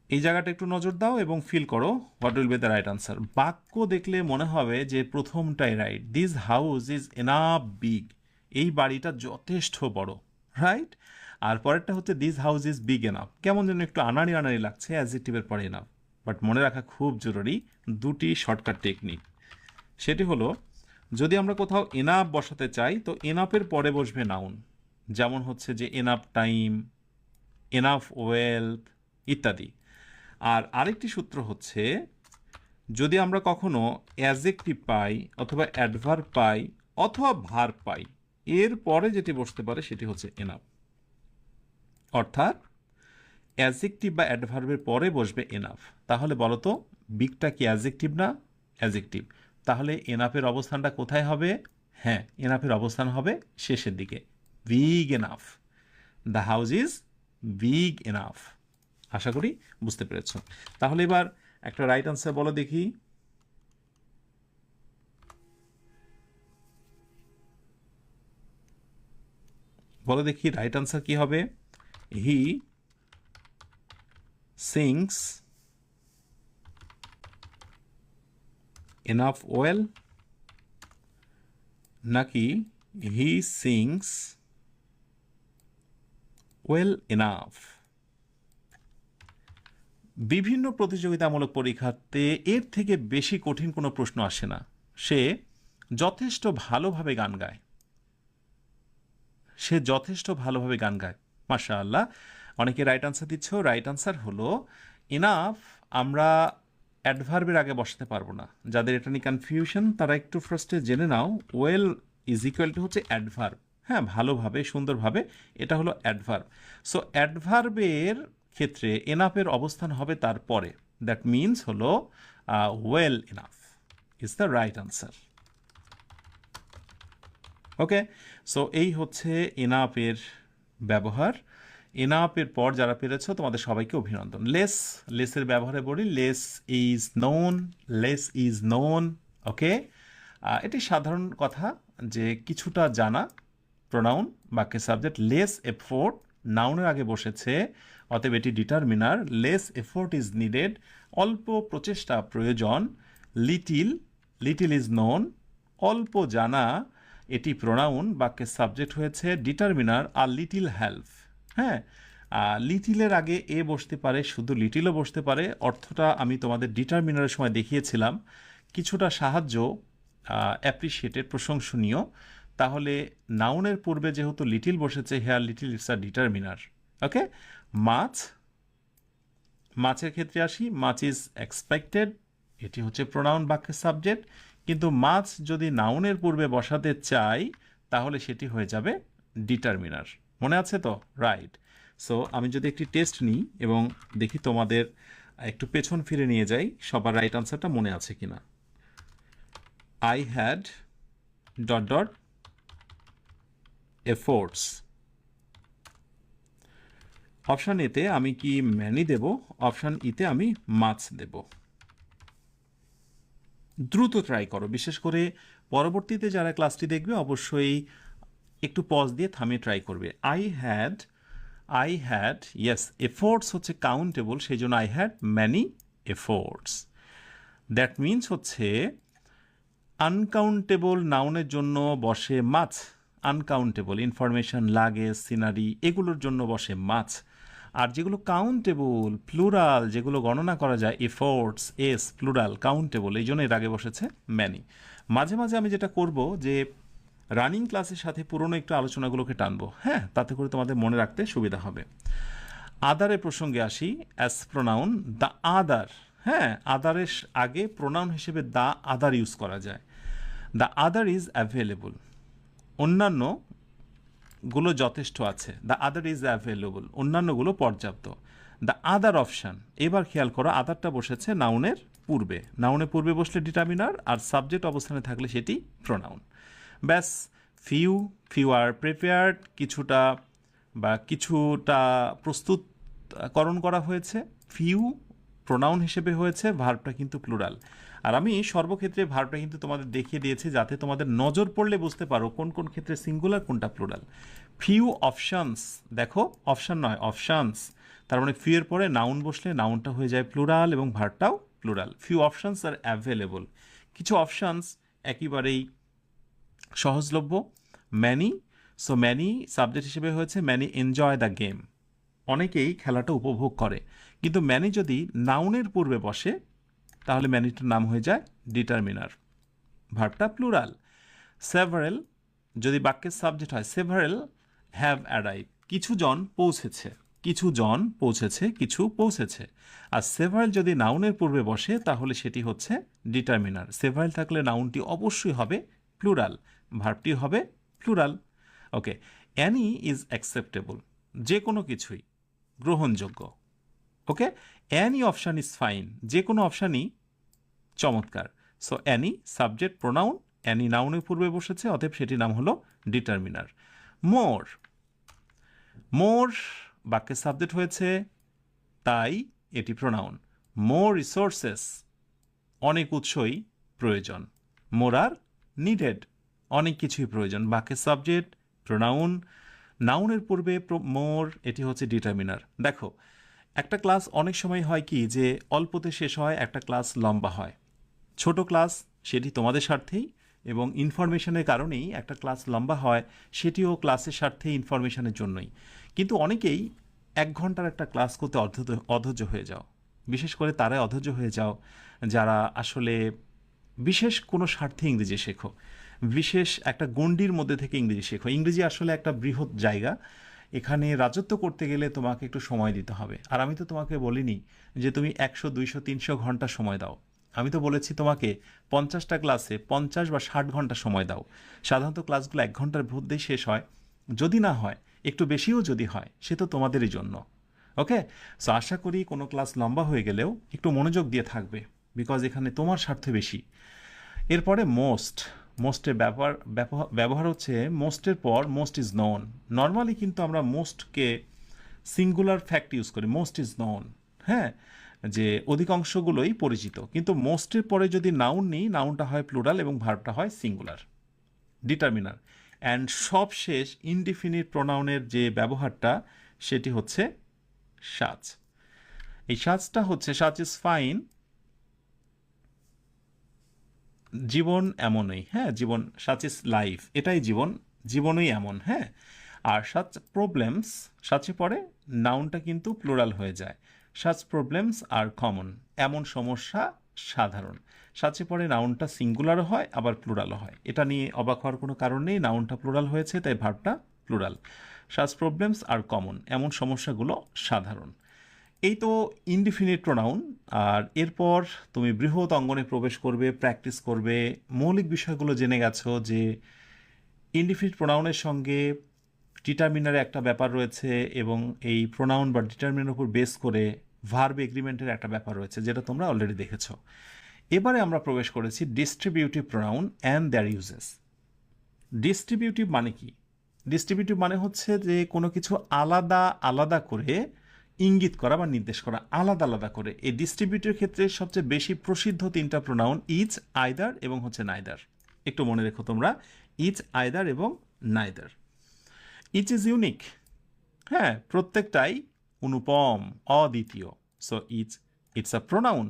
এই জায়গাটা একটু নজর দাও এবং ফিল করো what will be the right answer. বাক্য দেখলে মনে হবে যে প্রথমটাই right, this house is enough big, এই বাড়িটা যথেষ্ট বড়, রাইট? আর পরেরটা হচ্ছে this house is big enough, কেমন যেন একটু আনাড়ি আনাড়ি লাগছে অ্যাডজেক্টিভের পরে এনাফ। বাট মনে রাখা খুব জরুরি দুটি শর্টকাট টেকনিক। সেটি হলো, যদি আমরা কোথাও এনাফ বসাতে চাই, তো এনাফের পরে বসবে নাউন, যেমন হচ্ছে যে এনাফ টাইম, এনাফ ওয়েলথ ইত্যাদি। আর আরেকটি সূত্র হচ্ছে, যদি আমরা কখনো অ্যাডজেক্টিভ পাই অথবা অ্যাডভার্ব পাই অথবা ভার্ব পাই, এর পরে যেটি বসতে পারে সেটি হচ্ছে এনাফ। অর্থাৎ অ্যাডজেক্টিভ বা অ্যাডভার্বের পরে বসবে এনাফ। তাহলে বলো তো, বিগটা কি অ্যাডজেক্টিভ না? অ্যাডজেক্টিভ। তাহলে এনাফের অবস্থানটা কোথায় হবে? হ্যাঁ, এনাফের অবস্থান হবে শেষের দিকে, big enough. The house is big enough. আশা করি বুঝতে পেরেছ। তাহলে এবার একটা রাইট আনসার বলো দেখি। বলো দেখি রাইট আনসার কি হবে? হি সিংস এনাফ ওয়েল, নাকি হি সিংস ওয়েল এনাফ? বিভিন্ন প্রতিযোগিতামূলক পরীক্ষাতে এর থেকে বেশি কঠিন কোনো প্রশ্ন আসে না। সে যথেষ্ট ভালোভাবে গান গায়, সে যথেষ্ট ভালোভাবে গান গায়। মাশাআল্লাহ, অনেকে রাইট আনসার দিচ্ছ। রাইট আনসার হলো এনাফ। আমরা অ্যাডভার্বের আগে বসাতে পারবো না। যাদের এটা নিয়ে কনফিউশন তারা একটু ফার্স্টে জেনে নাও, ওয়েল ইজ ইকুয়াল টু হচ্ছে অ্যাডভার্ব। হ্যাঁ, ভালোভাবে সুন্দরভাবে এটা হলো অ্যাডভার্ব। সো অ্যাডভার্বের ক্ষেত্রে এনাফের অবস্থান হবে তারপরে। দ্যাট মিনস হলো well enough is the right answer. Okay, so এই হচ্ছে এনাফের ব্যবহার। এনাফের পর যারা পেরেছো তোমাদের সবাইকে অভিনন্দন। লেসের ব্যবহারে বলি less is known, less is known. Okay, এটি সাধারণ কথা যে কিছুটা জানা। প্রোনাউন বাক্যের সাবজেক্ট, লেস এফোর্ট নাউনের আগে বসেছে, অতএব এটি determiner. Less effort is needed, অল্প প্রচেষ্টা প্রয়োজন। লিটিল, লিটিল ইজ নোন, অল্প জানা, এটি প্রোনাউন বাক্যের সাবজেক্ট হয়েছে। ডিটারমিনার আর লিটিল হেল্প। হ্যাঁ, লিটিলের আগে এ বসতে পারে, শুধু লিটিলও বসতে পারে। অর্থটা আমি তোমাদের ডিটারমিনারের সময় দেখিয়েছিলাম। কিছুটা সাহায্য অ্যাপ্রিসিয়েটেড, প্রশংসনীয়। তাহলে নাউনের পূর্বে যেহেতু লিটিল বসেছে, here little it's a determiner. Okay, মাছ, মাছের ক্ষেত্রে আসি। মাছ ইজ এক্সপেক্টেড, এটি হচ্ছে প্রোনাউন বাক্যের সাবজেক্ট। কিন্তু মাছ যদি নাউনের পূর্বে বসাতে চাই তাহলে সেটি হয়ে যাবে ডিটারমিনার। মনে আছে তো? রাইট। সো আমি যদি একটি টেস্ট নিই এবং দেখি তোমাদের একটু পেছন ফিরে নিয়ে যাই, সবার রাইট আনসারটা মনে আছে কিনা। I had dot dot efforts. Option এতে আমি কি ম্যানি দেব, অপশান ইতে আমি মাছ দেব। দ্রুত ট্রাই করো, বিশেষ করে পরবর্তীতে যারা ক্লাসটি দেখবে অবশ্যই একটু পজ দিয়ে থামিয়ে ট্রাই করবে। আই হ্যাড, ইয়েস, এফোর্টস হচ্ছে কাউন্টেবল, সেই জন্য I had many efforts. That means হচ্ছে আনকাউন্টেবল নাউনের জন্য বসে much, uncountable information, luggage, scenery, এগুলোর জন্য বসে মাছ। আর যেগুলো কাউন্টেবল, প্লুরাল, যেগুলো গণনা করা যায়, এফোর্টস, এস, প্লুরাল, কাউন্টেবল, এই জন্য এর আগে বসেছে ম্যানি। মাঝে মাঝে আমি যেটা করব যে রানিং ক্লাসের সাথে পুরনো একটু আলোচনাগুলোকে টানবো, হ্যাঁ, তাতে করে তোমাদের মনে রাখতে সুবিধা হবে। আদারের প্রসঙ্গে আসি। অ্যাজ প্রোনাউন দ্য আদার, হ্যাঁ, আদারের আগে প্রোনাউন হিসেবে দ্য আদার ইউজ করা যায়। দ্য আদার ইজ অ্যাভেলেবল, অন্যান্যগুলো যথেষ্ট আছে। দ্য আদার ইজ অ্যাভেলেবল, অন্যান্যগুলো পর্যাপ্ত। দ্য আদার অপশান, এবার খেয়াল করো আদারটা বসেছে নাউনের পূর্বে। নাউনের পূর্বে বসলে ডিটারমিনার, আর সাবজেক্ট অবস্থানে থাকলে সেটি প্রোনাউন। ব্যাস, ফিউ আর প্রিপেয়ার্ড, কিছুটা প্রস্তুতকরণ করা হয়েছে। ফিউ প্রোনাউন হিসেবে হয়েছে, ভার্বটা কিন্তু প্লুরাল। আর আমি সর্বক্ষেত্রে ভার্বটা কিন্তু তোমাদের দেখিয়ে দিয়েছি যাতে তোমাদের নজর পড়লে বুঝতে পারো কোন কোন ক্ষেত্রে সিঙ্গুলার কোনটা প্লুরাল। ফিউ অপশানস, দেখো অপশান নয় অপশানস, তার মানে ফিউ এর পরে নাউন বসলে নাউনটা হয়ে যায় প্লুরাল এবং ভার্বটাও plural. Few options are available, কিছু অপশানস একেবারেই সহজলভ্য। ম্যানি, সো ম্যানি সাবজেক্ট হিসেবে হয়েছে, ম্যানি এনজয় দ্য গেম, অনেকেই খেলাটা উপভোগ করে। কিন্তু ম্যানি যদি নাউনের পূর্বে বসে তাহলে ম্যানিটার নাম হয়ে যায় ডিটারমিনার, ভার্বটা প্লুরাল। সেভারেল যদি বাক্যের সাবজেক্ট হয়, সেভারেল হ্যাভ অ্যারাইভ, কিছুজন পৌঁছেছে, কিছু পৌঁছেছে। আর সেভারেল যদি নাউনের পূর্বে বসে তাহলে সেটি হচ্ছে ডিটারমিনার। সেভারেল থাকলে নাউনটি অবশ্যই হবে প্লুরাল, ভার্বটি হবে plural. Okay, any is acceptable, যে কোনো কিছুই গ্রহণযোগ্য। Okay, any option is fine, যে কোনো অপশানই চমৎকার। So any subject pronoun, any নাউনের পূর্বে বসেছে, অতএব সেটির নাম হলো ডিটারমিনার। মোর বাক্যের সাবজেক্ট হয়েছে, তাই এটি প্রোনাউন। মোর রিসোর্সেস, অনেক উৎসই প্রয়োজন। মোর আর নিডেড, অনেক কিছুই প্রয়োজন। বাক্যের সাবজেক্ট প্রোনাউন, নাউনের পূর্বে মোর, এটি হচ্ছে ডিটারমিনার। দেখো একটা ক্লাস অনেক সময় হয় কি যে অল্পতে শেষ হয়, একটা ক্লাস লম্বা হয়। ছোট ক্লাস সেটি তোমাদের স্বার্থেই এবং ইনফরমেশনের কারণেই একটা ক্লাস লম্বা হয়, সেটিও ক্লাসের স্বার্থে ইনফরমেশনের জন্যই। কিন্তু অনেকেই 1 ঘন্টার একটা ক্লাস করতে অধৈর্য হয়ে যাও, বিশেষ করে তারাই অধৈর্য হয়ে যাও যারা আসলে বিশেষ কোনো স্বার্থে ইংরেজি শেখো, বিশেষ একটা গণ্ডির মধ্যে থেকে ইংরেজি শেখো। ইংরেজি আসলে একটা বৃহৎ জায়গা, এখানে রাজত্ব করতে গেলে তোমাকে একটু সময় দিতে হবে। আর আমি তো তোমাকে বলিনি যে তুমি 100, 200, 300 ঘন্টা সময় দাও। আমি তো বলেছি তোমাকে 50টা ক্লাসে 50 বা 60 ঘন্টা সময় দাও। সাধারণত ক্লাসগুলো 1 ঘন্টার মধ্যেই শেষ হয়। যদি না হয়, একটু বেশিও যদি হয়, সে তো তোমাদেরই জন্য। ওকে? সো আশা করি কোনো ক্লাস লম্বা হয়ে গেলেও একটু মনোযোগ দিয়ে থাকবে, বিকজ এখানে তোমার স্বার্থ বেশি। এরপরে মোস্টের ব্যবহার হচ্ছে মোস্টের পর মোস্ট ইজ নন। নর্মালি কিন্তু আমরা মোস্টকে সিঙ্গুলার ফ্যাক্ট ইউজ করি, মোস্ট ইজ নন। হ্যাঁ, যে অধিকাংশগুলোই পরিচিত, কিন্তু মোস্টের পরে যদি নাউন নিই, নাউনটা হয় প্লুরাল এবং ভার্বটা হয় সিঙ্গুলার, ডিটারমিনার। অ্যান্ড সবশেষ ইনডিফিনিট প্রোনাউনের যে ব্যবহারটা, সেটি হচ্ছে সাজ। এই সাজটা হচ্ছে সাজ ইজ ফাইন, জীবন এমনই। হ্যাঁ, জীবন সাচ ইজ লাইফ, এটাই জীবন, জীবনই এমন। হ্যাঁ, আর সাচ প্রবলেমস, সাচে পরে নাউনটা কিন্তু প্লুরাল হয়ে যায়। সাচ প্রবলেমস আর কমন, এমন সমস্যা সাধারণ। সাচে পরে নাউনটা সিঙ্গুলারও হয় আবার প্লুরালও হয়, এটা নিয়ে অবাক হওয়ার কোনো কারণ নেই। নাউনটা প্লুরাল হয়েছে তাই ভার্বটা প্লুরাল। সাচ প্রবলেমস আর কমন, এমন সমস্যাগুলো সাধারণ। এই তো ইনডিফিনিট প্রোনাউন। আর এরপর তুমি বৃহৎ অঙ্গনে প্রবেশ করবে, প্র্যাকটিস করবে, মৌলিক বিষয়গুলো জেনে গেছো যে ইনডিফিনিট প্রোনাউনের সঙ্গে ডিটারমিনারের একটা ব্যাপার রয়েছে, এবং এই প্রোনাউন বা ডিটারমিনারের উপর বেস করে ভার্ব এগ্রিমেন্টের একটা ব্যাপার রয়েছে, যেটা তোমরা অলরেডি দেখেছো। এবারে আমরা প্রবেশ করেছি distributive pronoun and their uses. Distributive মানে কি? ডিস্ট্রিবিউটিভ মানে হচ্ছে যে কোনো কিছু আলাদা আলাদা করে ইঙ্গিত করা বা নির্দেশ করা, আলাদা আলাদা করে। এই ডিস্ট্রিবিউটিভের ক্ষেত্রে সবচেয়ে বেশি প্রসিদ্ধ 3টা প্রোনাউন ইজ, আইদার এবং হচ্ছে নাইদার। একটু মনে রেখো তোমরা, ইজ, আইদার এবং নাইদার। ইচ ইজ ইউনিক, হ্যাঁ, প্রত্যেকটাই অনুপম, অদ্বিতীয়। So it's a pronoun.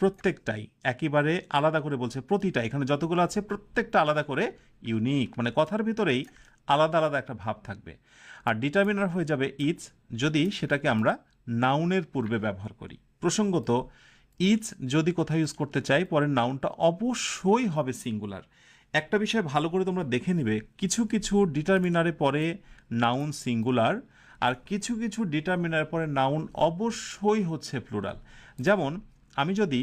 প্রত্যেকটাই একেবারে আলাদা করে বলছে, প্রতিটা, এখানে যতগুলো আছে প্রত্যেকটা আলাদা করে ইউনিক, মানে কথার ভিতরেই আলাদা আলাদা একটা ভাব থাকবে। আর ডিটারমিনার হয়ে যাবে ইজ যদি সেটাকে আমরা নাউনের পূর্বে ব্যবহার করি। প্রসঙ্গত, ইজ যদি কোথাও ইউজ করতে চাই, পরের নাউনটা অবশ্যই হবে সিঙ্গুলার। একটা বিষয় ভালো করে তোমরা দেখে নিবে, কিছু কিছু ডিটারমিনারে পরে নাউন সিঙ্গুলার, আর কিছু কিছু ডিটারমিনারের পরে নাউন অবশ্যই হচ্ছে প্লুরাল। যেমন আমি যদি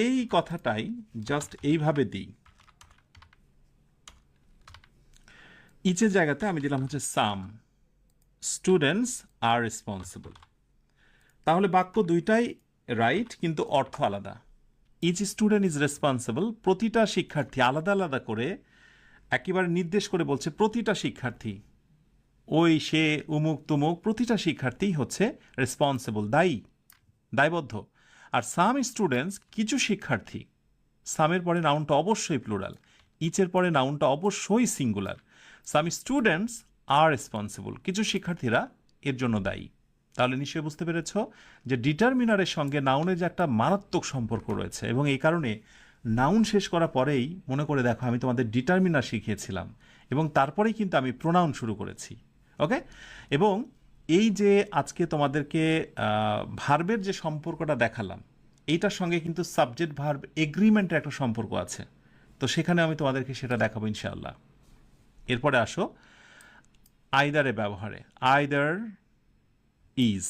এই কথাটাই জাস্ট এইভাবে দিই, ইচের জায়গাতে আমি দিলাম হচ্ছে সাম স্টুডেন্টস আর রেসপন্সিবল, তাহলে বাক্য দুইটাই রাইট, কিন্তু অর্থ আলাদা। ইচ স্টুডেন্ট ইজ রেসপন্সিবল, প্রতিটা শিক্ষার্থী আলাদা আলাদা করে একেবারে নির্দেশ করে বলছে প্রতিটা শিক্ষার্থী, ওই সে উমুক তুমুক, প্রতিটা শিক্ষার্থী হচ্ছে রেসপন্সিবল, দায়ী, দায়বদ্ধ। আর সাম স্টুডেন্টস, কিছু শিক্ষার্থী, সামের পরে নাউনটা অবশ্যই প্লুরাল, ইচের পরে নাউনটা অবশ্যই singular. Some students are responsible, কিছু শিক্ষার্থীরা এর জন্য দায়ী। তাহলে নিশ্চয়ই বুঝতে পেরেছ যে ডিটারমিনারের সঙ্গে নাউনের যে একটা মারাত্মক সম্পর্ক রয়েছে, এবং এই কারণে নাউন শেষ করার পরেই মনে করে দেখো আমি তোমাদের ডিটারমিনার শিখিয়েছিলাম, এবং তারপরেই কিন্তু আমি প্রোনাউন শুরু করেছি। ওকে? এবং এই যে আজকে তোমাদেরকে ভার্বের যে সম্পর্কটা দেখালাম, এইটার সঙ্গে কিন্তু সাবজেক্ট ভার্ব এগ্রিমেন্টের একটা সম্পর্ক আছে। তো সেখানে আমি তোমাদেরকে সেটা দেখাবো ইনশাআল্লাহ। এরপরে আসো আইদারের ব্যবহারে। Either, is,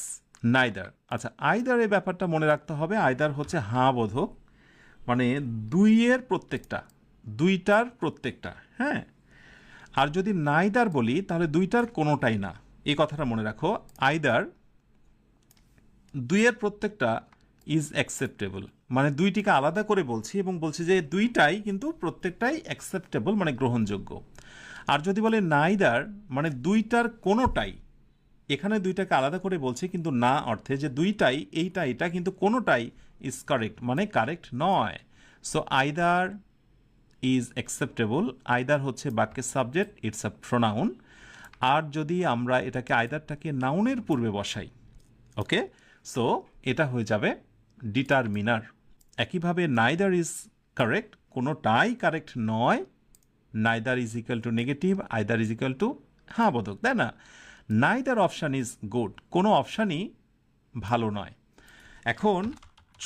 neither. আচ্ছা, আইদারের ব্যাপারটা মনে রাখতে হবে। আইদার হচ্ছে হাঁ বোধক, মানে দুইয়ের প্রত্যেকটা, দুইটার প্রত্যেকটা। হ্যাঁ, আর যদি নাইদার বলি তাহলে দুইটার কোনোটাই না, এই কথাটা মনে রাখো। আইদার দুইয়ের প্রত্যেকটা ইজ অ্যাকসেপ্টেবল, মানে দুইটিকে আলাদা করে বলছি এবং বলছি যে দুইটাই কিন্তু প্রত্যেকটাই অ্যাকসেপ্টেবল, মানে গ্রহণযোগ্য। আর যদি বলে নাইদার, মানে দুইটার কোনোটাই, এখানে দুইটাকে আলাদা করে বলছি কিন্তু না অর্থে, যে দুইটাই, এইটা এটা, কিন্তু কোনোটাই ইজ কারেক্ট, মানে কারেক্ট নয়। So either is acceptable, either হচ্ছে বাক্যের সাবজেক্ট, ইটস আ প্রোনাউন। আর যদি আমরা এটাকে আইদারটাকে নাউনের পূর্বে বসাই, ওকে, সো এটা হয়ে যাবে ডিটারমিনার। একইভাবে নাইদার ইজ কারেক্ট, কোনোটাই কারেক্ট নয়। Neither is equal two negative, either is equal two হ্যাঁ বোধক, তাই না? নাইদার অপশান ইজ গুড, কোনো অপশানই ভালো নয়। এখন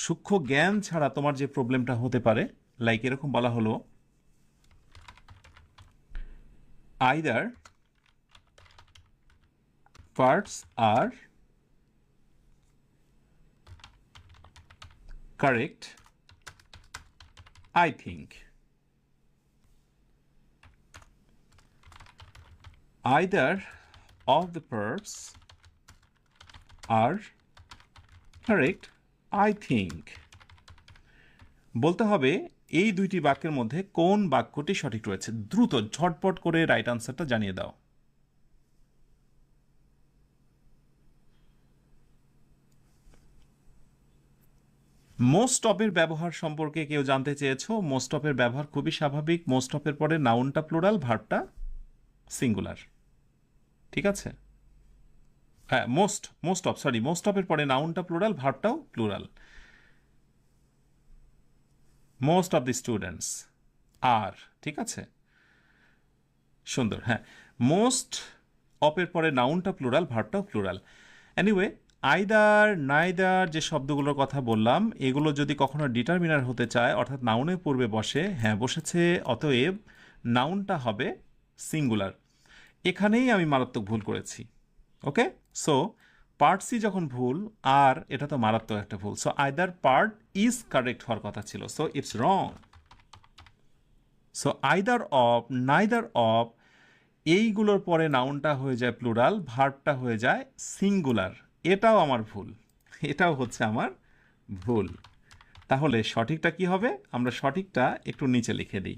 সূক্ষ্ম জ্ঞান ছাড়া তোমার যে প্রবলেমটা হতে পারে, লাইক এরকম বলা হলো either parts are correct I think. Either of the verbs are correct, I think. বলতে হবে এই দুইটি বাক্যের মধ্যে কোন বাক্যটি সঠিক রয়েছে। দ্রুত ঝটপট করে রাইট আনসারটা জানিয়ে দাও। মোস্ট অফের ব্যবহার সম্পর্কে কেউ জানতে চেয়েছো? মোস্ট অফের ব্যবহার খুবই স্বাভাবিক। মোস্ট অফের পরে নাউনটা প্লুরাল, ভার্বটা সিঙ্গুলার। ঠিক আছে, হ্যাঁ, মোস্ট অফের পরে নাউনটা প্লুরাল, ভার্বটাও plural. Most of the students are, ঠিক আছে, সুন্দর। হ্যাঁ, মোস্ট অফের পরে নাউনটা প্লুরাল, ভার্বটাও প্লুরাল। এনিওয়ে, আইদার নাইদার যে শব্দগুলোর কথা বললাম, এগুলো যদি কখনো ডিটারমিনার হতে চায়, অর্থাৎ নাউনের পূর্বে বসে, হ্যাঁ বসেছে, অতএব নাউনটা হবে সিঙ্গুলার। এখানেই আমি মারাত্মক ভুল করেছি। ওকে, সো পার্ট সি যখন ভুল, আর এটা তো মারাত্মক একটা ভুল। So either part is correct হওয়ার কথা ছিল, so it's wrong. So either of, neither of, এইগুলোর পরে নাউনটা হয়ে যায় প্লুরাল, ভার্বটা হয়ে যায় সিঙ্গুলার। এটাও আমার ভুল, এটাও হচ্ছে আমার ভুল। তাহলে সঠিকটা কি হবে? আমরা সঠিকটা একটু নিচে লিখে দিই।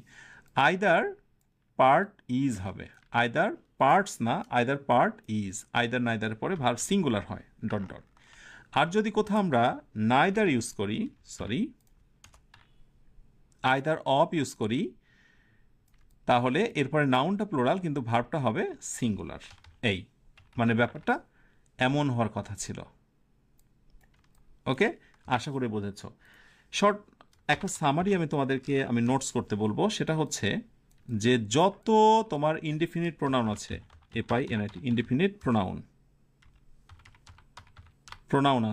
আইদার পার্ট ইজ হবে, আইদার পার্টস না, either part is. Either neither পরে ভার্ব সিঙ্গুলার হয়, ডট ডট। আর যদি কোথাও আমরা নাইদার ইউজ করি, সরি, আইদার অফ ইউজ করি, তাহলে এরপরে নাউনটা প্লুরাল কিন্তু ভার্বটা হবে সিঙ্গুলার। এই মানে ব্যাপারটা এমন হওয়ার কথা ছিল। ওকে, আশা করি বুঝেছ। শর্ট একটা সামারি আমি নোটস করতে বলবো, সেটা হচ্ছে যে যত তোমার ইনডিফিনিট প্রোনাউন আছে, এফআইএনআইটি ইনডিফিনিট প্রোনাউন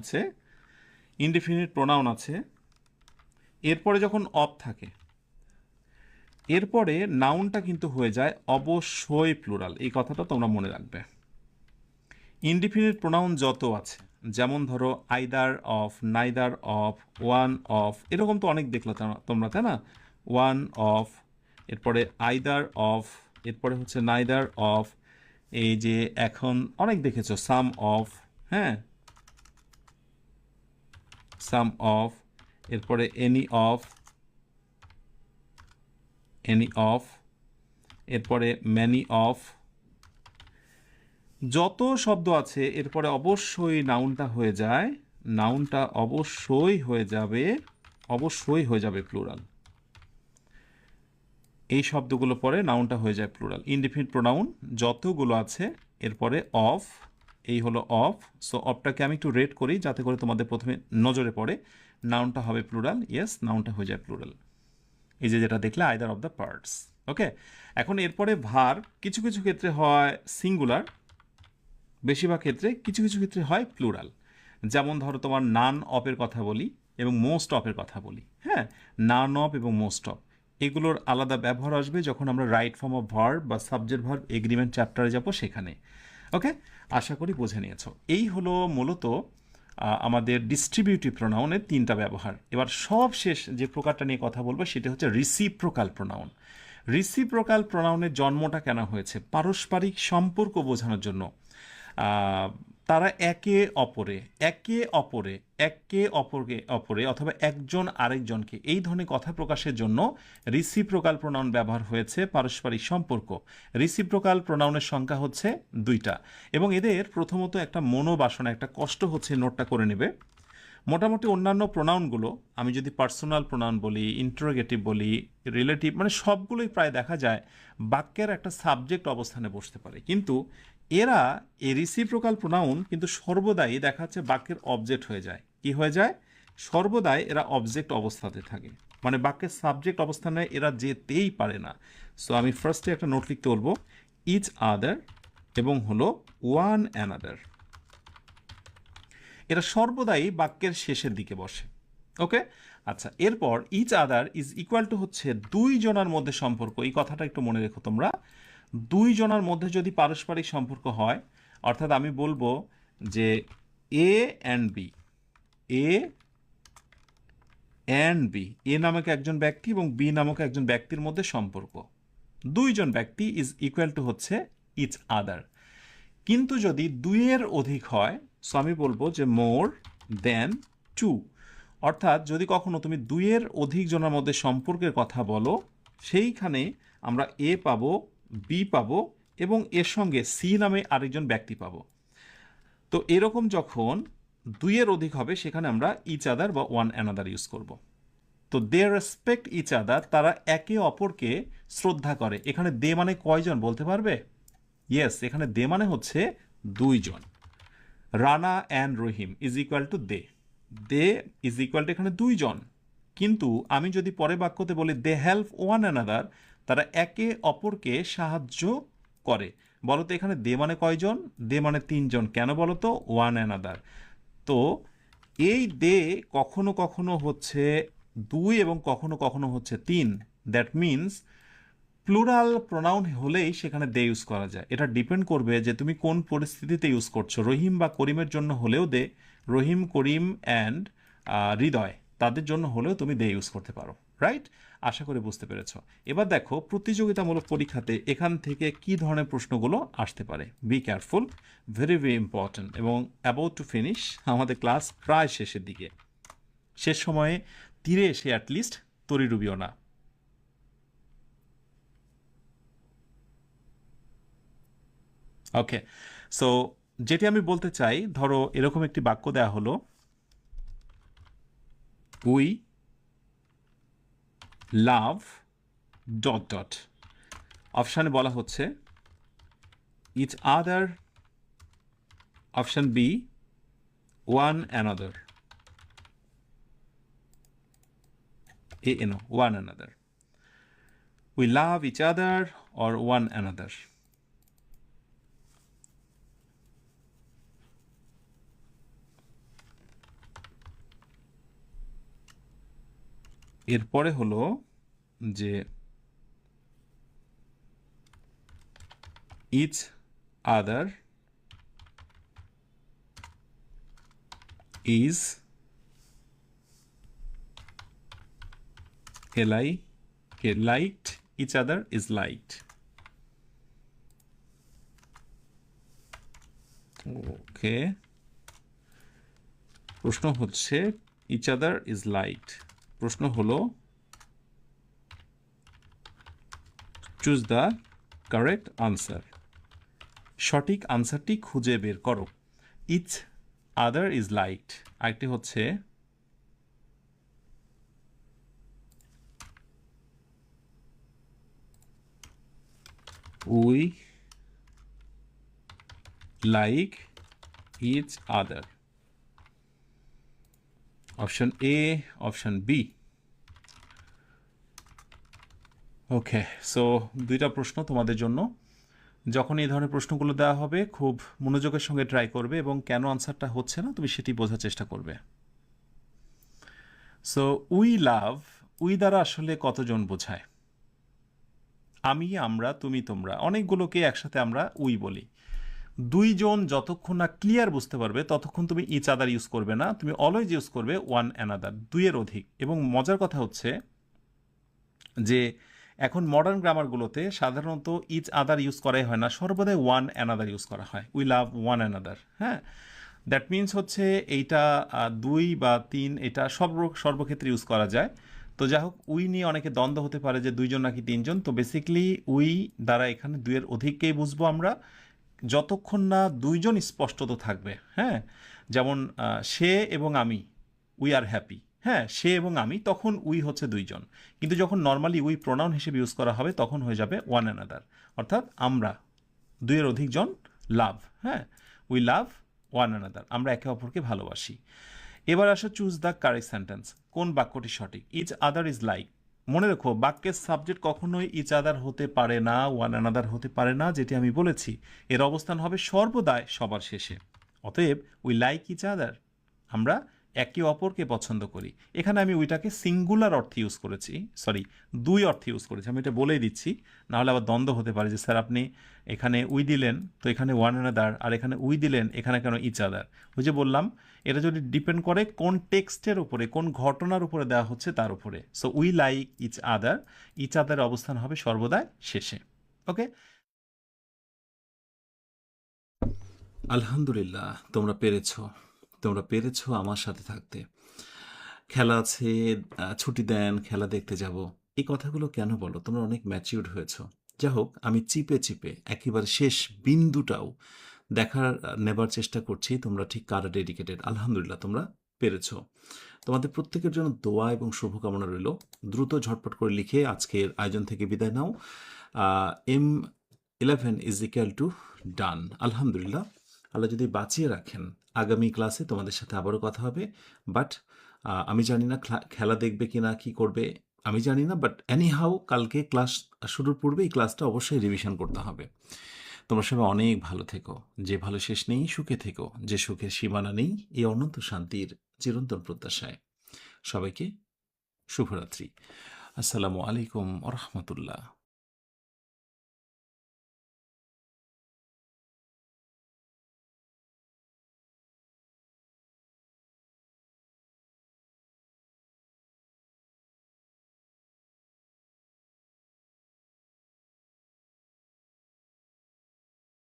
আছে, ইনডিফিনিট প্রোনাউন আছে, এরপরে যখন অফ থাকে, এরপরে নাউনটা কিন্তু হয়ে যায় অবশ্যই প্লুরাল। এই কথাটা তোমরা মনে রাখবে। ইনডিফিনিট প্রোনাউন যত আছে, যেমন ধরো either of, neither of, one of, এরকম তো অনেক দেখলো তোমরা, তাই না? ওয়ান অফ, এরপরে আইদার অফ, এরপরে হচ্ছে নাইদার অফ, এই যে এখন অনেক দেখেছো সাম অফ, হ্যাঁ, সাম অফ, এরপরে এনি অফ, এরপরে ম্যানি অফ। যত শব্দ আছে এরপরে অবশ্যই নাউনটা হয়ে যায়, নাউনটা অবশ্যই হয়ে যাবে প্লুরাল। এই শব্দগুলো পরে নাউনটা হয়ে যায় প্লুরাল। ইনডিফিনিট প্রোনাউন যতগুলো আছে এরপরে অফ, এই হলো অফ। সো অফটাকে আমি একটু রেড করি যাতে করে তোমাদের প্রথমে নজরে পড়ে। নাউনটা হবে প্লুরাল, ইয়েস, নাউনটা হয়ে যায় প্লুরাল। এই যে যেটা দেখলে আইদার অফ দ্য পার্টস। ওকে, এখন এরপরে ভার কিছু কিছু ক্ষেত্রে হয় সিঙ্গুলার, বেশিরভাগ ক্ষেত্রে, কিছু কিছু ক্ষেত্রে হয় প্লুরাল। যেমন ধরো তোমার নান অফের কথা বলি এবং মোস্ট অফের কথা বলি, হ্যাঁ, নান অফ এবং মোস্ট অফ, এগুলোর আলাদা ব্যবহার আসবে যখন আমরা রাইট ফর্ম অফ ভার্ব বা সাবজেক্ট ভার্ব এগ্রিমেন্ট চ্যাপ্টারে যাব সেখানে। ওকে, আশা করি বুঝে নিয়েছো। এই হলো মূলত আমাদের ডিস্ট্রিবিউটিভ প্রোনাউনের তিনটা ব্যবহার। এবার সব শেষ যে প্রকারটা নিয়ে কথা বলবো সেটা হচ্ছে রিসিপ্রোকাল প্রোনাউন। রিসিপ্রোকাল প্রোনাউনের জন্মটা কেন হয়েছে? পারস্পরিক সম্পর্ক বোঝানোর জন্য। তারা একে অপরে অথবা একজন আরেকজনকে এই ধরনের কথা প্রকাশের জন্য রিসিপ্রোকাল প্রোনাউন ব্যবহার হয়েছে। পারস্পরিক সম্পর্ক, রিসিপ্রোকাল প্রোনাউনের সংখ্যা হচ্ছে 2টা এবং এদের প্রথমত একটা মনোবাসনা, একটা কষ্ট হচ্ছে, নোটটা করে নেবে। মোটামুটি অন্যান্য প্রোনাউনগুলো, আমি যদি পার্সোনাল প্রোনাউন বলি, ইন্টারোগেটিভ বলি, রিলেটিভ, মানে সবগুলোই প্রায় দেখা যায় বাক্যের একটা সাবজেক্ট অবস্থানে বসতে পারে, কিন্তু এরা এই রিসিপ্রোকাল প্রোনাউন কিন্তু সর্বদাই দেখা যাচ্ছে বাক্যের অবজেক্ট হয়ে যায়। কি হয়ে যায়? সর্বদাই এরা অবজেক্ট অবস্থাতে থাকে, মানে বাক্যের সাবজেক্ট অবস্থানে এরা যেতেই পারে না। সো আমি ফার্স্টে একটা নোট লিখতে বলবো, ইচ আদার এবং হলো ওয়ান অ্যানাদার। এরা সর্বদাই বাক্যের শেষের দিকে বসে। ওকে, আচ্ছা, এরপর each other is equal to হচ্ছে দুই জনার মধ্যে সম্পর্ক। এই কথাটা একটু মনে রেখো তোমরা। দুই জনার মধ্যে যদি পারস্পরিক সম্পর্ক হয়, অর্থাৎ আমি বলবো যে A and B, A and B, A নামক একজন ব্যক্তি এবং বি নামক একজন ব্যক্তির মধ্যে সম্পর্ক, দুইজন ব্যক্তি ইজ ইকুয়াল টু হচ্ছে ইচ আদার। কিন্তু যদি দুইয়ের অধিক হয়, সো আমি বলবো যে মোর দেন টু। অর্থাৎ যদি কখনো তুমি দুইয়ের অধিক জনের মধ্যে সম্পর্কের কথা বলো, সেইখানে আমরা এ পাবো, বি পাবো এবং এর সঙ্গে সি নামে আরেকজন ব্যক্তি পাবো। তো এরকম যখন দুইয়ের অধিক হবে সেখানে আমরা ইচ আদার বা ওয়ান অ্যানাদার ইউজ করব। তো দে রেসপেক্ট ইচ আদার, তারা একে অপরকে শ্রদ্ধা করে। এখানে দে মানে কয়জন বলতে পারবে? ইয়েস, এখানে দে মানে হচ্ছে দুইজন। Rana and Rahim is equal to they, they is equal to এখানে দুইজন। কিন্তু আমি যদি পরের বাক্যতে বলি দে হেল্প ওয়ান অ্যানাদার, তারা একে অপরকে সাহায্য করে। বলো তো এখানে দে মানে কয়জন? দে মানে তিনজন। কেন বলো তো? One another. তো এই দে কখনো কখনো হচ্ছে দুই এবং কখনো কখনো হচ্ছে তিন। দ্যাট মিনস প্লুরাল প্রোনাউন হলেই সেখানে দে ইউজ করা যায়। এটা ডিপেন্ড করবে যে তুমি কোন পরিস্থিতিতে ইউজ করছো। রহিম বা করিমের জন্য হলেও দে, রহিম, করিম অ্যান্ড হৃদয়, তাদের জন্য হলেও তুমি দে ইউজ করতে পারো। রাইট? আশা করি বুঝতে পেরেছো। এবার দেখো প্রতিযোগিতামূলক পরীক্ষাতে এখান থেকে কি ধরনের প্রশ্নগুলো আসতে পারে। Be careful, very very important. এবং অ্যাবাউট টু ফিনিশ, আমাদের ক্লাস প্রায় শেষের দিকে। শেষ সময়ে তীরে এসে অ্যাটলিস্ট তরি ডুবিও না। ওকে, সো যেটি আমি বলতে চাই, ধরো এরকম একটি বাক্য দেয়া হলো, উই লাভ ডট ডট। অপশানে বলা হচ্ছে each other, option B one another, A N O, one another. We love each other or one another. এরপরে হলো যে each other is liked, each other is liked. Okay, প্রশ্ন হচ্ছে each other is liked। প্রশ্ন হলো choose the correct answer. সঠিক আনসারটি খুঁজে বের করো। ইচ আদার ইজ লাইকড, আরেকটি হচ্ছে we like each other. Option A, option B. Okay, so দুইটা প্রশ্ন তোমাদের জন্য। যখন এই ধরনের প্রশ্নগুলো দেওয়া হবে খুব মনোযোগের সঙ্গে ট্রাই করবে এবং কেন আনসারটা হচ্ছে না তুমি সেটি বোঝার চেষ্টা করবে। সো উই লাভ, উই দ্বারা আসলে কতজন বোঝায়? আমি, আমরা, তুমি, তোমরা, অনেকগুলোকে একসাথে আমরা উই বলি। দুইজন যতক্ষণ না ক্লিয়ার বুঝতে পারবে ততক্ষণ তুমি ইচ আদার ইউজ করবে না, তুমি অলওয়েজ ইউজ করবে ওয়ান অ্যানাদার, দুইয়ের অধিক। এবং মজার কথা হচ্ছে যে এখন মডার্ন গ্রামারগুলোতে সাধারণত ইচ আদার ইউজ করাই হয় না, সর্বদাই ওয়ান অ্যানাদার ইউজ করা হয়। We love one another. হ্যাঁ, দ্যাট মিনস হচ্ছে এইটা দুই বা তিন, এটা সর্বক্ষেত্রে ইউজ করা যায়। তো যাই হোক, উই নিয়ে অনেকে দ্বন্দ্ব হতে পারে যে দুইজন নাকি তিনজন। তো বেসিক্যালি উই দ্বারা এখানে দুইয়ের অধিককেই বুঝবো আমরা, যতক্ষণ না দুইজন স্পষ্টত থাকবে। হ্যাঁ, যেমন সে এবং আমি, উই আর হ্যাপি। হ্যাঁ, সে এবং আমি, তখন উই হচ্ছে দুইজন। কিন্তু যখন নর্মালি উই প্রোনাউন হিসেবে ইউজ করা হবে তখন হয়ে যাবে ওয়ান অ্যানাদার, অর্থাৎ আমরা, দুইয়ের অধিক জন, লাভ। হ্যাঁ, উই লাভ ওয়ান অ্যানাদার, আমরা একে অপরকে ভালোবাসি। এবার আসো চুজ দ্য কারেক্ট সেন্টেন্স, কোন বাক্যটি সঠিক? Each other is like. মনে রেখো, বাক্যের সাবজেক্ট কখনোই ইচ আদার হতে পারে না, ওয়ান অ্যানাদার হতে পারে না, যেটি আমি বলেছি। এর অবস্থান হবে সর্বদাই সবার শেষে। অতএব উই লাইক ইচ আদার, আমরা একে অপরকে পছন্দ করি। এখানে আমি ওইটাকে সিঙ্গুলার অর্থে ইউজ করেছি, সরি, দুই অর্থে ইউজ করেছি। আমি এটা বলেই দিচ্ছি, নাহলে আবার দ্বন্দ্ব হতে পারে যে স্যার আপনি এখানে উই দিলেন তো এখানে ওয়ান অ্যানাদার, আর এখানে উই দিলেন এখানে কেন ইচ আদার। ওই যে বললাম, এটা যদি ডিপেন্ড করে কোন টেক্সটের উপরে, কোন ঘটনার উপরে দেওয়া হচ্ছে তার উপরে। So we like each other অবস্থান হবে সর্বদাই শেষে। ওকে, আলহামদুলিল্লাহ, তোমরা পেরেছো আমার সাথে থাকতে। খেলা আছে, ছুটি দেন, খেলা দেখতে যাব, এই কথাগুলো কেন বলো? তোমরা অনেক ম্যাচিউরড হয়েছো। যা হোক, আমি চিপে চিপে একেবারে শেষ বিন্দুটাও নেবার চেষ্টা করছি তোমরা ঠিক কারা ডেডিকেটেড। আলহামদুলিল্লাহ, তোমরা পেরেছো। তোমাদের প্রত্যেকের জন্য দোয়া এবং শুভকামনা রইল। দ্রুত ঝটপট করে লিখে আজকের আয়োজন থেকে বিদায় নাও। M11 = ডান। আলহামদুলিল্লাহ, আল্লাহ যদি বাঁচিয়ে রাখেন আগামী ক্লাসে তোমাদের সাথে আবারও কথা হবে। বাট আমি জানি না খেলা দেখবে কিনা, কি করবে আমি জানি না, বাট এনিহাউ কালকে ক্লাস শুরুর পূর্বে এই ক্লাসটা অবশ্যই রিভিশন করতে হবে। তোমরা সবাই অনেক ভালো থেকো, যে ভালো শেষ নেই সুখে থেকো, যে সুখের সীমানা নেই এই অনন্ত শান্তির চিরন্তন প্রত্যাশায়। সবাইকে শুভরাত্রি। আসসালামু আলাইকুম ওয়া রাহমাতুল্লাহ।